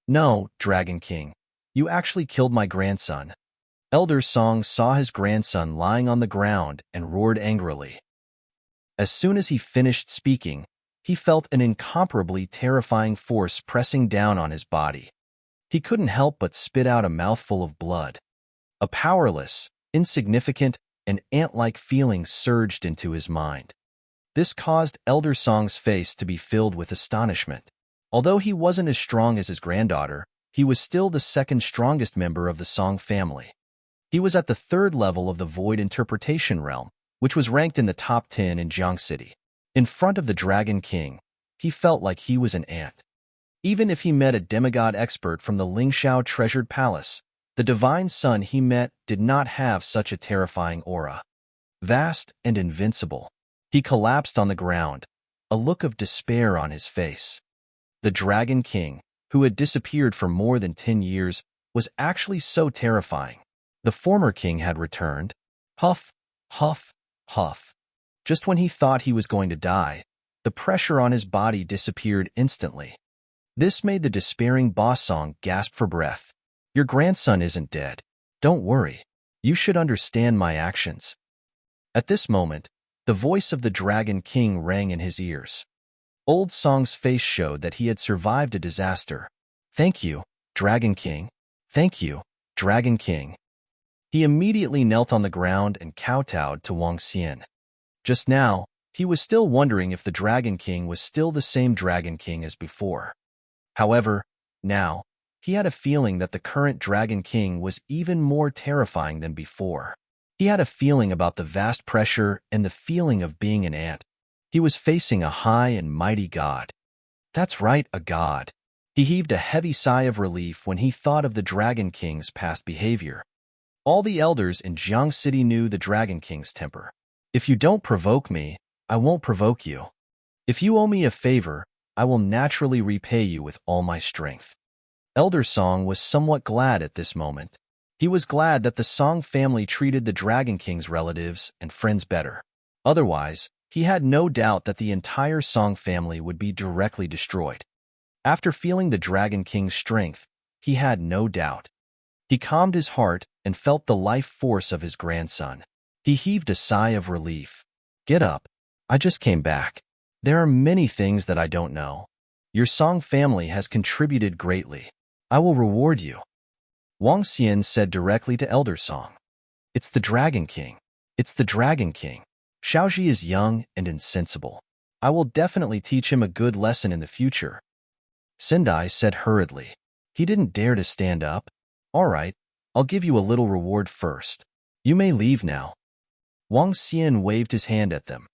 No, Dragon King, you actually killed my grandson. Elder Song saw his grandson lying on the ground and roared angrily. As soon as he finished speaking, he felt an incomparably terrifying force pressing down on his body. He couldn't help but spit out a mouthful of blood. A powerless, insignificant, and ant-like feeling surged into his mind. This caused Elder Song's face to be filled with astonishment. Although he wasn't as strong as his granddaughter, he was still the second strongest member of the Song family. He was at the third level of the Void Interpretation realm, which was ranked in the top 10 in Jiang City. In front of the Dragon King, he felt like he was an ant. Even if he met a demigod expert from the Lingxiao Treasured Palace, the divine son he met did not have such a terrifying aura. Vast and invincible, he collapsed on the ground, a look of despair on his face. The Dragon King, who had disappeared for more than 10 years, was actually so terrifying. The former king had returned. Huff, huff, huff. Just when he thought he was going to die, the pressure on his body disappeared instantly. This made the despairing Boss Song gasp for breath. Your grandson isn't dead. Don't worry. You should understand my actions. At this moment, the voice of the Dragon King rang in his ears. Old Song's face showed that he had survived a disaster. Thank you, Dragon King. Thank you, Dragon King. He immediately knelt on the ground and kowtowed to Wang Xian. Just now, he was still wondering if the Dragon King was still the same Dragon King as before. However, now, he had a feeling that the current Dragon King was even more terrifying than before. He had a feeling about the vast pressure and the feeling of being an ant. He was facing a high and mighty god. That's right, a god. He heaved a heavy sigh of relief when he thought of the Dragon King's past behavior. All the elders in Jiang City knew the Dragon King's temper. If you don't provoke me, I won't provoke you. If you owe me a favor, I will naturally repay you with all my strength. Elder Song was somewhat glad at this moment. He was glad that the Song family treated the Dragon King's relatives and friends better. Otherwise, he had no doubt that the entire Song family would be directly destroyed. After feeling the Dragon King's strength, he had no doubt. He calmed his heart and felt the life force of his grandson. He heaved a sigh of relief. Get up. I just came back. There are many things that I don't know. Your Song family has contributed greatly. I will reward you. Wang Xian said directly to Elder Song. It's the Dragon King. It's the Dragon King. Xiaoji is young and insensible. I will definitely teach him a good lesson in the future. Sendai said hurriedly. He didn't dare to stand up. All right, I'll give you a little reward first. You may leave now. Wang Xian waved his hand at them.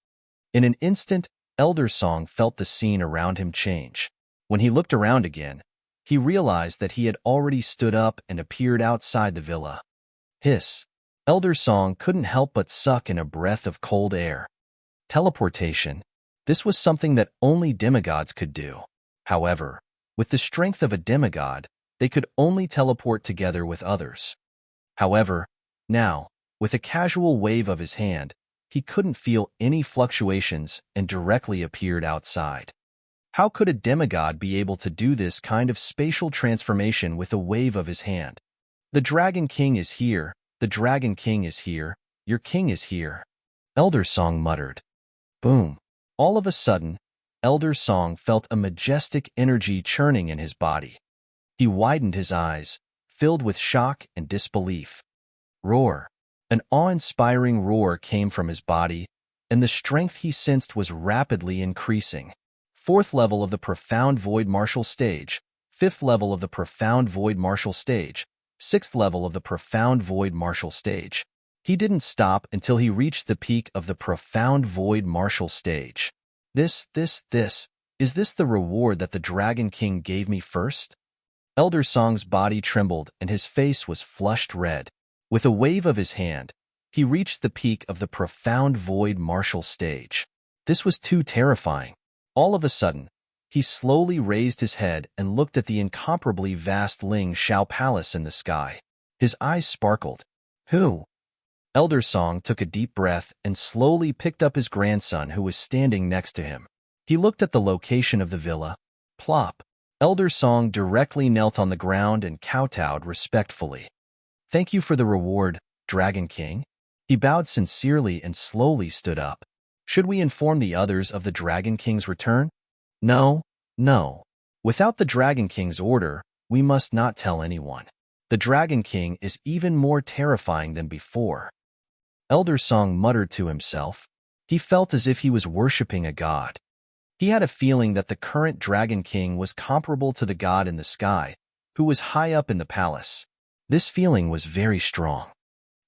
In an instant, Elder Song felt the scene around him change. When he looked around again, he realized that he had already stood up and appeared outside the villa. Hiss. Elder Song couldn't help but suck in a breath of cold air. Teleportation. This was something that only demigods could do. However, with the strength of a demigod, they could only teleport together with others. However, now, with a casual wave of his hand, he couldn't feel any fluctuations and directly appeared outside. How could a demigod be able to do this kind of spatial transformation with a wave of his hand? The Dragon King is here. The Dragon King is here. Your king is here. Elder Song muttered. Boom. All of a sudden, Elder Song felt a majestic energy churning in his body. He widened his eyes, filled with shock and disbelief. Roar. An awe-inspiring roar came from his body, and the strength he sensed was rapidly increasing. 4th level of the Profound Void Martial Stage, 5th level of the Profound Void Martial Stage, 6th level of the Profound Void Martial Stage. He didn't stop until he reached the peak of the Profound Void Martial Stage. Is this the reward that the Dragon King gave me first? Elder Song's body trembled and his face was flushed red. With a wave of his hand, he reached the peak of the Profound Void Martial Stage. This was too terrifying. All of a sudden, he slowly raised his head and looked at the incomparably vast Ling Xiao Palace in the sky. His eyes sparkled. Who? Elder Song took a deep breath and slowly picked up his grandson who was standing next to him. He looked at the location of the villa. Plop. Elder Song directly knelt on the ground and kowtowed respectfully. Thank you for the reward, Dragon King. He bowed sincerely and slowly stood up. Should we inform the others of the Dragon King's return? No. Without the Dragon King's order, we must not tell anyone. The Dragon King is even more terrifying than before. Elder Song muttered to himself. He felt as if he was worshipping a god. He had a feeling that the current Dragon King was comparable to the god in the sky, who was high up in the palace. This feeling was very strong.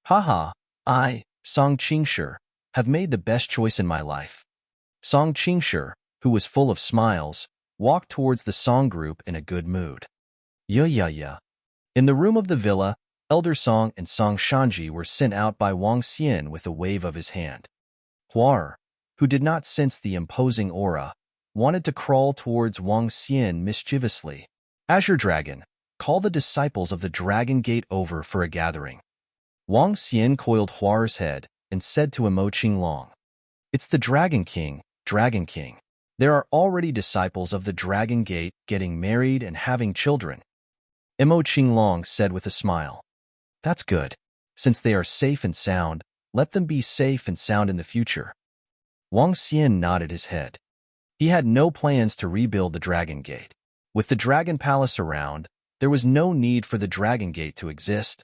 Haha, I, Song Qingshi, have made the best choice in my life. Song Qingshi, who was full of smiles, walked towards the Song group in a good mood. Yeah. In the room of the villa, Elder Song and Song Shanji were sent out by Wang Xian with a wave of his hand. Huar, who did not sense the imposing aura, wanted to crawl towards Wang Xian mischievously. Azure Dragon, call the disciples of the Dragon Gate over for a gathering. Wang Xian coiled Huar's head and said to Emo Qinglong, It's the Dragon King, Dragon King. There are already disciples of the Dragon Gate getting married and having children. Emo Qinglong said with a smile. That's good. Since they are safe and sound, let them be safe and sound in the future. Wang Xian nodded his head. He had no plans to rebuild the Dragon Gate. With the Dragon Palace around, there was no need for the Dragon Gate to exist.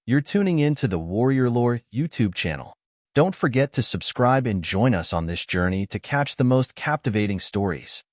You're tuning in to the Warrior Lore YouTube channel. Don't forget to subscribe and join us on this journey to catch the most captivating stories.